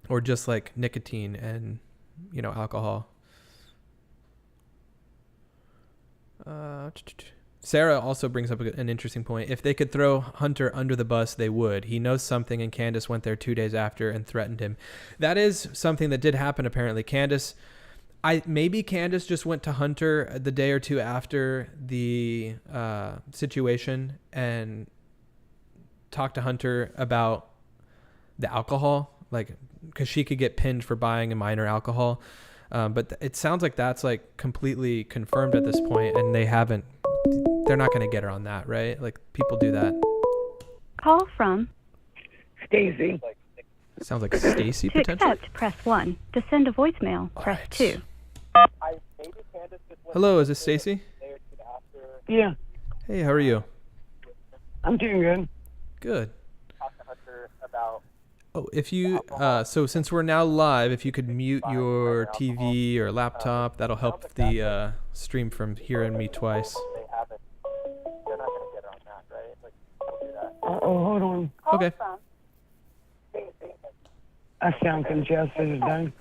or just like nicotine and, alcohol? Sarah also brings up an interesting point. If they could throw Hunter under the bus, they would. He knows something, and Candace went there 2 days after and threatened him. That is something that did happen, apparently. Maybe Candace just went to Hunter the day or two after the situation and talked to Hunter about the alcohol, like, because she could get pinned for buying a minor alcohol. But it sounds like that's like completely confirmed at this point, and they're not going to get her on that, right? Like, people do that. Call from Stacy. Sounds like Stacy, to potentially. accept, press 1. To send a voicemail, press 2. Hello, is this Stacy? Yeah. Hey, how are you? I'm doing good. Good. Oh, if you, so since we're now live, if you could mute your TV or laptop, that'll help the stream from hearing me twice. Hold on. Okay. I sound congested today.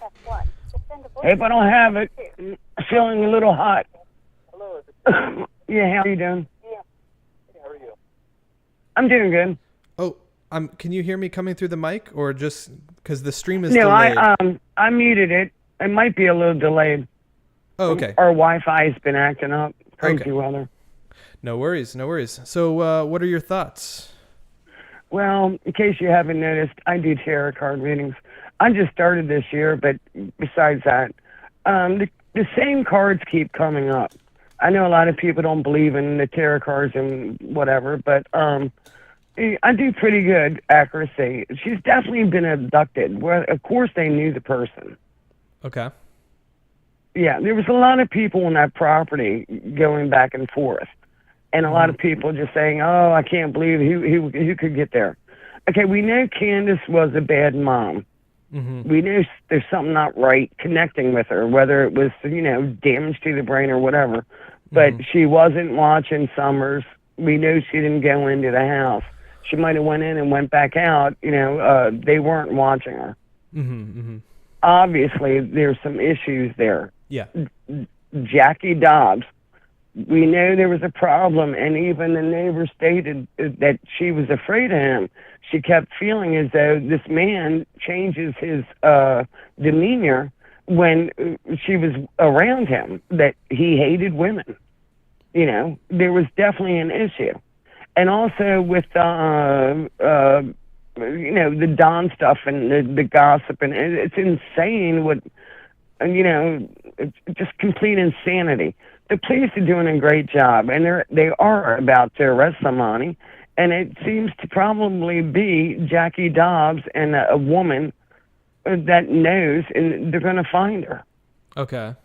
If I don't have it, I'm feeling a little hot. Yeah, how are you doing? Yeah. How are you? I'm doing good. Oh, can you hear me coming through the mic, or just because the stream is no, delayed? I muted it. It might be a little delayed. Oh, okay. Our Wi-Fi's been acting up. Crazy weather. No worries. So, what are your thoughts? Well, in case you haven't noticed, I do tarot card readings. I just started this year, but besides that, the same cards keep coming up. I know a lot of people don't believe in the tarot cards and whatever, but I do pretty good accuracy. She's definitely been abducted. Well, of course, they knew the person. Okay. Yeah, there was a lot of people on that property going back and forth. And a lot of people just saying, oh, I can't believe who could get there. Okay, we know Candace was a bad mom. We knew there's something not right connecting with her, whether it was, damage to the brain or whatever. But she wasn't watching Summers. We knew she didn't go into the house. She might have went in and went back out. They weren't watching her. Obviously, there's some issues there. Yeah. Jackie Dobbs, we know there was a problem, and even the neighbor stated that she was afraid of him. She kept feeling as though this man changes his demeanor when she was around him, that he hated women. There was definitely an issue. And also with, the Don stuff and the gossip, and it's insane what, it's just complete insanity. The police are doing a great job, and they are about to arrest somebody, and it seems to probably be Jackie Dobbs and a woman that knows, and they're going to find her. Okay.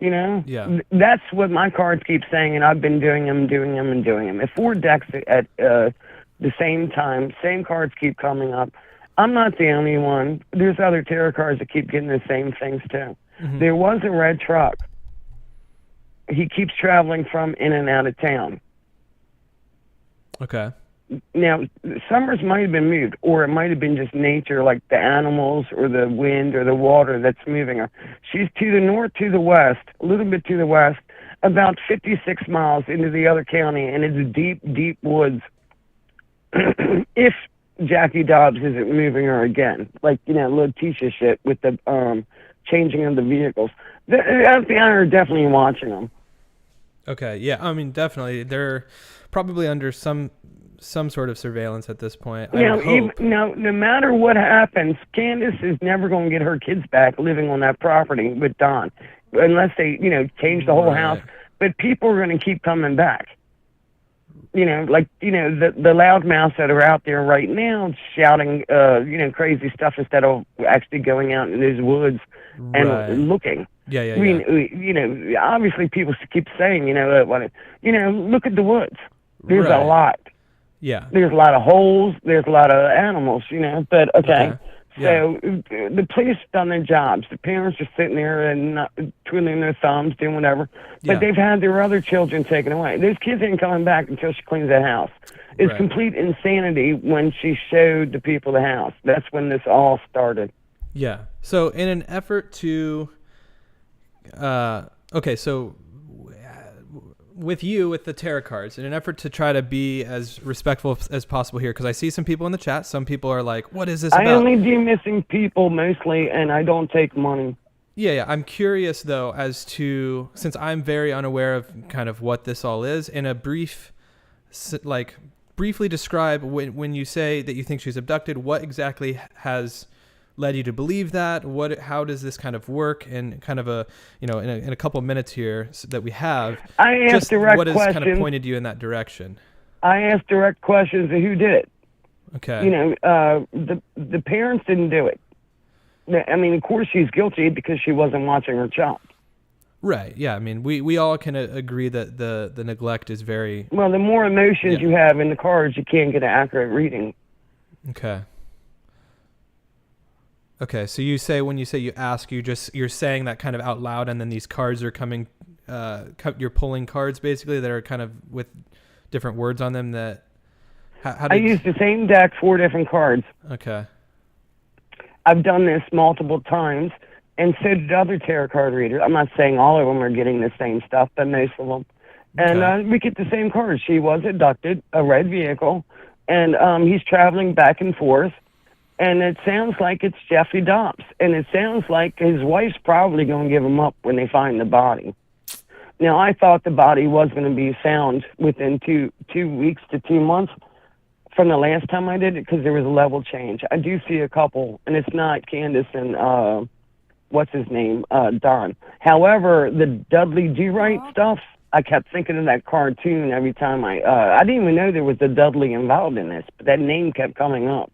Yeah. That's what my cards keep saying, and I've been doing them. If 4 decks at the same time, same cards keep coming up. I'm not the only one. There's other tarot cards that keep getting the same things too. There was a red truck. He keeps traveling from in and out of town. Okay. Now, Summers might have been moved, or it might have been just nature, like the animals or the wind or the water that's moving her. She's to the north, to the west, a little bit to the west, about 56 miles into the other county, and it's deep, deep woods. If Jackie Dobbs isn't moving her again, like, Letitia shit with the changing of the vehicles. The FBI are definitely watching them. Okay, yeah, I mean, definitely. They're probably under some sort of surveillance at this point. No matter what happens, Candace is never going to get her kids back living on that property with Don, unless they, change the whole house. But people are going to keep coming back. The loudmouths that are out there right now shouting, crazy stuff instead of actually going out in those woods and looking. Yeah. I mean, obviously people keep saying, look at the woods. There's a lot. Yeah. There's a lot of holes. There's a lot of animals, but okay. So the police have done their jobs. The parents are sitting there and twiddling their thumbs, doing whatever. But they've had their other children taken away. Those kids ain't coming back until she cleans the house. It's complete insanity when she showed the people the house. That's when this all started. Yeah. So in an effort to, with the tarot cards, in an effort to try to be as respectful as possible here, because I see some people in the chat. Some people are like, what is this about? I only do missing people mostly, and I don't take money. Yeah. I'm curious, though, as to, since I'm very unaware of kind of what this all is, in a briefly describe when you say that you think she's abducted, what exactly has led you to believe that? How does this kind of work? And kind of in a couple of minutes here that we have, I asked direct what has questions. kind of pointed you in that direction? I asked direct questions of who did it. Okay. The parents didn't do it. I mean, of course she's guilty because she wasn't watching her child. Right. Yeah. I mean, we all can agree that the neglect is very... Well, the more emotions you have in the cards, you can't get an accurate reading. Okay. Okay, so when you say you ask, you're saying that kind of out loud, and then these cards are coming. You're pulling cards basically that are kind of with different words on them. That I used the same deck, 4 different cards. Okay. I've done this multiple times, and so did other tarot card readers. I'm not saying all of them are getting the same stuff, but most of them. And we get the same cards. She was abducted, a red vehicle, and he's traveling back and forth. And it sounds like it's Jeffrey Dobbs. And it sounds like his wife's probably going to give him up when they find the body. Now, I thought the body was going to be found within two weeks to 2 months from the last time I did it, because there was a level change. I do see a couple, and it's not Candace and, what's his name, Don. However, the Dudley Do-Right stuff, I kept thinking of that cartoon every time I didn't even know there was a Dudley involved in this, but that name kept coming up.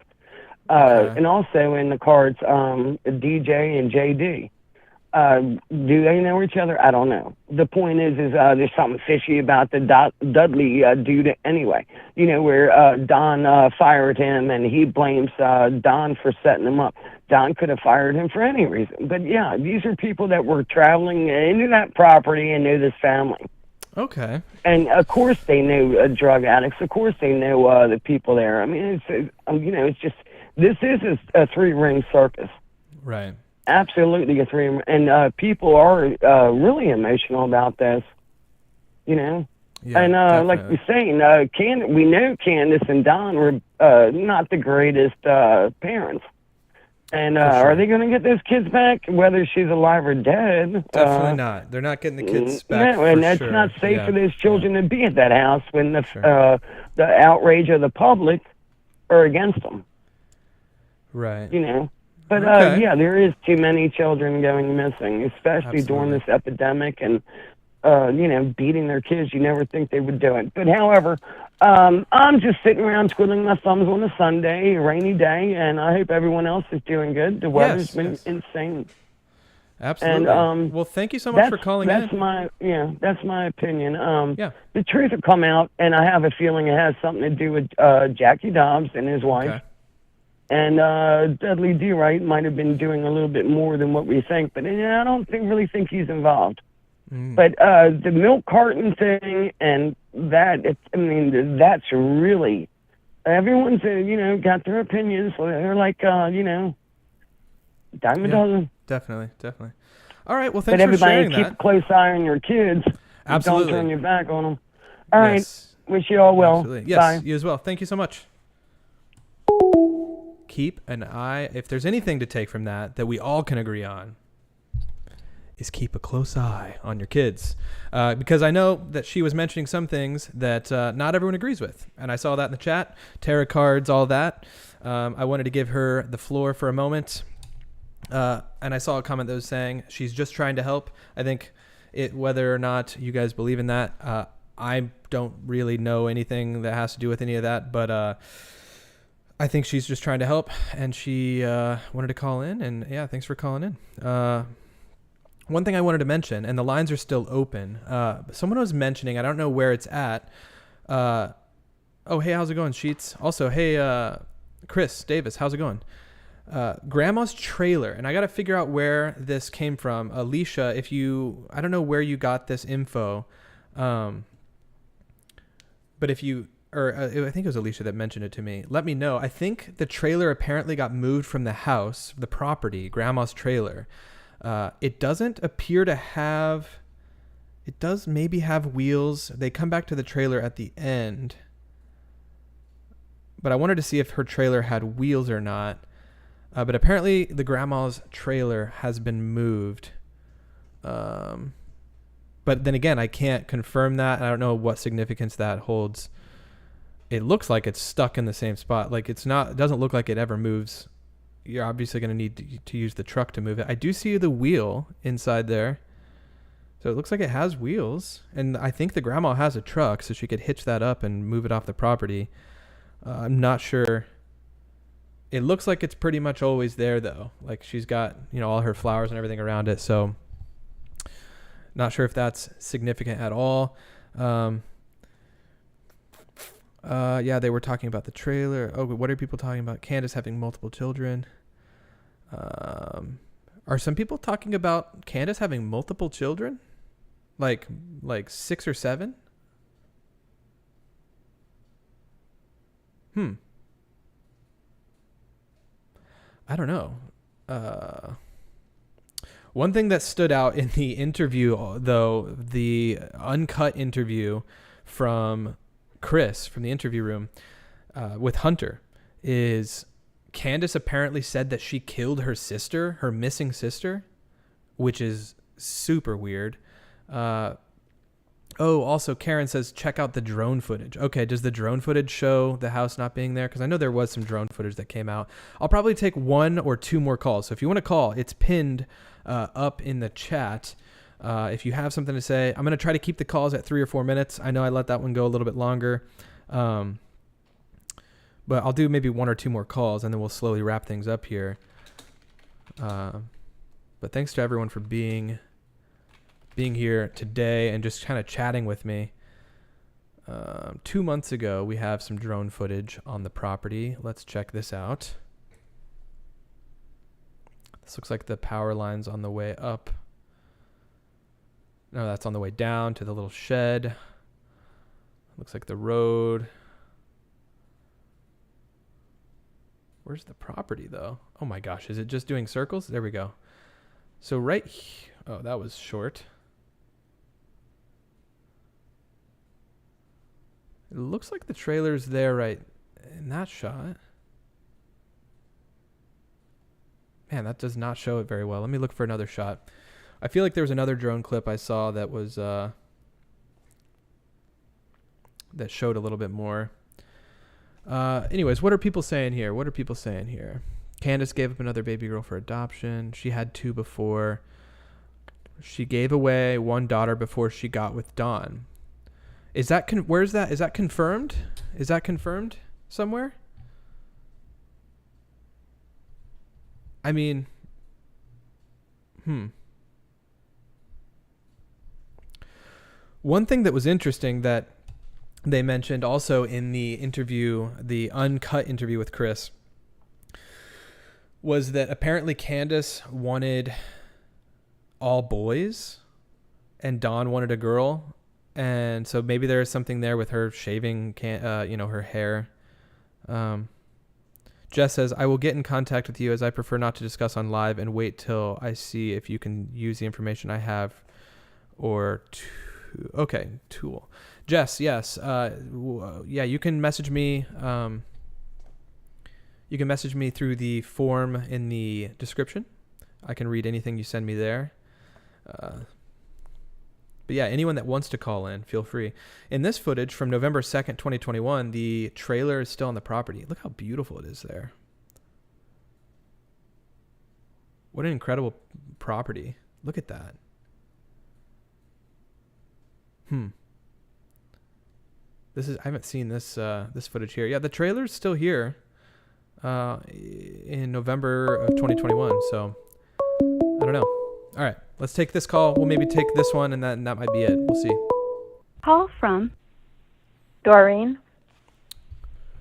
And also in the cards, DJ and JD. Do they know each other? I don't know. The point is there's something fishy about the Dudley dude anyway. You know, where Don fired him and he blames Don for setting him up. Don could have fired him for any reason. But yeah, these are people that were traveling into that property and knew this family. Okay. And of course they knew drug addicts. Of course they knew the people there. I mean, it's just, this is a three-ring circus. Right. Absolutely a three, and people are really emotional about this, you know. Yeah, and like we're saying, we know Candace and Don were not the greatest parents. And sure. Are they going to get those kids back, whether she's alive or dead? Definitely not. They're not getting the kids back. No, and that's sure. not safe for those children to be at that house when Sure. The outrage of the public are against them. Right. You know. But Okay. yeah, there is too many children going missing, especially during this epidemic, and beating their kids. You never think they would do it. But however, I'm just sitting around twiddling my thumbs on a Sunday, a rainy day, and I hope everyone else is doing good. The weather's been insane. Absolutely. And well, thank you so much for calling that's in. That's my opinion. Yeah. The truth will come out, and I have a feeling it has something to do with Jackie Dobbs and his wife. Okay. And Dudley D. Wright might have been doing a little bit more than what we think, but I don't really think he's involved. But the milk carton thing and that, that's really, everyone's, got their opinions. So they're like, dime a dozen. Definitely. All right, well, but thanks for everybody sharing keep that. a close eye on your kids. Absolutely. Don't turn your back on them. All right. Yes. Wish you all well. Absolutely. Yes, Bye. you as well. Thank you so much. Keep an eye. If there's anything to take from that we all can agree on, is keep a close eye on your kids. Because I know that she was mentioning some things that not everyone agrees with. And I saw that in the chat. Tarot cards, all that. I wanted to give her the floor for a moment. And I saw a comment that was saying she's just trying to help. I think whether or not you guys believe in that, I don't really know anything that has to do with any of that. But I think she's just trying to help, and she wanted to call in, and yeah, thanks for calling in. One thing I wanted to mention, and the lines are still open. Someone was mentioning, I don't know where it's at. Oh, hey, how's it going, Sheets? Also, hey, Chris Davis, how's it going? Grandma's trailer, and I got to figure out where this came from. Alicia, I don't know where you got this info, but if you, I think it was Alicia that mentioned it to me. Let me know. I think the trailer apparently got moved from the house, the property, Grandma's trailer. It doesn't appear to have, it does maybe have wheels. They come back to the trailer at the end. But I wanted to see if her trailer had wheels or not. But apparently the Grandma's trailer has been moved. But then again, I can't confirm that. I don't know what significance that holds. It looks like it's stuck in the same spot. Like it doesn't look like it ever moves. You're obviously going to need to use the truck to move it. I do see the wheel inside there. So it looks like it has wheels. And I think the grandma has a truck, so she could hitch that up and move it off the property. I'm not sure. It looks like it's pretty much always there, though. Like she's got, all her flowers and everything around it. So not sure if that's significant at all. Yeah, they were talking about the trailer. Oh, what are people talking about? Candace having multiple children. Are some people talking about Candace having multiple children? Like 6 or 7? I don't know. One thing that stood out in the interview, though, the uncut interview from Chris from the interview room with Hunter, is Candace apparently said that she killed her sister, her missing sister, which is super weird. Also Karen says, check out the drone footage. Okay, does the drone footage show the house not being there? Because I know there was some drone footage that came out. I'll probably take 1 or 2 more calls. So if you want to call, it's pinned up in the chat. If you have something to say, I'm going to try to keep the calls at 3 or 4 minutes. I know I let that one go a little bit longer. But I'll do maybe 1 or 2 more calls, and then we'll slowly wrap things up here. But But thanks to everyone for being here today and just kind of chatting with me. 2 months ago, we have some drone footage on the property. Let's check this out. This looks like the power line's on the way up. No, that's on the way down to the little shed. Looks like the road. Where's the property, though? Oh my gosh, is it just doing circles? There we go. So right here. Oh, that was short. It looks like the trailer's there right in that shot. Man, that does not show it very well. Let me look for another shot. I feel like there was another drone clip I saw that was that showed a little bit more. Anyways, what are people saying here? Candace gave up another baby girl for adoption. She had 2 before. She gave away 1 daughter before she got with Dawn. Is that where's that? Is that confirmed? Is that confirmed somewhere? I mean, One thing that was interesting that they mentioned also in the interview, the uncut interview with Chris, was that apparently Candace wanted all boys and Dawn wanted a girl. And so maybe there is something there with her shaving, her hair. Jess says, I will get in contact with you as I prefer not to discuss on live and wait till I see if you can use the information I have or tool. Jess, yes. You can message me. You can message me through the form in the description. I can read anything you send me there. But yeah, anyone that wants to call in, feel free. In this footage from November 2nd, 2021, the trailer is still on the property. Look how beautiful it is there. What an incredible property. Look at that. I haven't seen this footage here. Yeah, the trailer's still here in November of 2021. So I don't know. All right, let's take this call. We'll maybe take this one, and that might be it. We'll see. Call from Doreen.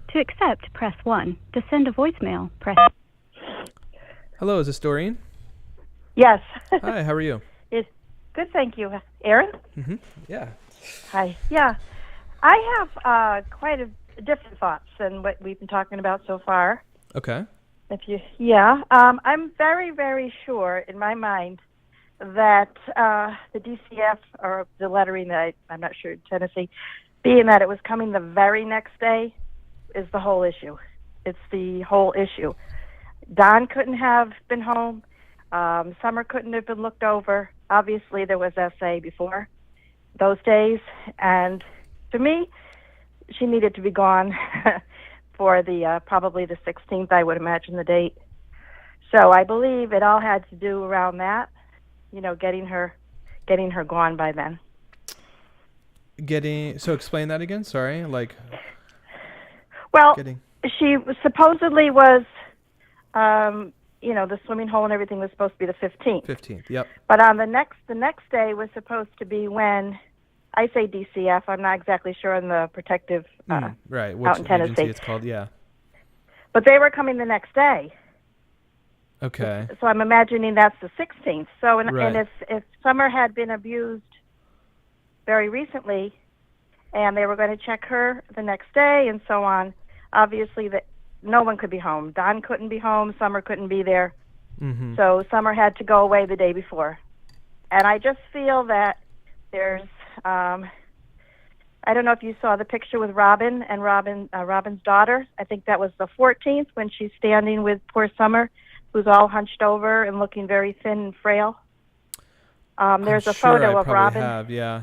To accept, press 1. To send a voicemail, press... Hello, is this Doreen? Yes. Hi, how are you? Good, thank you. Aaron? Mm-hmm. Yeah. Hi. Yeah. I have quite different thoughts than what we've been talking about so far. Okay. I'm very, very sure in my mind that the DCF, or the lettering that I'm not sure, Tennessee, being that it was coming the very next day is the whole issue. It's the whole issue. Don couldn't have been home. Summer couldn't have been looked over. Obviously, there was SA before those days. And to me, she needed to be gone for the probably the 16th, I would imagine the date. So I believe it all had to do around that, getting her gone by then. So explain that again. Sorry, she supposedly was, the swimming hole and everything was supposed to be the 15th. 15th, yep. But on the next day was supposed to be when, I say DCF, I'm not exactly sure on the protective right, which out in Tennessee. Agency it's called, yeah. But they were coming the next day. Okay. So I'm imagining that's the 16th. So and Right. if Summer had been abused very recently, and they were going to check her the next day and so on, obviously that no one could be home. Don couldn't be home. Summer couldn't be there. Mm-hmm. So Summer had to go away the day before. And I just feel that there's, I don't know if you saw the picture with Robin and Robin's daughter. I think that was the 14th when she's standing with poor Summer, who's all hunched over and looking very thin and frail. There's a photo of Robin. Have, yeah.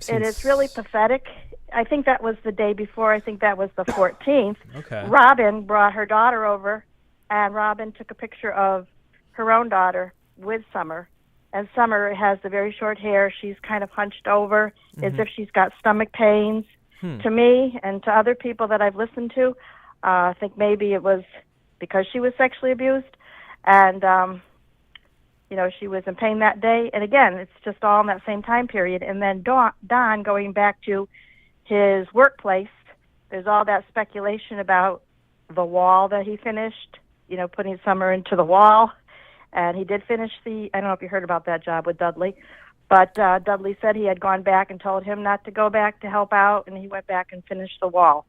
And it's really pathetic. I think that was the day before. I think that was the 14th. Okay. Robin brought her daughter over, and Robin took a picture of her own daughter with Summer. And Summer has the very short hair. She's kind of hunched over as if she's got stomach pains. To me and to other people that I've listened to, I think maybe it was because she was sexually abused. And she was in pain that day. And again, it's just all in that same time period. And then Don going back to his workplace, there's all that speculation about the wall that he finished, putting Summer into the wall. And he did finish I don't know if you heard about that job with Dudley, but Dudley said he had gone back and told him not to go back to help out, and he went back and finished the wall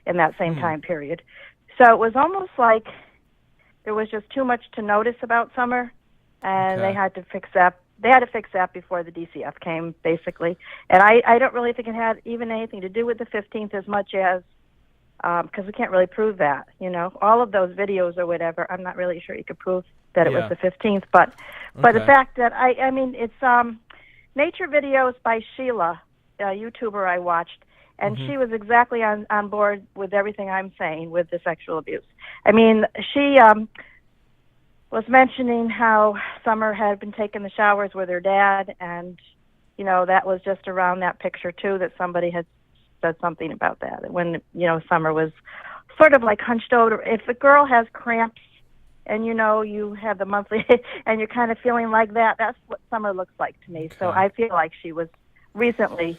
in that same time period. So it was almost like there was just too much to notice about Summer, and they had to fix that. They had to fix that before the DCF came, basically. And I don't really think it had even anything to do with the 15th as much as, because we can't really prove that, all of those videos or whatever. I'm not really sure you could prove that it was the 15th, but the fact that I mean, it's Nature Videos by Sheila, a YouTuber I watched, and she was exactly on board with everything I'm saying with the sexual abuse. I mean, she was mentioning how Summer had been taking the showers with her dad, and, that was just around that picture, too, that somebody had said something about that. When, Summer was sort of like hunched over. If a girl has cramps and, you have the monthly and you're kind of feeling like that, that's what Summer looks like to me. So I feel like she was recently,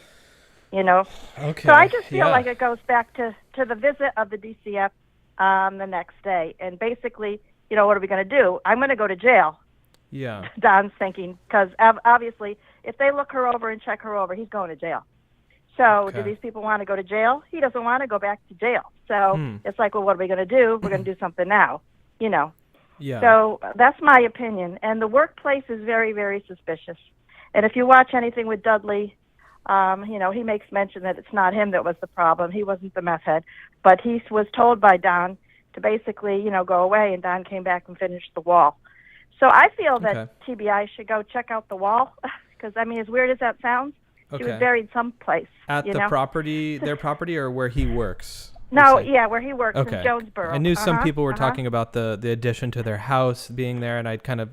Okay. So I just feel like it goes back to the visit of the DCF the next day. And basically, what are we going to do? I'm going to go to jail. Yeah. Don's thinking, because obviously, if they look her over and check her over, he's going to jail. So do these people want to go to jail? He doesn't want to go back to jail. So it's like, well, what are we going to do? We're going to do something now, Yeah. So that's my opinion. And the workplace is very, very suspicious. And if you watch anything with Dudley, he makes mention that it's not him that was the problem. He wasn't the meth head. But he was told by Don to basically, go away, and Don came back and finished the wall. So I feel that TBI should go check out the wall, because, I mean, as weird as that sounds, she was buried someplace. At the property, their property, or where he works? No, where he works in Jonesboro. I knew some people were talking about the addition to their house being there, and I'd kind of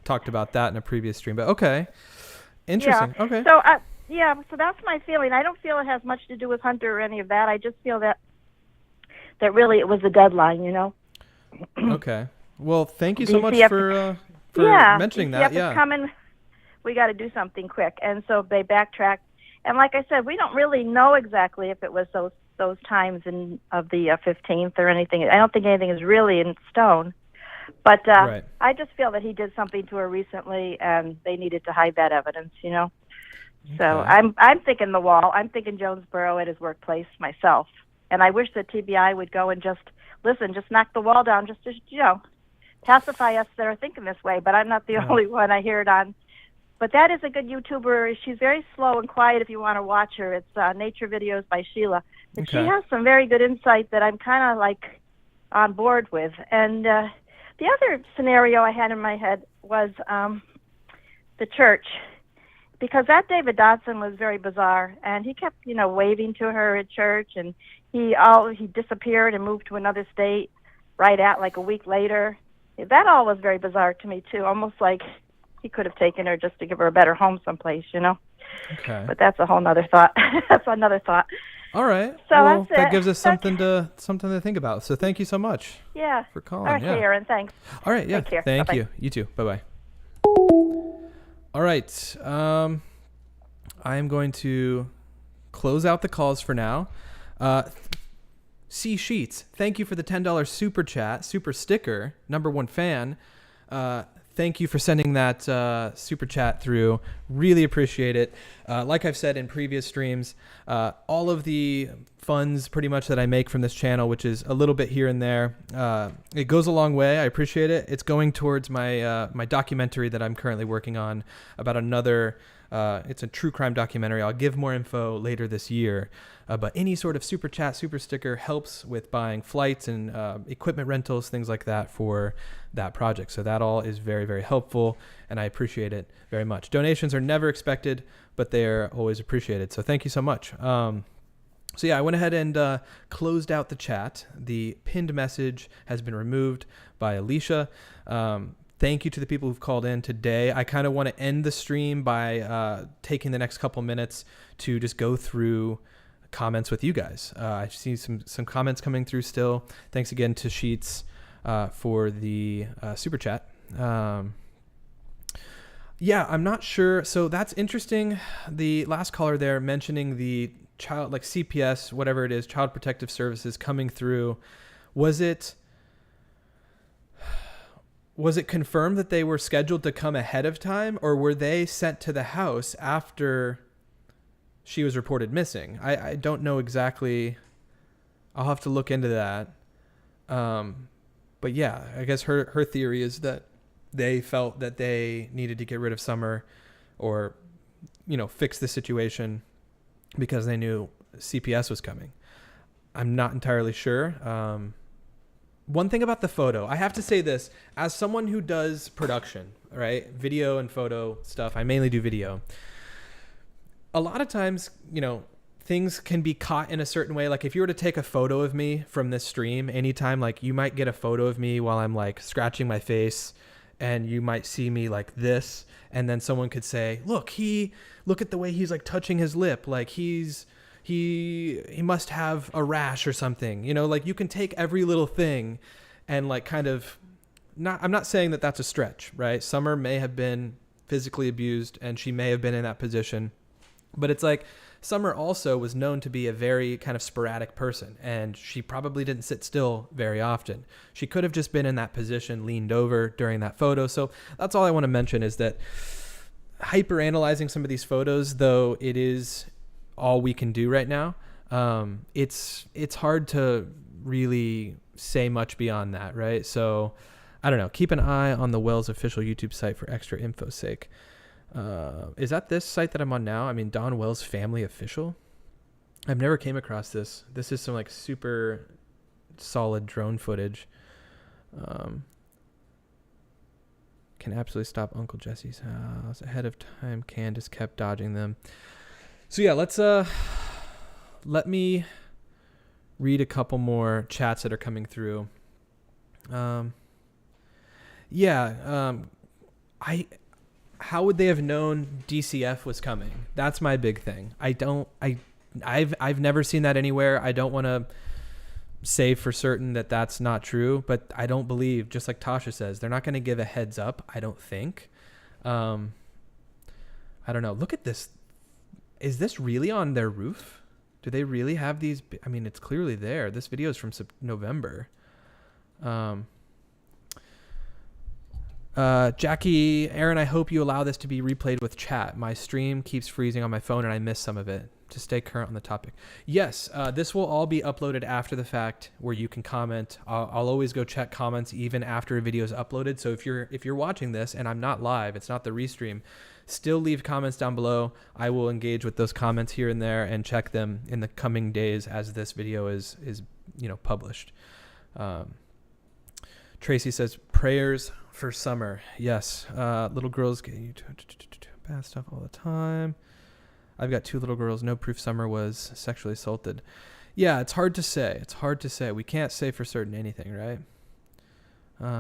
talked about that in a previous stream. But interesting. Yeah. Okay. So so that's my feeling. I don't feel it has much to do with Hunter or any of that. I just feel that really it was the deadline, Okay. Well, thank you so much for mentioning that. DCF is coming. We got to do something quick, and so they backtracked. And like I said, we don't really know exactly if it was those times of the 15th or anything. I don't think anything is really in stone. But I just feel that he did something to her recently, and they needed to hide that evidence, Okay. So I'm thinking the wall. I'm thinking Jonesboro at his workplace myself. And I wish that TBI would go and just knock the wall down, just to, pacify us that are thinking this way. But I'm not the only one. I hear it on. But that is a good YouTuber. She's very slow and quiet if you want to watch her. It's Nature Videos by Sheila. And she has some very good insight that I'm kind of like on board with. And the other scenario I had in my head was the church. Because that David Dodson was very bizarre, and he kept, waving to her at church, and he disappeared and moved to another state right at like a week later. That all was very bizarre to me too, almost like he could have taken her just to give her a better home someplace, Okay. But that's a whole nother thought. That's another thought. All right. So well, that's that gives us something to think about. So thank you so much. Yeah. For calling. Okay, Aaron. Thanks. All right. Yeah. Take care. Thank Bye-bye. you. You too. Bye-bye. All right. I am going to close out the calls for now. C Sheets, thank you for the $10 super chat, super sticker, #1 fan. Thank you for sending that super chat through. Really appreciate it. Like I've said in previous streams, all of the funds pretty much that I make from this channel, which is a little bit here and there, it goes a long way. I appreciate it. It's going towards my my documentary that I'm currently working on about another. It's a true crime documentary. I'll give more info later this year. But any sort of super chat, super sticker helps with buying flights and equipment rentals, things like that for that project. So that all is very, very helpful, and I appreciate it very much. Donations are never expected, but they're always appreciated. So thank you so much. So yeah, I went ahead and closed out the chat. The pinned message has been removed by Alicia. Thank you to the people who've called in today. I kind of want to end the stream by taking the next couple minutes to just go through comments with you guys. I see some comments coming through still. Thanks again to Sheets for the super chat. Yeah, I'm not sure. So that's interesting. The last caller there mentioning the child, like CPS, whatever it is, Child Protective Services coming through. Was it confirmed that they were scheduled to come ahead of time, or were they sent to the house after she was reported missing? I don't know exactly. I'll have to look into that. But yeah, I guess her theory is that they felt that they needed to get rid of Summer or, fix the situation because they knew CPS was coming. I'm not entirely sure. One thing about the photo, I have to say this, as someone who does production, right? Video and photo stuff. I mainly do video. A lot of times, things can be caught in a certain way. Like if you were to take a photo of me from this stream anytime, like you might get a photo of me while I'm like scratching my face, and you might see me like this, and then someone could say, look at the way he's like touching his lip, like he must have a rash or something, like you can take every little thing and like kind of I'm not saying that that's a stretch, right? Summer may have been physically abused and she may have been in that position, but it's like Summer also was known to be a very kind of sporadic person, and she probably didn't sit still very often. She could have just been in that position, leaned over during that photo. So that's all I want to mention, is that hyper-analyzing some of these photos, though it is all we can do right now, it's hard to really say much beyond that, right? So I don't know. Keep an eye on the Wells official YouTube site for extra info's sake. Is that this site that I'm on now? I mean, Don Wells Family Official. I've never came across this. This is some like super solid drone footage. Can absolutely stop Uncle Jesse's house ahead of time. Candace kept dodging them. So yeah, let me read a couple more chats that are coming through. How would they have known DCF was coming? That's my big thing. I've never seen that anywhere. I don't want to say for certain that that's not true, but I don't believe, just like Tasha says, they're not going to give a heads up, I don't think. I don't know. Look at this. Is this really on their roof? Do they really have these? I mean, it's clearly there. This video is from November. Jackie, Aaron, I hope you allow this to be replayed with chat. My stream keeps freezing on my phone and I miss some of it. To stay current on the topic. Yes, this will all be uploaded after the fact, where you can comment. I'll always go check comments even after a video is uploaded. So if you're watching this and I'm not live, it's not the restream, still leave comments down below. I will engage with those comments here and there and check them in the coming days as this video is published. Tracy says prayers for Summer. Yes, little girls get you bad stuff all the time. I've got 2 little girls. No proof Summer was sexually assaulted. Yeah, it's hard to say. We can't say for certain anything, right?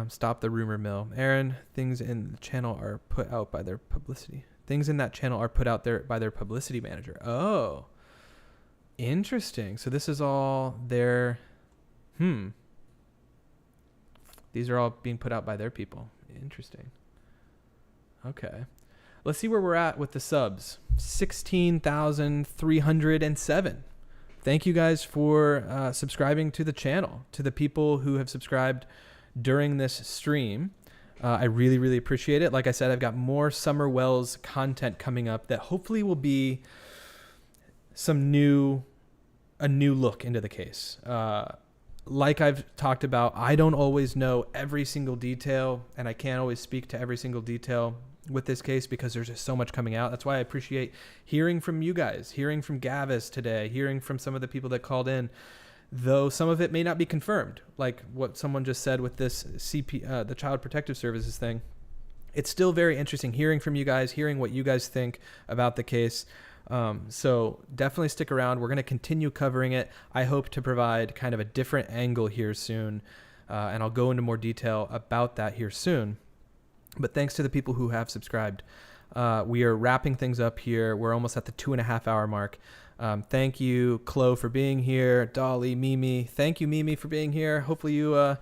Stop the rumor mill. Aaron, things in the channel are put out by their publicity. Things in that channel are put out there by their publicity manager. Oh, interesting. So this is all their... These are all being put out by their people. Interesting. Okay. Let's see where we're at with the subs. 16,307. Thank you guys for subscribing to the channel. To the people who have subscribed during this stream, I really, really appreciate it. Like I said, I've got more Summer Wells content coming up that hopefully will be a new look into the case. Like I've talked about, I don't always know every single detail, and I can't always speak to every single detail with this case because there's just so much coming out. That's why I appreciate hearing from you guys, hearing from Gavis today, hearing from some of the people that called in, though some of it may not be confirmed, like what someone just said with this the Child Protective Services thing. It's still very interesting hearing from you guys, hearing what you guys think about the case. So definitely stick around. We're going to continue covering it. I hope to provide kind of a different angle here soon, and I'll go into more detail about that here soon. But thanks to the people who have subscribed. We are wrapping things up here. We're almost at the 2.5 hour mark. Thank you, Chloe, for being here. Dolly, Mimi. Thank you, Mimi, for being here. Hopefully you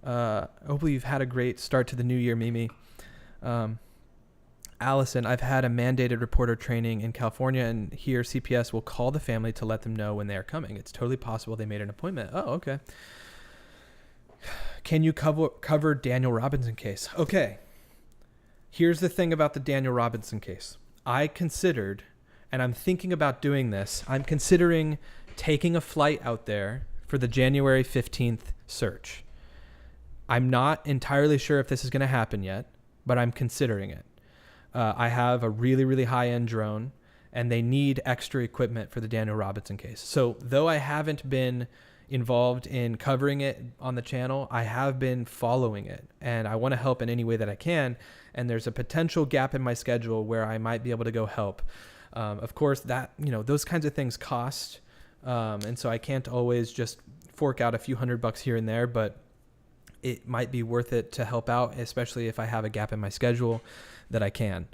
hopefully you've had a great start to the new year, Mimi. Allison, I've had a mandated reporter training in California, and here CPS will call the family to let them know when they are coming. It's totally possible they made an appointment. Oh, okay. Can you cover Daniel Robinson case? Okay. Here's the thing about the Daniel Robinson case. I considered, and I'm thinking about doing this, I'm considering taking a flight out there for the January 15th search. I'm not entirely sure if this is going to happen yet, but I'm considering it. I have a really, really high-end drone, and they need extra equipment for the Daniel Robinson case. So though I haven't been involved in covering it on the channel, I have been following it, and I want to help in any way that I can. And there's a potential gap in my schedule where I might be able to go help. Of course, that, those kinds of things cost, and so I can't always just fork out a few $100 here and there, but it might be worth it to help out, especially if I have a gap in my schedule that I can.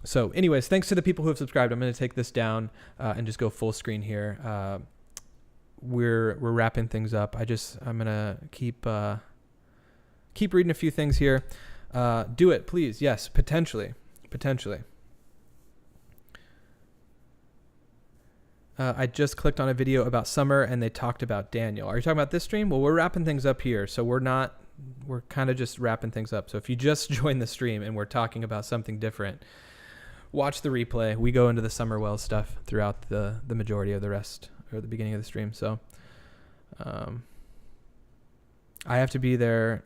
So anyways, thanks to the people who have subscribed. I'm going to take this down and just go full screen here. We're wrapping things up. I'm going to keep reading a few things here. Do it, please. Yes, potentially. I just clicked on a video about Summer and they talked about Daniel. Are you talking about this stream? Well, we're wrapping things up here. So we're kind of just wrapping things up. So if you just joined the stream and we're talking about something different, watch the replay. We go into the Summer Wells stuff throughout the majority of the rest, or the beginning of the stream. So I have to be there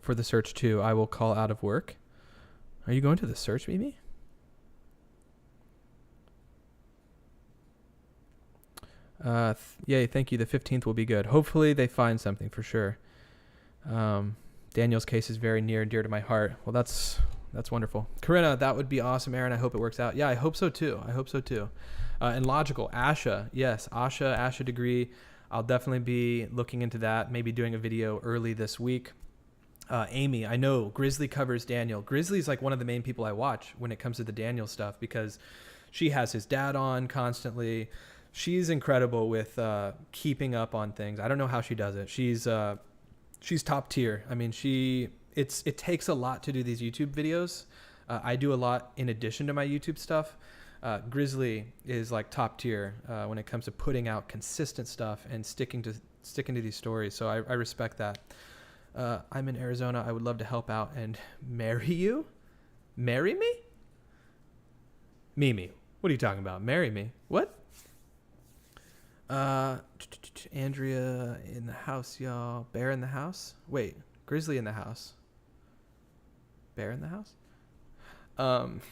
for the search too. I will call out of work. Are you going to the search, Mimi? Yay, thank you. The 15th will be good. Hopefully they find something for sure. Daniel's case is very near and dear to my heart. Well, that's wonderful. Corinna, that would be awesome, Aaron. I hope it works out. Yeah, I hope so too. And logical, Asha. Yes, Asha Degree. I'll definitely be looking into that, maybe doing a video early this week. Amy, I know Grizzly covers Daniel. Grizzly's like one of the main people I watch when it comes to the Daniel stuff because she has his dad on constantly. She's incredible with keeping up on things. I don't know how she does it. She's top tier. I mean, it takes a lot to do these YouTube videos. I do a lot in addition to my YouTube stuff. Grizzly is like top tier when it comes to putting out consistent stuff and sticking to these stories. So I respect that. I'm in Arizona. I would love to help out and marry you. Marry me? Mimi, what are you talking about? Marry me? What? Andrea in the house, y'all. Bear in the house? Wait, Grizzly in the house. Bear in the house?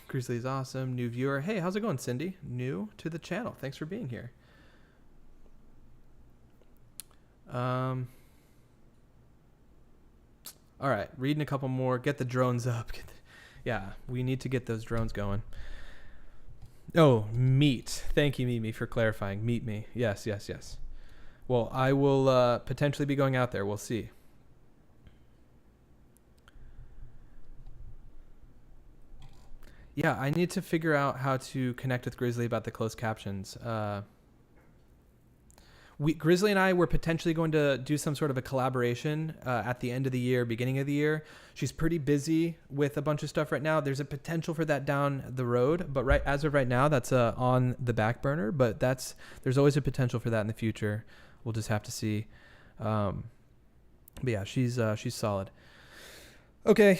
Grizzly is awesome. New viewer. Hey, how's it going, Cindy? New to the channel. Thanks for being here. All right, reading a couple more. Get the drones up. Yeah, we need to get those drones going. Oh, meet. Thank you, Mimi, for clarifying. Meet me. Yes. Well, I will potentially be going out there. We'll see. Yeah, I need to figure out how to connect with Grizzly about the closed captions. Grizzly and I were potentially going to do some sort of a collaboration at the end of the year, beginning of the year. She's pretty busy with a bunch of stuff right now. There's a potential for that down the road, but as of right now, that's on the back burner. But there's always a potential for that in the future. We'll just have to see. But yeah, she's solid. Okay.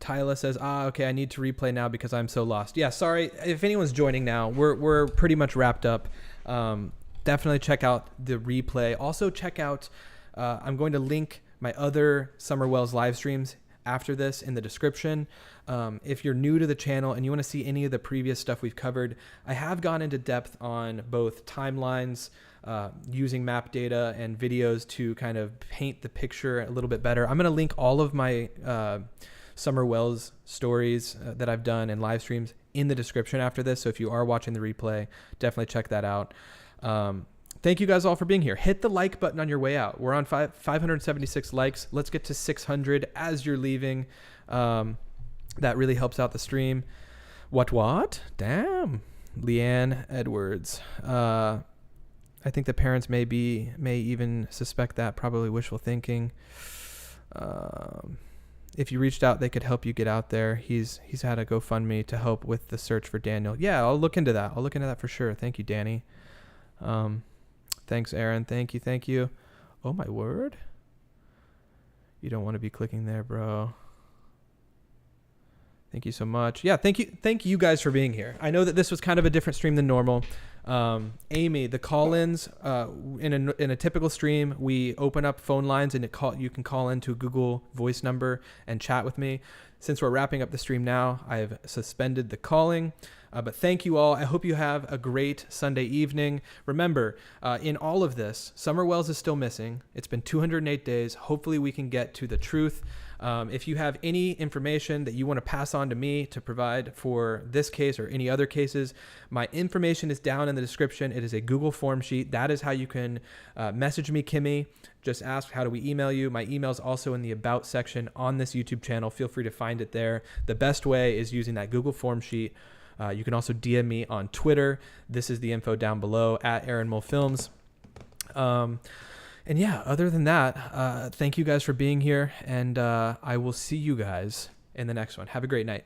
Tyla says, okay, I need to replay now because I'm so lost. Yeah, sorry. If anyone's joining now, we're pretty much wrapped up. Definitely check out the replay. Also check out, I'm going to link my other Summer Wells live streams after this in the description. If you're new to the channel and you want to see any of the previous stuff we've covered, I have gone into depth on both timelines, using map data and videos to kind of paint the picture a little bit better. I'm going to link all of my Summer Wells stories that I've done and live streams in the description after this. So if you are watching the replay, definitely check that out. Thank you guys all for being here. Hit the like button on your way out. We're on 576 likes. Let's get to 600 as you're leaving. That really helps out the stream. What? Damn. Leanne Edwards. I think the parents may even suspect that. Probably wishful thinking. If you reached out, they could help you get out there. He's had a GoFundMe to help with the search for Daniel. Yeah, I'll look into that. I'll look into that for sure. Thank you, Danny. Thanks, Aaron. Thank you. Oh, my word. You don't want to be clicking there, bro. Thank you so much. Yeah, thank you guys for being here. I know that this was kind of a different stream than normal. Amy, the call-ins in a typical stream, we open up phone lines and you can call into a Google Voice number and chat with me. Since we're wrapping up the stream now, I have suspended the calling. But thank you all. I hope you have a great Sunday evening. Remember, in all of this, Summer Wells is still missing. It's been 208 days. Hopefully we can get to the truth. If you have any information that you want to pass on to me to provide for this case or any other cases, my information is down in the description. It is a Google form sheet. That is how you can message me, Kimmy. Just ask, how do we email you? My email is also in the About section on this YouTube channel. Feel free to find it there. The best way is using that Google form sheet. You can also DM me on Twitter. This is the info down below, at Aaron Mull Films. And yeah, other than that, thank you guys for being here, and I will see you guys in the next one. Have a great night.